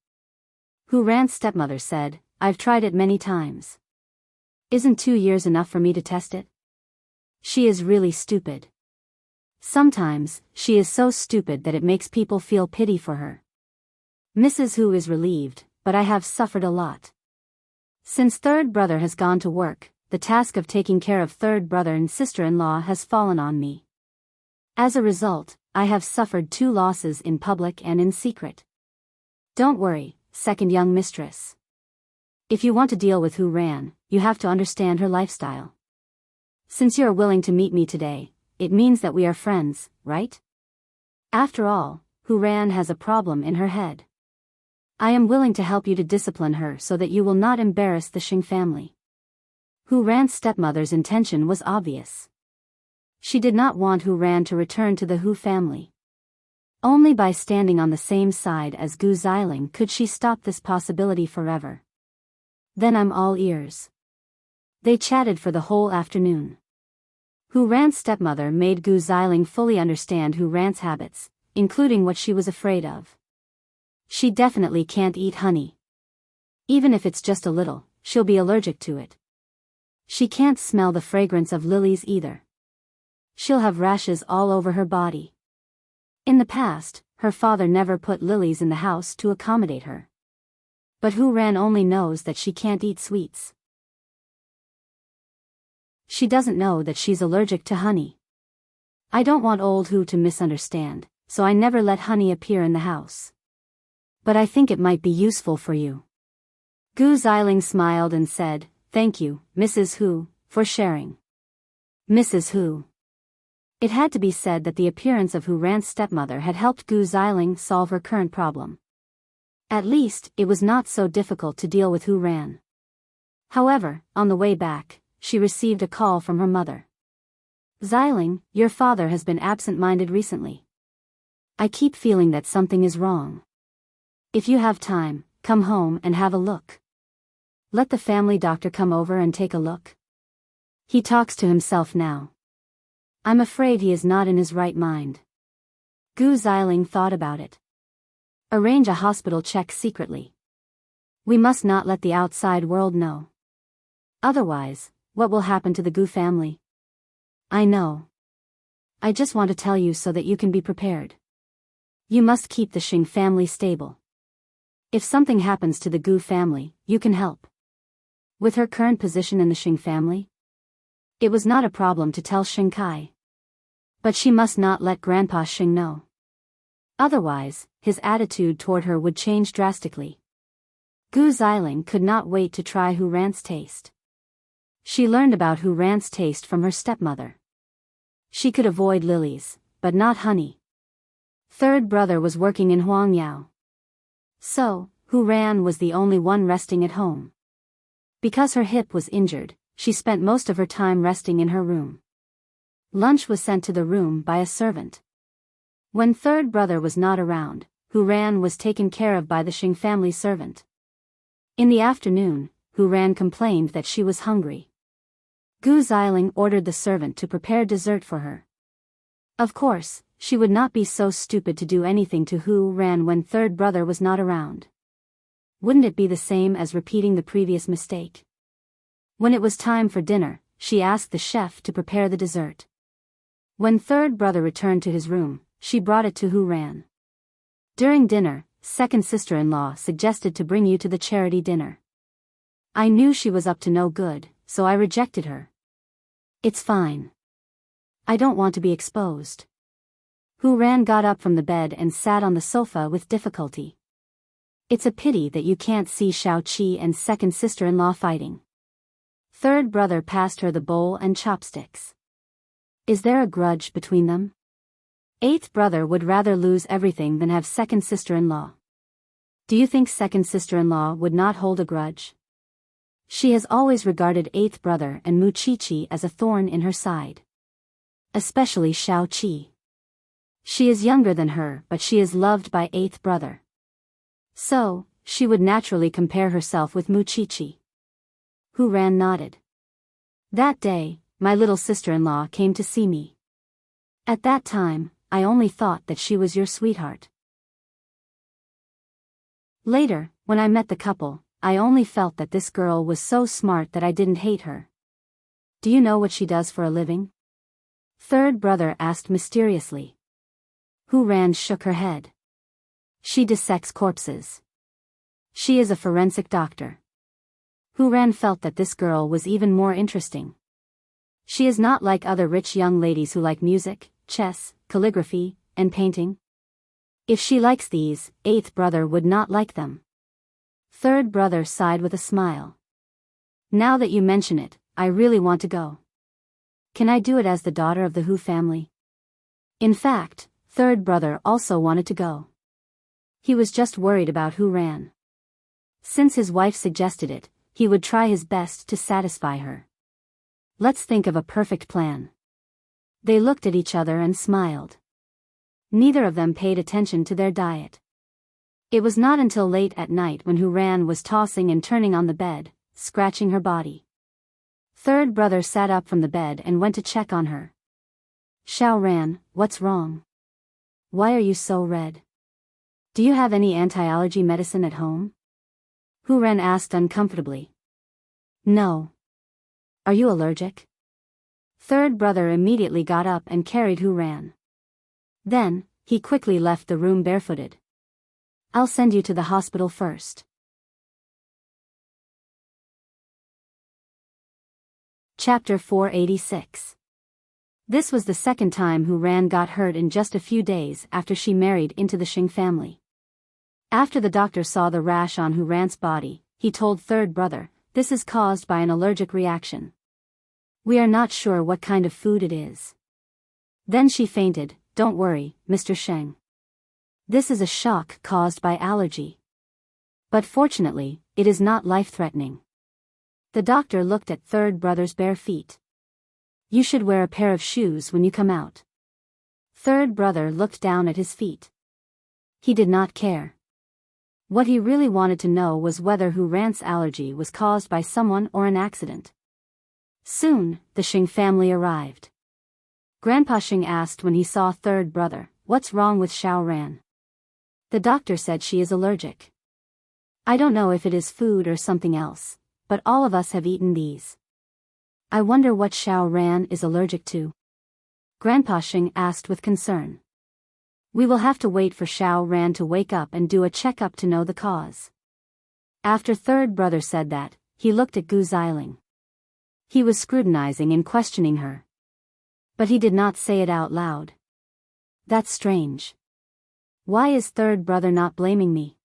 Hu Ran's stepmother said, I've tried it many times. Isn't 2 years enough for me to test it? She is really stupid. Sometimes, she is so stupid that it makes people feel pity for her. Mrs. Hu is relieved, but I have suffered a lot. Since third brother has gone to work, the task of taking care of third brother and sister-in-law has fallen on me. As a result, I have suffered 2 losses in public and in secret. Don't worry, second young mistress. If you want to deal with Hu Ran, you have to understand her lifestyle. Since you are willing to meet me today, it means that we are friends, right? After all, Hu Ran has a problem in her head. I am willing to help you to discipline her so that you will not embarrass the Xing family. Hu Ran's stepmother's intention was obvious. She did not want Hu Ran to return to the Hu family. Only by standing on the same side as Gu Xiling could she stop this possibility forever. Then I'm all ears. They chatted for the whole afternoon. Hu Ran's stepmother made Gu Xiling fully understand Hu Ran's habits, including what she was afraid of. She definitely can't eat honey. Even if it's just a little, she'll be allergic to it. She can't smell the fragrance of lilies either. She'll have rashes all over her body. In the past, her father never put lilies in the house to accommodate her. But Hu Ran only knows that she can't eat sweets. She doesn't know that she's allergic to honey. I don't want old Hu to misunderstand, so I never let honey appear in the house. But I think it might be useful for you. Gu Xiling smiled and said, "Thank you, Mrs. Hu, for sharing." Mrs. Hu. It had to be said that the appearance of Hu Ran's stepmother had helped Gu Xiling solve her current problem. At least, it was not so difficult to deal with Hu Ran. However, on the way back, she received a call from her mother. "Xiling, your father has been absent-minded recently. I keep feeling that something is wrong. If you have time, come home and have a look. Let the family doctor come over and take a look. He talks to himself now. I'm afraid he is not in his right mind." Gu Xiling thought about it. Arrange a hospital check secretly. We must not let the outside world know. Otherwise, what will happen to the Gu family? I know. I just want to tell you so that you can be prepared. You must keep the Xing family stable. If something happens to the Gu family, you can help. With her current position in the Xing family, it was not a problem to tell Xing Kai. But she must not let Grandpa Xing know. Otherwise, his attitude toward her would change drastically. Gu Xiling could not wait to try Hu Ran's taste. She learned about Hu Ran's taste from her stepmother. She could avoid lilies, but not honey. Third brother was working in Huangyao. So, Hu Ran was the only one resting at home. Because her hip was injured, she spent most of her time resting in her room. Lunch was sent to the room by a servant. When third brother was not around, Hu Ran was taken care of by the Xing family servant. In the afternoon, Hu Ran complained that she was hungry. Gu Xiling ordered the servant to prepare dessert for her. Of course, she would not be so stupid to do anything to Hu Ran when third brother was not around. Wouldn't it be the same as repeating the previous mistake? When it was time for dinner, she asked the chef to prepare the dessert. When third brother returned to his room, she brought it to Hu Ran. During dinner, second sister-in-law suggested to bring you to the charity dinner. I knew she was up to no good, so I rejected her. It's fine. I don't want to be exposed. Hu Ran got up from the bed and sat on the sofa with difficulty. It's a pity that you can't see Shao Qi and second sister-in-law fighting. Third brother passed her the bowl and chopsticks. Is there a grudge between them? Eighth brother would rather lose everything than have second sister-in-law. Do you think second sister-in-law would not hold a grudge? She has always regarded eighth brother and Mu Chi as a thorn in her side. Especially Shao Qi. She is younger than her, but she is loved by eighth brother. So, she would naturally compare herself with Mu Chi. Hu Ran nodded. That day, my little sister-in-law came to see me. At that time, I only thought that she was your sweetheart. Later, when I met the couple, I only felt that this girl was so smart that I didn't hate her. Do you know what she does for a living? Third brother asked mysteriously. Hu Ran shook her head. She dissects corpses. She is a forensic doctor. Hu Ran felt that this girl was even more interesting. She is not like other rich young ladies who like music, chess, calligraphy, and painting. If she likes these, eighth brother would not like them. Third brother sighed with a smile. Now that you mention it, I really want to go. Can I do it as the daughter of the Hu family? In fact, third brother also wanted to go. He was just worried about Hu Ran. Since his wife suggested it, he would try his best to satisfy her. Let's think of a perfect plan. They looked at each other and smiled. Neither of them paid attention to their diet. It was not until late at night when Hu Ran was tossing and turning on the bed, scratching her body. Third brother sat up from the bed and went to check on her. Xiao Ran, what's wrong? Why are you so red? Do you have any anti-allergy medicine at home? Hu Ran asked uncomfortably. No. Are you allergic? Third brother immediately got up and carried Hu Ran. Then, he quickly left the room barefooted. I'll send you to the hospital first. Chapter 486. This was the second time Hu Ran got hurt in just a few days after she married into the Xing family. After the doctor saw the rash on Hu Ran's body, he told third brother, this is caused by an allergic reaction. We are not sure what kind of food it is. Then she fainted. Don't worry, Mr. Sheng. This is a shock caused by allergy. But fortunately, it is not life-threatening. The doctor looked at third brother's bare feet. You should wear a pair of shoes when you come out. Third brother looked down at his feet. He did not care. What he really wanted to know was whether Hu Ran's allergy was caused by someone or an accident. Soon, the Xing family arrived. Grandpa Xing asked when he saw third brother, what's wrong with Xiao Ran? The doctor said she is allergic. I don't know if it is food or something else, but all of us have eaten these. I wonder what Xiao Ran is allergic to? Grandpa Xing asked with concern. We will have to wait for Xiao Ran to wake up and do a checkup to know the cause. After third brother said that, he looked at Gu Xiling. He was scrutinizing and questioning her. But he did not say it out loud. That's strange. Why is third brother not blaming me?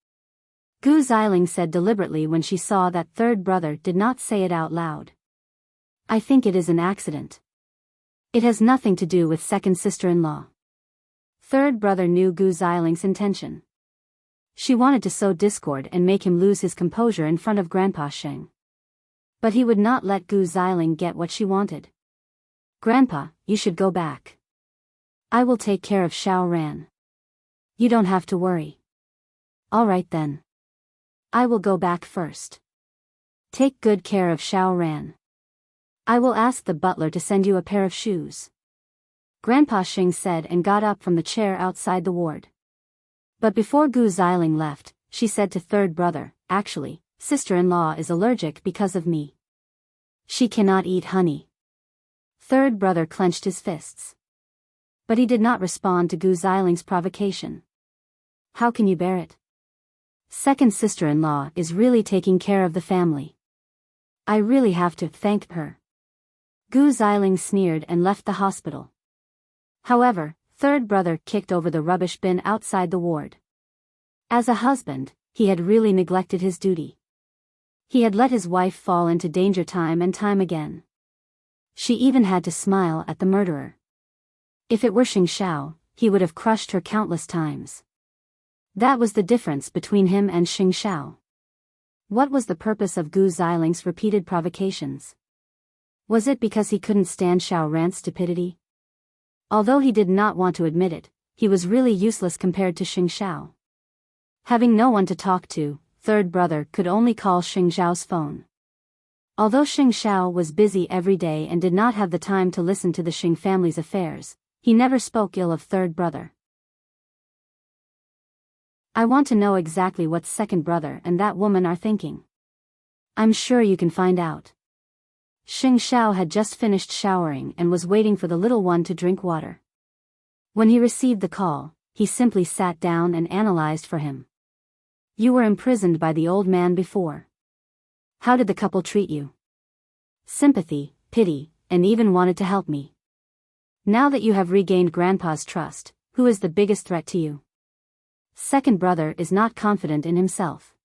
Gu Xiling said deliberately when she saw that third brother did not say it out loud. I think it is an accident. It has nothing to do with second sister-in-law. Third brother knew Gu Xiling's intention. She wanted to sow discord and make him lose his composure in front of Grandpa Sheng. But he would not let Gu Xiling get what she wanted. Grandpa, you should go back. I will take care of Xiao Ran. You don't have to worry. All right then. I will go back first. Take good care of Xiao Ran. I will ask the butler to send you a pair of shoes. Grandpa Xing said and got up from the chair outside the ward. But before Gu Xiling left, she said to third brother, actually, sister-in-law is allergic because of me. She cannot eat honey. Third brother clenched his fists. But he did not respond to Gu Xiling's provocation. How can you bear it? Second sister-in-law is really taking care of the family. I really have to thank her. Gu Xiling sneered and left the hospital. However, third brother kicked over the rubbish bin outside the ward. As a husband, he had really neglected his duty. He had let his wife fall into danger time and time again. She even had to smile at the murderer. If it were Xing Xiao, he would have crushed her countless times. That was the difference between him and Xing Xiao. What was the purpose of Gu Xiling's repeated provocations? Was it because he couldn't stand Xiao Ran's stupidity? Although he did not want to admit it, he was really useless compared to Xing Xiao. Having no one to talk to, third brother could only call Xing Xiao's phone. Although Xing Xiao was busy every day and did not have the time to listen to the Xing family's affairs, he never spoke ill of third brother. I want to know exactly what second brother and that woman are thinking. I'm sure you can find out. Xing Xiao had just finished showering and was waiting for the little one to drink water. When he received the call, he simply sat down and analyzed for him. You were imprisoned by the old man before. How did the couple treat you? Sympathy, pity, and even wanted to help me. Now that you have regained Grandpa's trust, who is the biggest threat to you? Second brother is not confident in himself.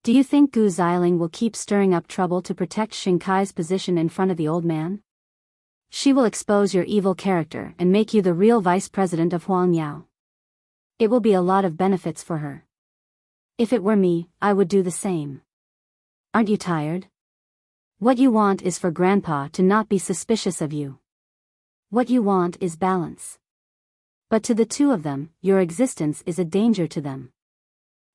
Do you think Gu Xiling will keep stirring up trouble to protect Xing Kai's position in front of the old man? She will expose your evil character and make you the real vice president of Huang Yao. It will be a lot of benefits for her. If it were me, I would do the same. Aren't you tired? What you want is for Grandpa to not be suspicious of you. What you want is balance. But to the two of them, your existence is a danger to them.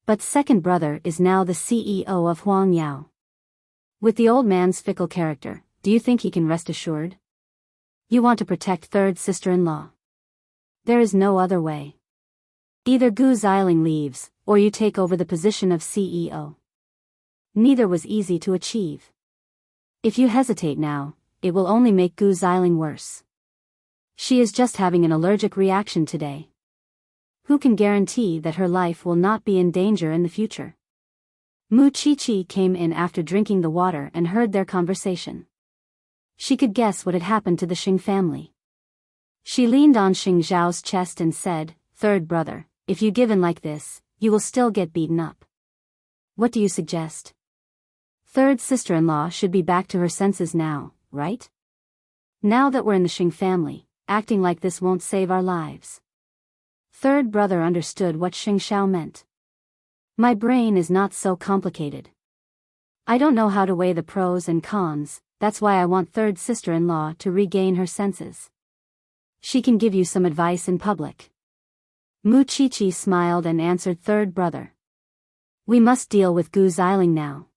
But second brother is now the CEO of Huang Yao. With the old man's fickle character, do you think he can rest assured? You want to protect third sister-in-law. There is no other way. Either Gu Xiling leaves, or you take over the position of CEO. Neither was easy to achieve. If you hesitate now, it will only make Gu Xiling worse. She is just having an allergic reaction today. Who can guarantee that her life will not be in danger in the future? Mu Qiqi came in after drinking the water and heard their conversation. She could guess what had happened to the Xing family. She leaned on Xing Zhao's chest and said, "Third brother, if you give in like this, you will still get beaten up. What do you suggest? Third sister-in-law should be back to her senses now, right? Now that we're in the Xing family, acting like this won't save our lives." Third brother understood what Xing Xiao meant. My brain is not so complicated. I don't know how to weigh the pros and cons, that's why I want third sister-in-law to regain her senses. She can give you some advice in public. Mu Qiqi smiled and answered third brother. We must deal with Gu Xiling now.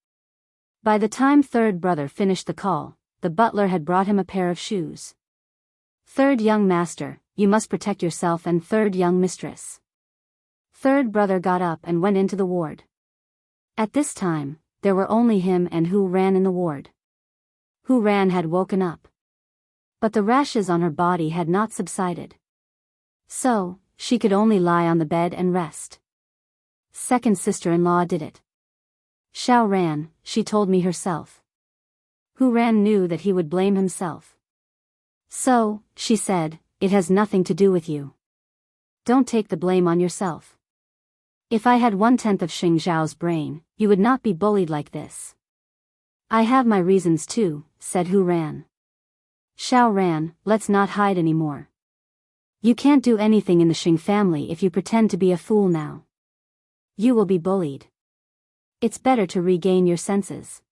By the time third brother finished the call, the butler had brought him a pair of shoes. Third young master, you must protect yourself, and third young mistress. Third brother got up and went into the ward. At this time, there were only him and Hu Ran in the ward. Hu Ran had woken up. But the rashes on her body had not subsided. So, she could only lie on the bed and rest. Second sister-in-law did it. Xiao Ran, she told me herself. Hu Ran knew that he would blame himself. So, she said, it has nothing to do with you. Don't take the blame on yourself. If I had 1/10 of Xing Zhao's brain, you would not be bullied like this. I have my reasons too, said Hu Ran. Xiao Ran, let's not hide anymore. You can't do anything in the Xing family if you pretend to be a fool now. You will be bullied. It's better to regain your senses.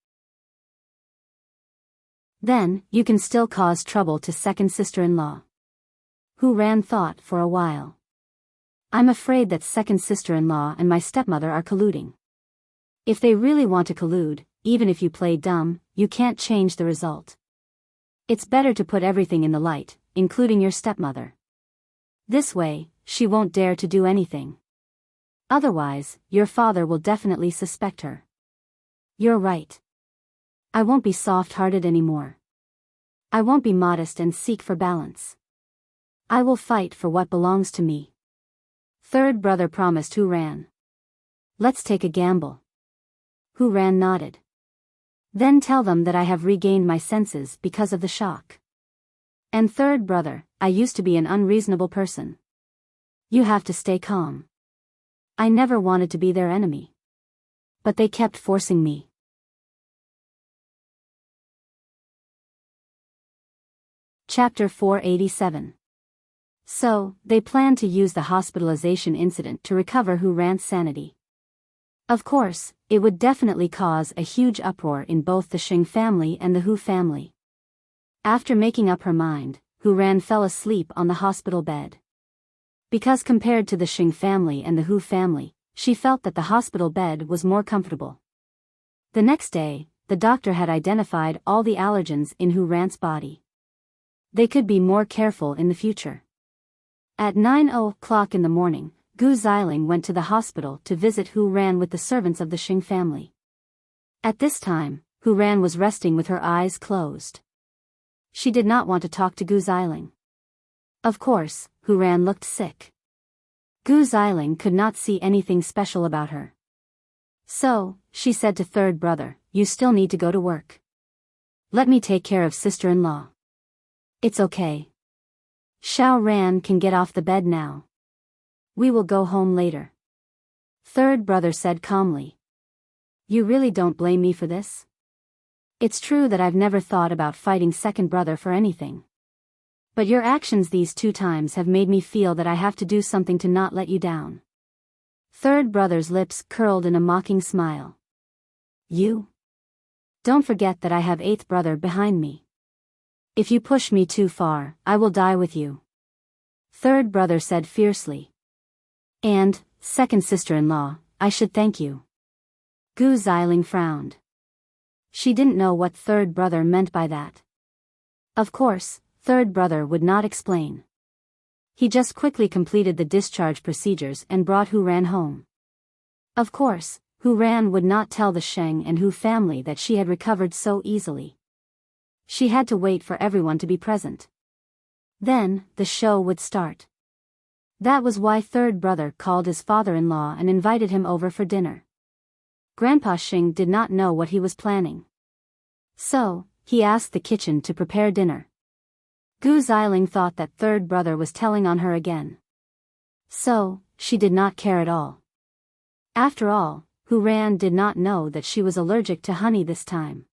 Then, you can still cause trouble to second sister-in-law. Hu Ran thought for a while. I'm afraid that second sister-in-law and my stepmother are colluding. If they really want to collude, even if you play dumb, you can't change the result. It's better to put everything in the light, including your stepmother. This way, she won't dare to do anything. Otherwise, your father will definitely suspect her. You're right. I won't be soft-hearted anymore. I won't be modest and seek for balance. I will fight for what belongs to me. Third brother promised Hu Ran. Let's take a gamble. Hu Ran nodded. Then tell them that I have regained my senses because of the shock. And third brother, I used to be an unreasonable person. You have to stay calm. I never wanted to be their enemy. But they kept forcing me. Chapter 487. So, they planned to use the hospitalization incident to recover Hu Ran's sanity. Of course, it would definitely cause a huge uproar in both the Xing family and the Hu family. After making up her mind, Hu Ran fell asleep on the hospital bed. Because compared to the Xing family and the Hu family, she felt that the hospital bed was more comfortable. The next day, the doctor had identified all the allergens in Hu Ran's body. They could be more careful in the future. At 9:00 in the morning, Gu Xiling went to the hospital to visit Hu Ran with the servants of the Xing family. At this time, Hu Ran was resting with her eyes closed. She did not want to talk to Gu Xiling. Of course, Hu Ran looked sick. Gu Xiling could not see anything special about her. So, she said to third brother, you still need to go to work. Let me take care of sister-in-law. It's okay. Xiao Ran can get off the bed now. We will go home later. Third brother said calmly. You really don't blame me for this? It's true that I've never thought about fighting second brother for anything. But your actions these 2 times have made me feel that I have to do something to not let you down. Third brother's lips curled in a mocking smile. You? Don't forget that I have eighth brother behind me. If you push me too far, I will die with you. Third brother said fiercely. And, second sister-in-law, I should thank you. Gu Xiling frowned. She didn't know what third brother meant by that. Of course, third brother would not explain. He just quickly completed the discharge procedures and brought Hu Ran home. Of course, Hu Ran would not tell the Sheng and Hu family that she had recovered so easily. She had to wait for everyone to be present. Then, the show would start. That was why third brother called his father-in-law and invited him over for dinner. Grandpa Xing did not know what he was planning. So, he asked the kitchen to prepare dinner. Gu Xiling thought that third brother was telling on her again. So, she did not care at all. After all, Hu Ran did not know that she was allergic to honey this time.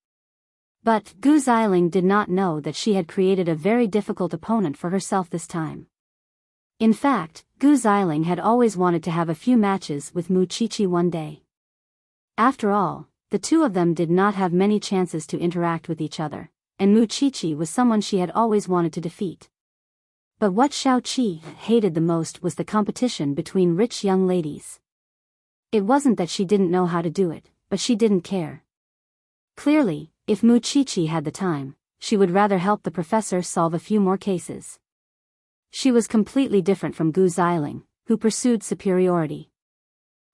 But Gu Xiling did not know that she had created a very difficult opponent for herself this time. In fact, Gu Xiling had always wanted to have a few matches with Mu Qiqi one day. After all, the two of them did not have many chances to interact with each other, and Mu Qiqi was someone she had always wanted to defeat. But what Xiao Qi hated the most was the competition between rich young ladies. It wasn't that she didn't know how to do it, but she didn't care. Clearly, if Mu Qiqi had the time, she would rather help the professor solve a few more cases. She was completely different from Gu Xiling, who pursued superiority.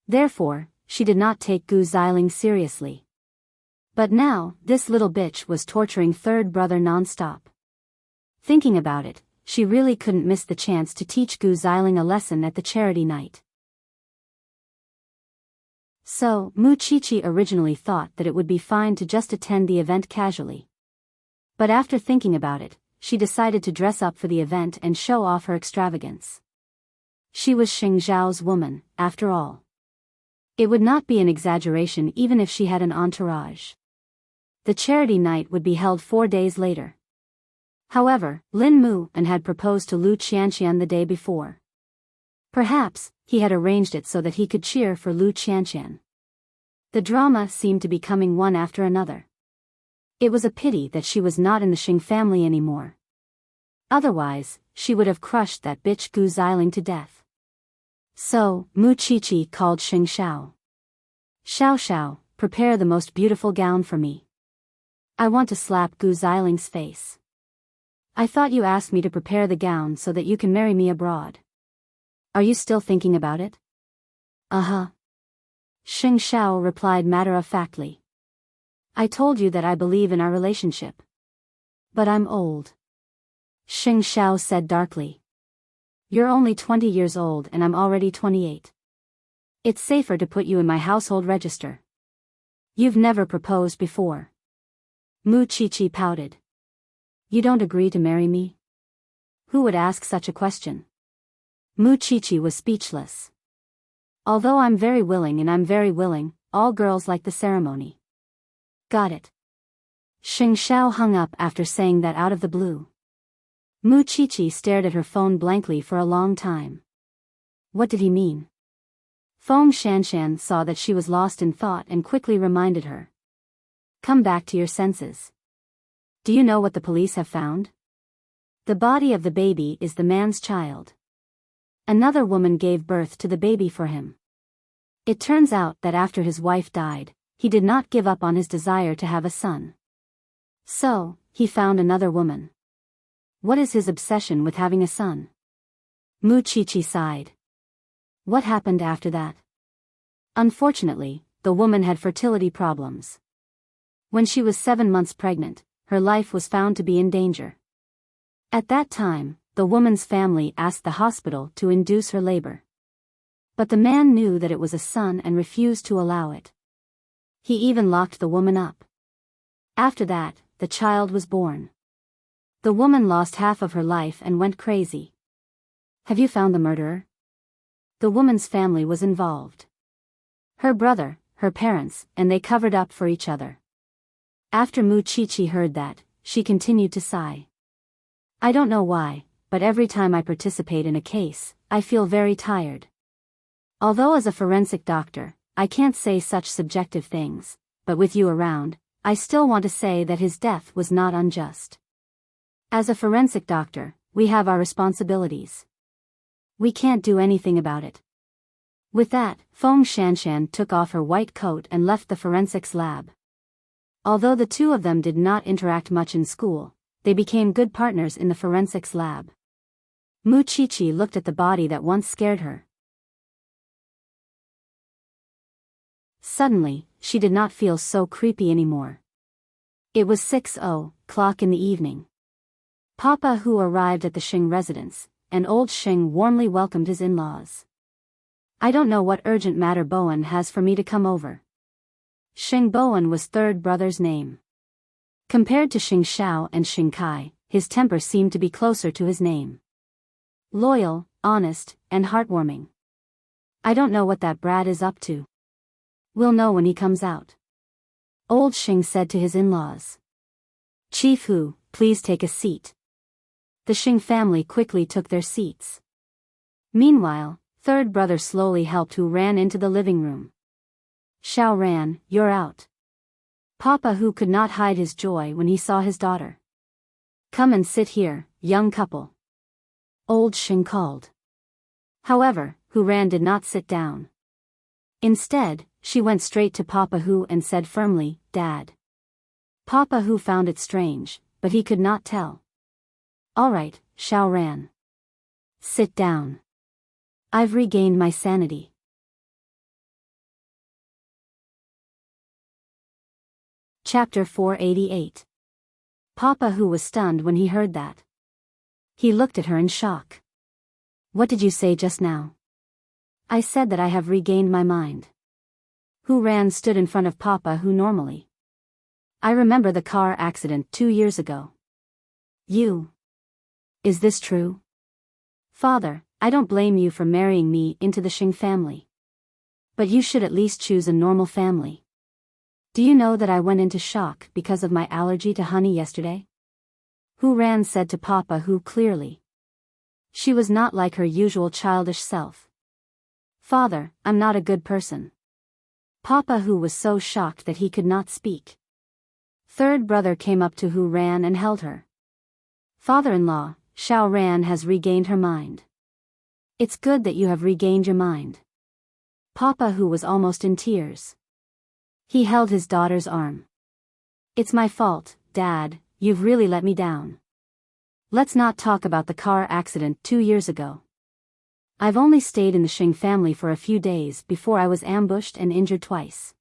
Therefore, she did not take Gu Xiling seriously. But now, this little bitch was torturing third brother non-stop. Thinking about it, she really couldn't miss the chance to teach Gu Xiling a lesson at the charity night. So, Mu Qiqi originally thought that it would be fine to just attend the event casually. But after thinking about it, she decided to dress up for the event and show off her extravagance. She was Xing Zhao's woman, after all. It would not be an exaggeration even if she had an entourage. The charity night would be held 4 days later. However, Lin Mu and had proposed to Lu Qianqian the day before. Perhaps, he had arranged it so that he could cheer for Lu Qianqian. The drama seemed to be coming one after another. It was a pity that she was not in the Xing family anymore. Otherwise, she would have crushed that bitch Gu Xiling to death. So, Mu Qiqi called Xing Xiao. Xiao Xiao, prepare the most beautiful gown for me. I want to slap Gu Xiling's face. I thought you asked me to prepare the gown so that you can marry me abroad. Are you still thinking about it? Uh-huh. Xing Xiao replied matter-of-factly. I told you that I believe in our relationship. But I'm old. Xing Xiao said darkly. You're only 20 years old and I'm already 28. It's safer to put you in my household register. You've never proposed before. Mu Qiqi pouted. You don't agree to marry me? Who would ask such a question? Mu Qiqi was speechless. Although I'm very willing, all girls like the ceremony. Got it. Xing Xiao hung up after saying that out of the blue. Mu Qiqi stared at her phone blankly for a long time. What did he mean? Feng Shanshan saw that she was lost in thought and quickly reminded her. Come back to your senses. Do you know what the police have found? The body of the baby is the man's child. Another woman gave birth to the baby for him. It turns out that after his wife died, he did not give up on his desire to have a son. So, he found another woman. What is his obsession with having a son? Mu Qiqi sighed. What happened after that? Unfortunately, the woman had fertility problems. When she was 7 months pregnant, her life was found to be in danger. At that time, the woman's family asked the hospital to induce her labor. But the man knew that it was a son and refused to allow it. He even locked the woman up. After that, the child was born. The woman lost half of her life and went crazy. Have you found the murderer? The woman's family was involved. Her brother, her parents, and they covered up for each other. After Mu Qiqi heard that, she continued to sigh. I don't know why, but every time I participate in a case, I feel very tired. Although as a forensic doctor, I can't say such subjective things, but with you around, I still want to say that his death was not unjust. As a forensic doctor, we have our responsibilities. We can't do anything about it. With that, Feng Shanshan took off her white coat and left the forensics lab. Although the two of them did not interact much in school, they became good partners in the forensics lab. Mu Qiqi looked at the body that once scared her. Suddenly, she did not feel so creepy anymore. It was 6:00 in the evening. Papa Hu arrived at the Xing residence, and old Xing warmly welcomed his in-laws. I don't know what urgent matter Bowen has for me to come over. Xing Bowen was third brother's name. Compared to Xing Xiao and Xing Kai, his temper seemed to be closer to his name. Loyal, honest, and heartwarming. I don't know what that brat is up to. We'll know when he comes out. Old Xing said to his in-laws. Chief Hu, please take a seat. The Xing family quickly took their seats. Meanwhile, third brother slowly helped Hu Ran into the living room. Xiao Ran, you're out. Papa Hu could not hide his joy when he saw his daughter. Come and sit here, young couple. Old Xing called. However, Hu Ran did not sit down. Instead, she went straight to Papa Hu and said firmly, Dad. Papa Hu found it strange, but he could not tell. All right, Xiao Ran. Sit down. I've regained my sanity. Chapter 488. Papa Hu was stunned when he heard that. He looked at her in shock. What did you say just now? I said that I have regained my mind. Hu Ran stood in front of Papa Hu normally. I remember the car accident 2 years ago. You. Is this true? Father, I don't blame you for marrying me into the Xing family. But you should at least choose a normal family. Do you know that I went into shock because of my allergy to honey yesterday? Hu Ran said to Papa Hu clearly. She was not like her usual childish self. Father, I'm not a good person. Papa Hu was so shocked that he could not speak. Third brother came up to Hu Ran and held her. Father-in-law, Xiao Ran has regained her mind. It's good that you have regained your mind. Papa Hu was almost in tears. He held his daughter's arm. It's my fault, Dad, you've really let me down. Let's not talk about the car accident 2 years ago. I've only stayed in the Xing family for a few days before I was ambushed and injured twice.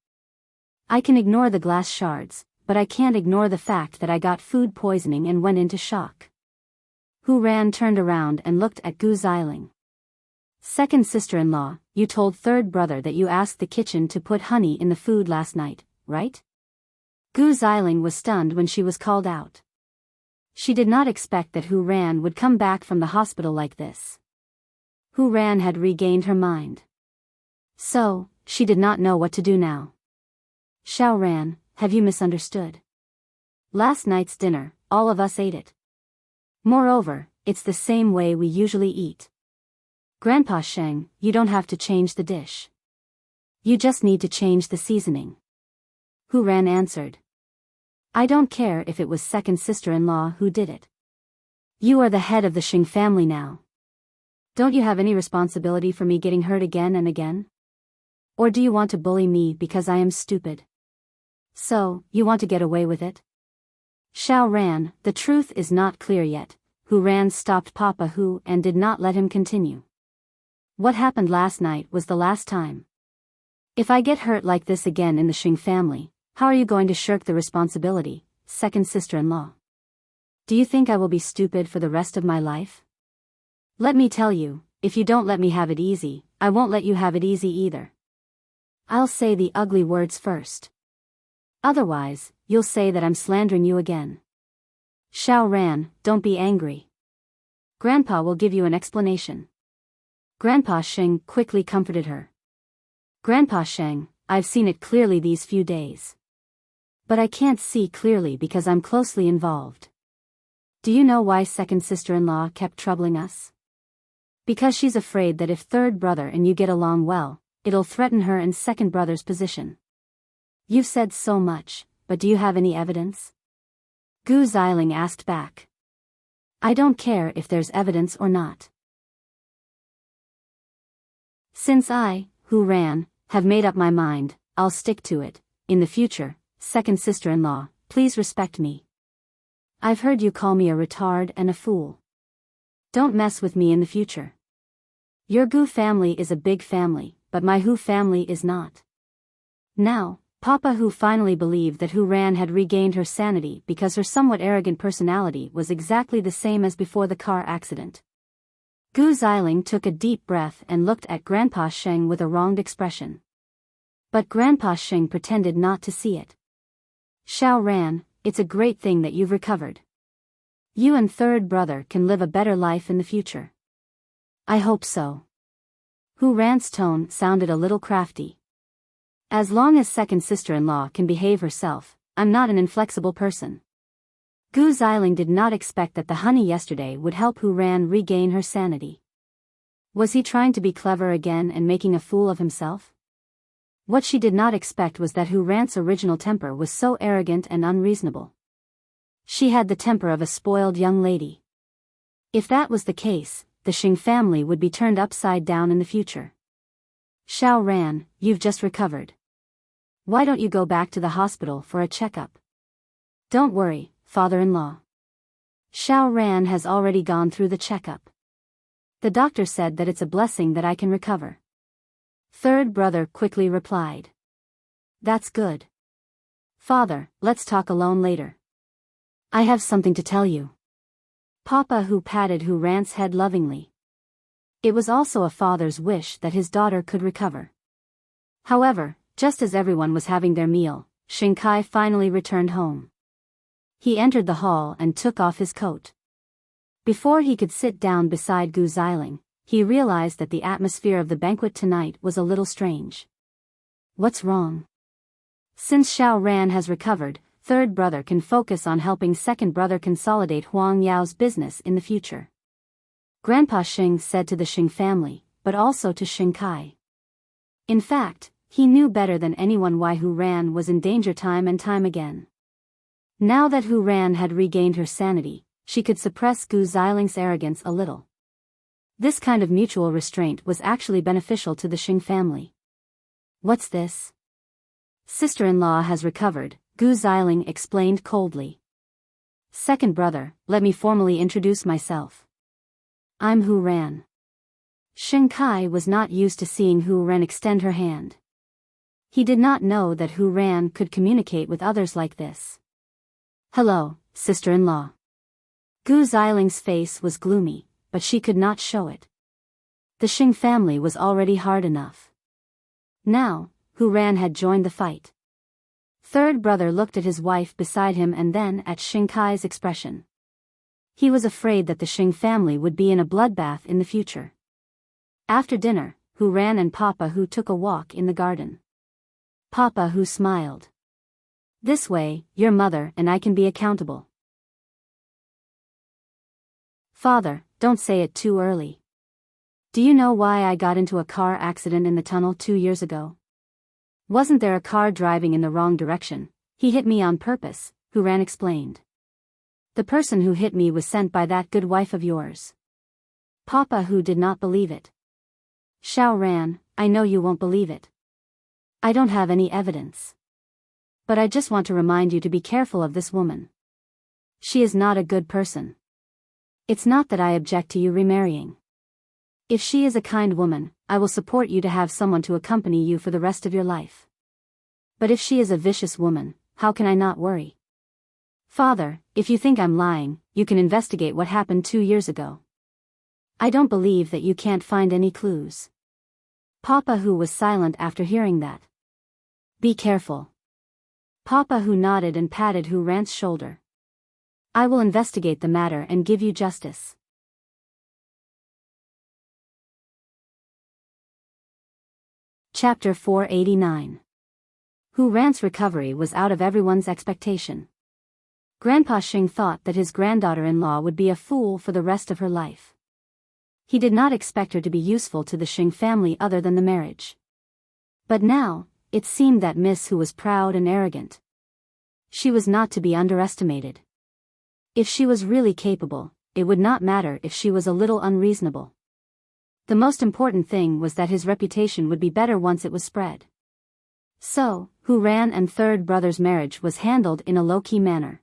I can ignore the glass shards, but I can't ignore the fact that I got food poisoning and went into shock. Hu Ran turned around and looked at Gu Xiling. Second sister-in-law, you told third brother that you asked the kitchen to put honey in the food last night, right? Gu Xiling was stunned when she was called out. She did not expect that Hu Ran would come back from the hospital like this. Hu Ran had regained her mind. So, she did not know what to do now. Xiao Ran, have you misunderstood? Last night's dinner, all of us ate it. Moreover, it's the same way we usually eat. Grandpa Sheng, you don't have to change the dish. You just need to change the seasoning. Hu Ran answered. I don't care if it was second sister-in-law who did it. You are the head of the Xing family now. Don't you have any responsibility for me getting hurt again and again? Or do you want to bully me because I am stupid? So, you want to get away with it? Xiao Ran, the truth is not clear yet. Hu Ran stopped Papa Hu and did not let him continue. What happened last night was the last time. If I get hurt like this again in the Xing family, how are you going to shirk the responsibility, second sister-in-law? Do you think I will be stupid for the rest of my life? Let me tell you, if you don't let me have it easy, I won't let you have it easy either. I'll say the ugly words first. Otherwise, you'll say that I'm slandering you again. Xiao Ran, don't be angry. Grandpa will give you an explanation. Grandpa Sheng quickly comforted her. Grandpa Sheng, I've seen it clearly these few days. But I can't see clearly because I'm closely involved. Do you know why second sister-in-law kept troubling us? Because she's afraid that if third brother and you get along well, it'll threaten her and second brother's position. You've said so much, but do you have any evidence? Gu Xiling asked back. I don't care if there's evidence or not. Since I, Hu Ran, have made up my mind, I'll stick to it. In the future, second sister-in-law, please respect me. I've heard you call me a retard and a fool. Don't mess with me in the future. Your Gu family is a big family, but my Hu family is not. Now, Papa Hu finally believed that Hu Ran had regained her sanity because her somewhat arrogant personality was exactly the same as before the car accident. Gu Xiling took a deep breath and looked at Grandpa Sheng with a wronged expression. But Grandpa Sheng pretended not to see it. Xiao Ran, it's a great thing that you've recovered. You and third brother can live a better life in the future. I hope so. Hu Ran's tone sounded a little crafty. As long as second sister-in-law can behave herself, I'm not an inflexible person. Gu Xiling did not expect that the honey yesterday would help Hu Ran regain her sanity. Was he trying to be clever again and making a fool of himself? What she did not expect was that Hu Ran's original temper was so arrogant and unreasonable. She had the temper of a spoiled young lady. If that was the case, the Xing family would be turned upside down in the future. Xiao Ran, you've just recovered. Why don't you go back to the hospital for a checkup? Don't worry, father-in-law. Xiao Ran has already gone through the checkup. The doctor said that it's a blessing that I can recover. Third brother quickly replied. That's good. Father, let's talk alone later. I have something to tell you. Papa Hu patted Hu Ran's head lovingly. It was also a father's wish that his daughter could recover. However, just as everyone was having their meal, Xing Kai finally returned home. He entered the hall and took off his coat. Before he could sit down beside Gu Xiling, he realized that the atmosphere of the banquet tonight was a little strange. What's wrong? Since Xiao Ran has recovered, third brother can focus on helping second brother consolidate Huang Yao's business in the future. Grandpa Xing said to the Xing family, but also to Xing Kai. In fact, he knew better than anyone why Hu Ran was in danger time and time again. Now that Hu Ran had regained her sanity, she could suppress Gu Xiling's arrogance a little. This kind of mutual restraint was actually beneficial to the Xing family. What's this? Sister-in-law has recovered, Gu Xiling explained coldly. Second brother, let me formally introduce myself. I'm Hu Ran. Xing Kai was not used to seeing Hu Ran extend her hand. He did not know that Hu Ran could communicate with others like this. Hello, sister-in-law. Gu Xiling's face was gloomy, but she could not show it. The Xing family was already hard enough. Now, Hu Ran had joined the fight. Third brother looked at his wife beside him and then at Xing Kai's expression. He was afraid that the Xing family would be in a bloodbath in the future. After dinner, Hu Ran and Papa Hu took a walk in the garden. Papa Hu smiled. This way, your mother and I can be accountable. Father, don't say it too early. Do you know why I got into a car accident in the tunnel 2 years ago? Wasn't there a car driving in the wrong direction? He hit me on purpose, Hu Ran explained. The person who hit me was sent by that good wife of yours. Papa Hu did not believe it. Xiao Ran, I know you won't believe it. I don't have any evidence. But I just want to remind you to be careful of this woman. She is not a good person. It's not that I object to you remarrying. If she is a kind woman, I will support you to have someone to accompany you for the rest of your life. But if she is a vicious woman, how can I not worry? Father, if you think I'm lying, you can investigate what happened 2 years ago. I don't believe that you can't find any clues. Papa Hu was silent after hearing that. Be careful. Papa Hu nodded and patted Hu Ran's shoulder. I will investigate the matter and give you justice. Chapter 489. Hu Ran's recovery was out of everyone's expectation. Grandpa Xing thought that his granddaughter-in-law would be a fool for the rest of her life. He did not expect her to be useful to the Xing family other than the marriage. But now, it seemed that Miss Hu was proud and arrogant. She was not to be underestimated. If she was really capable, it would not matter if she was a little unreasonable. The most important thing was that his reputation would be better once it was spread. So, Hu Ran and third brother's marriage was handled in a low-key manner.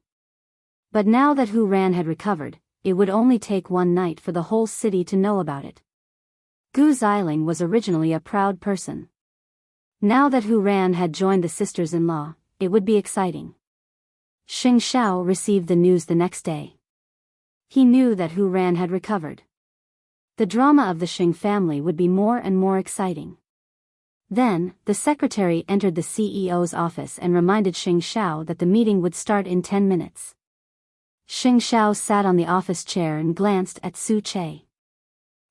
But now that Hu Ran had recovered, it would only take one night for the whole city to know about it. Gu Xiling was originally a proud person. Now that Hu Ran had joined the sisters-in-law, it would be exciting. Xing Xiao received the news the next day. He knew that Hu Ran had recovered. The drama of the Xing family would be more and more exciting. Then, the secretary entered the CEO's office and reminded Xing Xiao that the meeting would start in 10 minutes. Xing Xiao sat on the office chair and glanced at Su Che.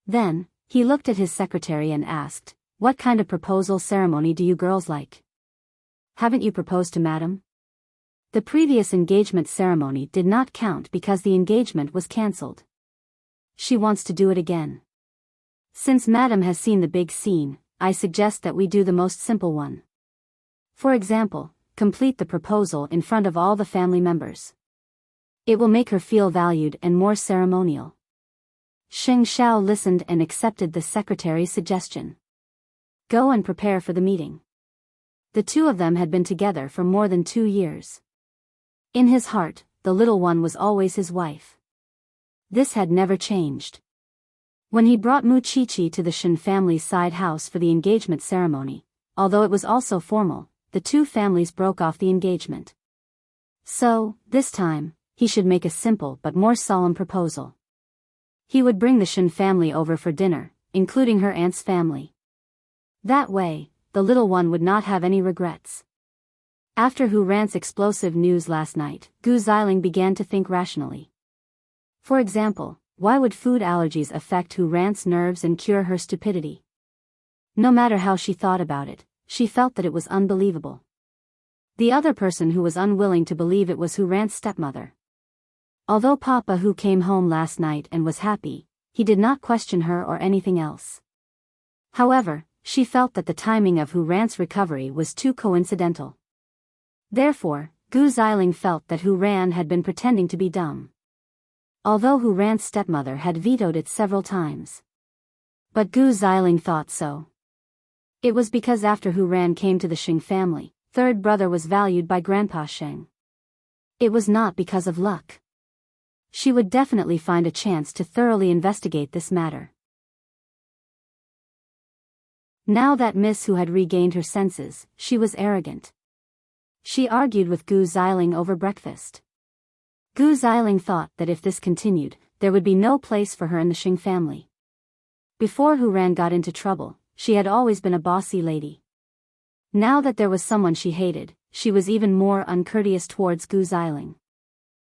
Then, he looked at his secretary and asked, "What kind of proposal ceremony do you girls like? Haven't you proposed to Madam?" The previous engagement ceremony did not count because the engagement was cancelled. She wants to do it again. Since Madam has seen the big scene, I suggest that we do the most simple one. For example, complete the proposal in front of all the family members. It will make her feel valued and more ceremonial. Xing Xiao listened and accepted the secretary's suggestion. Go and prepare for the meeting. The two of them had been together for more than 2 years. In his heart, the little one was always his wife. This had never changed. When he brought Mu Qiqi to the Shen family's side house for the engagement ceremony, although it was also formal, the two families broke off the engagement. So, this time, he should make a simple but more solemn proposal. He would bring the Shen family over for dinner, including her aunt's family. That way, the little one would not have any regrets. After Hu Ran's explosive news last night, Gu Xiling began to think rationally. For example, why would food allergies affect Hu Ran's nerves and cure her stupidity? No matter how she thought about it, she felt that it was unbelievable. The other person who was unwilling to believe it was Hu Ran's stepmother. Although Papa Hu came home last night and was happy, he did not question her or anything else. However, she felt that the timing of Hu Ran's recovery was too coincidental. Therefore, Gu Xiling felt that Hu Ran had been pretending to be dumb. Although Hu Ran's stepmother had vetoed it several times. But Gu Xiling thought so. It was because after Hu Ran came to the Xing family, third brother was valued by Grandpa Sheng. It was not because of luck. She would definitely find a chance to thoroughly investigate this matter. Now that Miss Hu had regained her senses, she was arrogant. She argued with Gu Xiling over breakfast. Gu Xiling thought that if this continued, there would be no place for her in the Xing family. Before Hu Ran got into trouble, she had always been a bossy lady. Now that there was someone she hated, she was even more uncourteous towards Gu Xiling.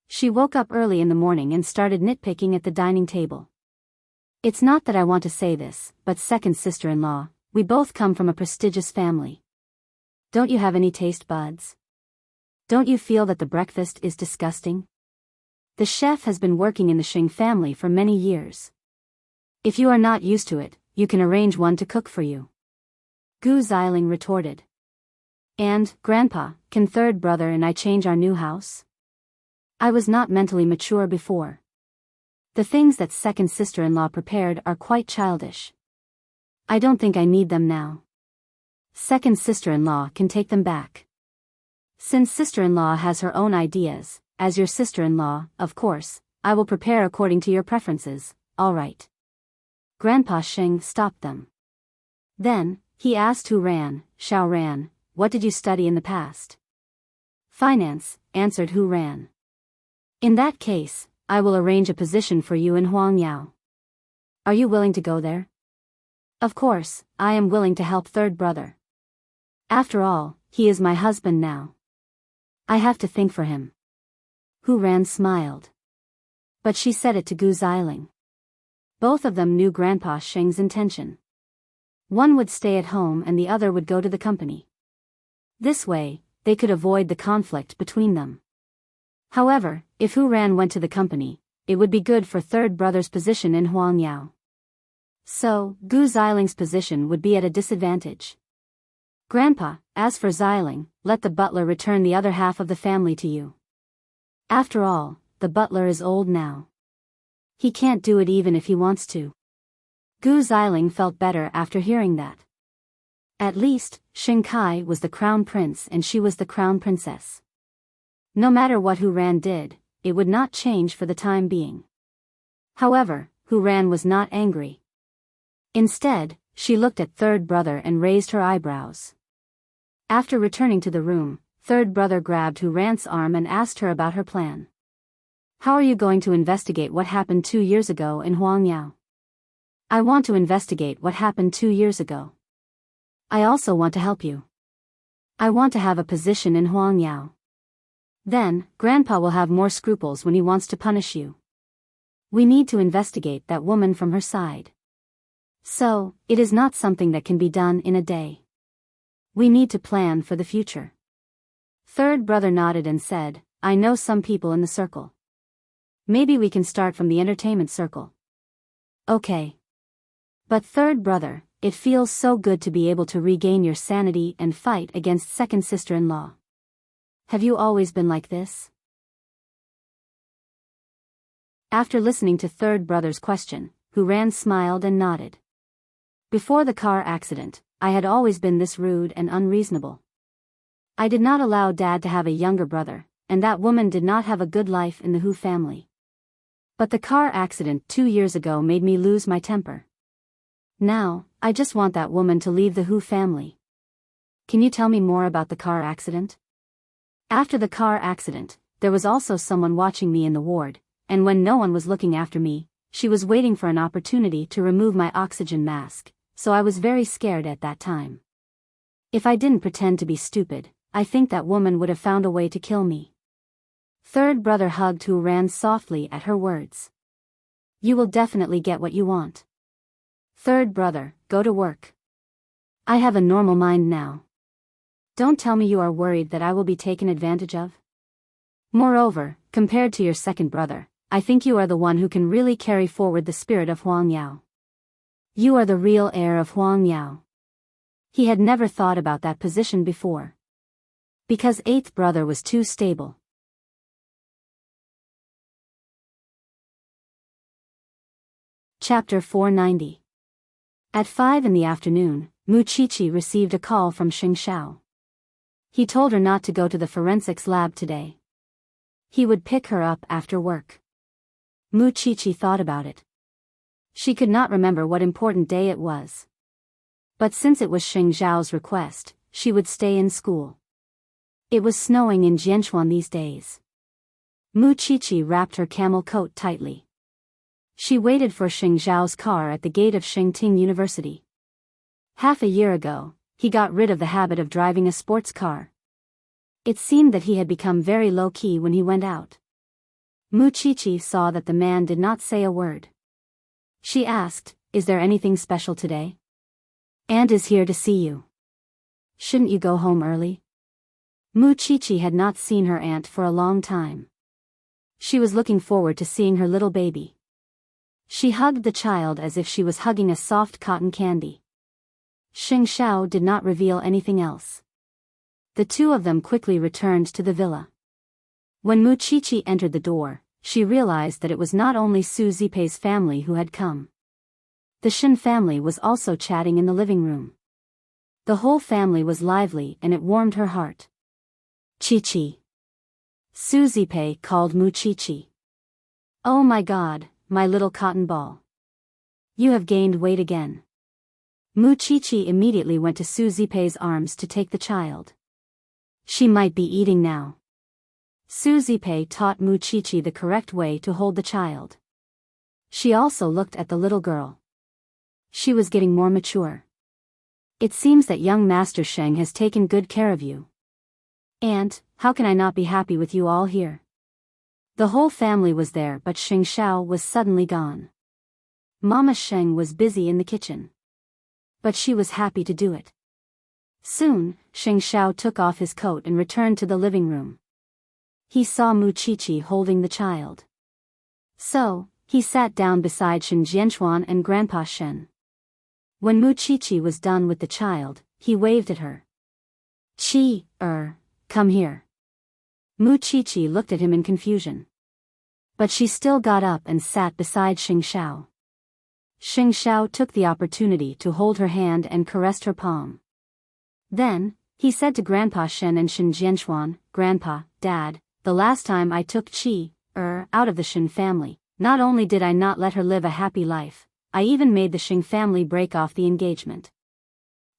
She woke up early in the morning and started nitpicking at the dining table. It's not that I want to say this, but second sister-in-law, we both come from a prestigious family. Don't you have any taste buds? Don't you feel that the breakfast is disgusting? The chef has been working in the Xing family for many years. If you are not used to it, you can arrange one to cook for you. Gu Xiling retorted. And, Grandpa, can third brother and I change our new house? I was not mentally mature before. The things that second sister-in-law prepared are quite childish. I don't think I need them now. Second sister-in-law can take them back. Since sister-in-law has her own ideas, as your sister-in-law, of course, I will prepare according to your preferences, all right. Grandpa Sheng stopped them. Then, he asked Hu Ran, Xiao Ran, what did you study in the past? Finance, answered Hu Ran. In that case, I will arrange a position for you in Huangyao. Are you willing to go there? Of course, I am willing to help third brother. After all, he is my husband now. I have to think for him. Hu Ran smiled. But she said it to Gu Xiling. Both of them knew Grandpa Sheng's intention. One would stay at home and the other would go to the company. This way, they could avoid the conflict between them. However, if Hu Ran went to the company, it would be good for third brother's position in Huangyao. So, Gu Xiling's position would be at a disadvantage. Grandpa, as for Xiling, let the butler return the other half of the family to you. After all, the butler is old now. He can't do it even if he wants to. Gu Xiling felt better after hearing that. At least, Xing Kai was the crown prince and she was the crown princess. No matter what Hu Ran did, it would not change for the time being. However, Hu Ran was not angry. Instead, she looked at third brother and raised her eyebrows. After returning to the room, third brother grabbed Hu Ran's arm and asked her about her plan. How are you going to investigate what happened 2 years ago in Huangyao? I want to investigate what happened 2 years ago. I also want to help you. I want to have a position in Huangyao. Then, Grandpa will have more scruples when he wants to punish you. We need to investigate that woman from her side. So, it is not something that can be done in a day. We need to plan for the future. Third brother nodded and said, I know some people in the circle. Maybe we can start from the entertainment circle. Okay. But third brother, it feels so good to be able to regain your sanity and fight against second sister-in-law. Have you always been like this? After listening to third brother's question, Hu Ran smiled and nodded. Before the car accident, I had always been this rude and unreasonable. I did not allow Dad to have a younger brother, and that woman did not have a good life in the Hu family. But the car accident 2 years ago made me lose my temper. Now, I just want that woman to leave the Hu family. Can you tell me more about the car accident? After the car accident, there was also someone watching me in the ward, and when no one was looking after me, she was waiting for an opportunity to remove my oxygen mask, so I was very scared at that time. If I didn't pretend to be stupid, I think that woman would have found a way to kill me. Third brother hugged Hu Ran softly at her words. You will definitely get what you want. Third brother, go to work. I have a normal mind now. Don't tell me you are worried that I will be taken advantage of. Moreover, compared to your second brother, I think you are the one who can really carry forward the spirit of Huangyao. You are the real heir of Huangyao. He had never thought about that position before. Because eighth brother was too stable. Chapter 490. At 5 in the afternoon, Mu Qiqi received a call from Xing Xiao. He told her not to go to the forensics lab today. He would pick her up after work. Mu Qiqi thought about it. She could not remember what important day it was. But since it was Xing Xiao's request, she would stay in school. It was snowing in Jianchuan these days. Mu Qiqi wrapped her camel coat tightly. She waited for Xing Xiao's car at the gate of Shengting University. Half a year ago, he got rid of the habit of driving a sports car. It seemed that he had become very low-key when he went out. Mu Qiqi saw that the man did not say a word. She asked, Is there anything special today? Aunt is here to see you. Shouldn't you go home early? Mu Qiqi had not seen her aunt for a long time. She was looking forward to seeing her little baby. She hugged the child as if she was hugging a soft cotton candy. Xing Xiao did not reveal anything else. The two of them quickly returned to the villa. When Mu Qiqi entered the door, she realized that it was not only Su Zipei's family who had come. The Shin family was also chatting in the living room. The whole family was lively and it warmed her heart. Qiqi. Su Zipei called Mu Qiqi. Oh my God, my little cotton ball. You have gained weight again. Mu Qiqi immediately went to Su Zipei's arms to take the child. She might be eating now. Su Zipei taught Mu Qiqi the correct way to hold the child. She also looked at the little girl. She was getting more mature. It seems that young Master Sheng has taken good care of you. Aunt, how can I not be happy with you all here? The whole family was there, but Xing Xiao was suddenly gone. Mama Sheng was busy in the kitchen. But she was happy to do it. Soon, Xing Xiao took off his coat and returned to the living room. He saw Mu Qiqi holding the child. So, he sat down beside Shen Jianchuan and Grandpa Shen. When Mu Qiqi was done with the child, he waved at her. Come here. Mu Qiqi looked at him in confusion. But she still got up and sat beside Xing Xiao. Xing Xiao took the opportunity to hold her hand and caressed her palm. Then, he said to Grandpa Shen and Shen Jianchuan, Grandpa, Dad, the last time I took out of the Shen family, not only did I not let her live a happy life, I even made the Xing family break off the engagement.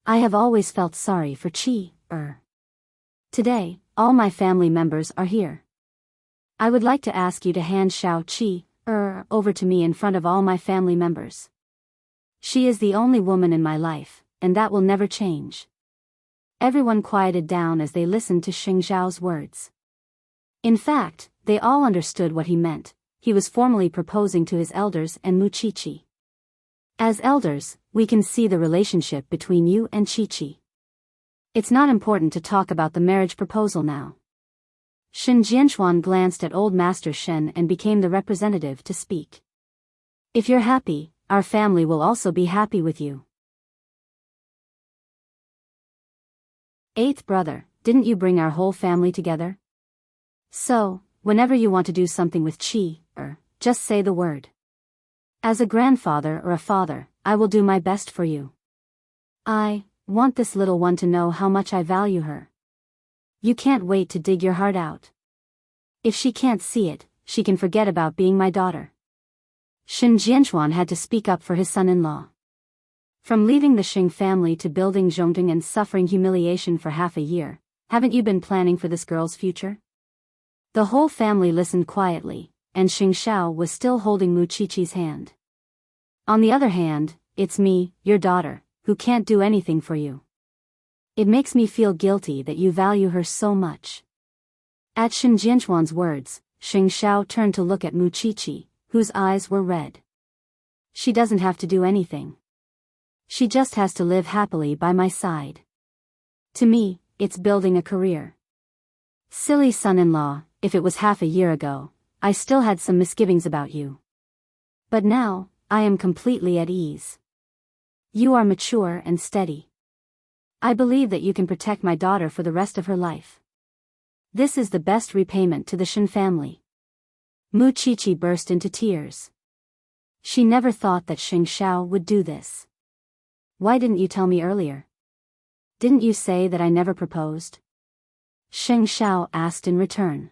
I have always felt sorry for Today, all my family members are here. I would like to ask you to hand Xiao Qi, over to me in front of all my family members. She is the only woman in my life, and that will never change. Everyone quieted down as they listened to Xing Zhao's words. In fact, they all understood what he meant. He was formally proposing to his elders and Mu Qiqi. As elders, we can see the relationship between you and Qiqi. It's not important to talk about the marriage proposal now. Shen Jianchuan glanced at old Master Shen and became the representative to speak. If you're happy, our family will also be happy with you. Eighth brother, didn't you bring our whole family together? So, whenever you want to do something with Qi, just say the word. As a grandfather or a father, I will do my best for you. I want this little one to know how much I value her. You can't wait to dig your heart out. If she can't see it, she can forget about being my daughter. Shen Jianchuan had to speak up for his son-in-law. From leaving the Xing family to building Zhongding and suffering humiliation for half a year, haven't you been planning for this girl's future? The whole family listened quietly, and Xing Xiao was still holding Mu Qiqi's hand. On the other hand, it's me, your daughter, who can't do anything for you. It makes me feel guilty that you value her so much. At Shen Jianchuan's words, Xing Xiao turned to look at Mu Qiqi, whose eyes were red. She doesn't have to do anything. She just has to live happily by my side. To me, it's building a career. Silly son-in-law, if it was half a year ago, I still had some misgivings about you. But now, I am completely at ease. You are mature and steady. I believe that you can protect my daughter for the rest of her life. This is the best repayment to the Shen family. Mu Qiqi burst into tears. She never thought that Xing Xiao would do this. Why didn't you tell me earlier? Didn't you say that I never proposed? Xing Xiao asked in return.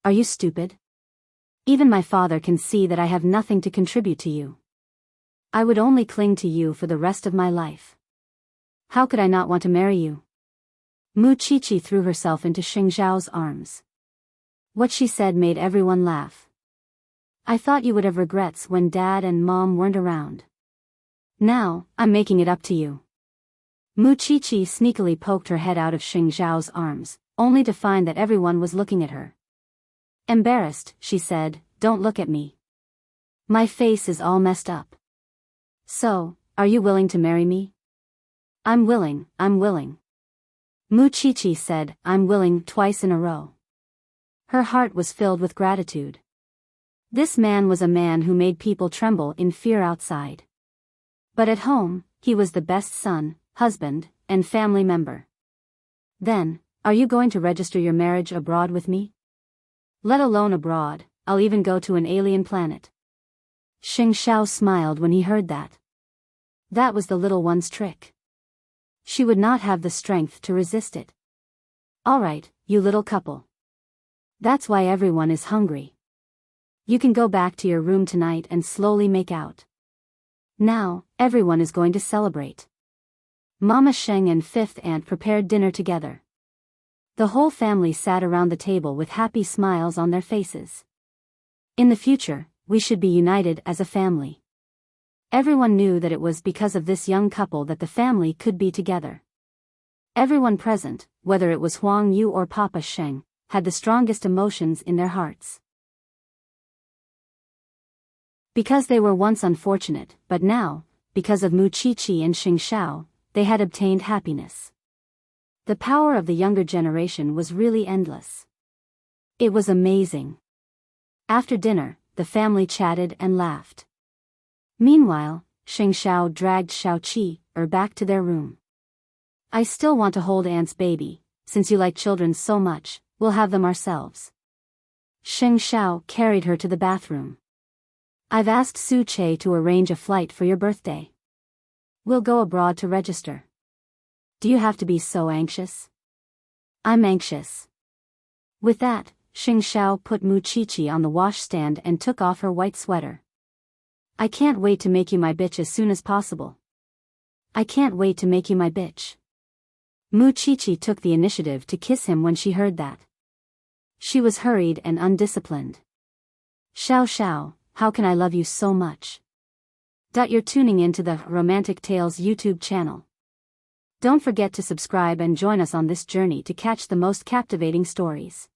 Are you stupid? Even my father can see that I have nothing to contribute to you. I would only cling to you for the rest of my life. How could I not want to marry you? Mu Qiqi threw herself into Xing Zhao's arms. What she said made everyone laugh. I thought you would have regrets when Dad and Mom weren't around. Now, I'm making it up to you. Mu Qiqi sneakily poked her head out of Xing Zhao's arms, only to find that everyone was looking at her. Embarrassed, she said, "Don't look at me. My face is all messed up." So, are you willing to marry me? I'm willing. Mu Qiqi said, "I'm willing," twice in a row. Her heart was filled with gratitude. This man was a man who made people tremble in fear outside. But at home, he was the best son, husband, and family member. Then, are you going to register your marriage abroad with me? Let alone abroad, I'll even go to an alien planet. Xing Xiao smiled when he heard that. That was the little one's trick. She would not have the strength to resist it. All right, you little couple. That's why everyone is hungry. You can go back to your room tonight and slowly make out. Now, everyone is going to celebrate. Mama Sheng and fifth aunt prepared dinner together. The whole family sat around the table with happy smiles on their faces. In the future, we should be united as a family. Everyone knew that it was because of this young couple that the family could be together. Everyone present, whether it was Huang Yu or Papa Sheng, had the strongest emotions in their hearts. Because they were once unfortunate, but now, because of Mu Qiqi and Xing Xiao, they had obtained happiness. The power of the younger generation was really endless. It was amazing. After dinner, the family chatted and laughed. Meanwhile, Xing Xiao dragged Xiao Qi back to their room. I still want to hold Aunt's baby, since you like children so much, we'll have them ourselves. Xing Xiao carried her to the bathroom. I've asked Su Che to arrange a flight for your birthday. We'll go abroad to register. Do you have to be so anxious? I'm anxious. With that, Xing Xiao put Mu Qiqi on the washstand and took off her white sweater. I can't wait to make you my bitch as soon as possible. I can't wait to make you my bitch. Mu Chichi took the initiative to kiss him when she heard that. She was hurried and undisciplined. Xiao Xiao, how can I love you so much? You're tuning into the Romantic Tales YouTube channel. Don't forget to subscribe and join us on this journey to catch the most captivating stories.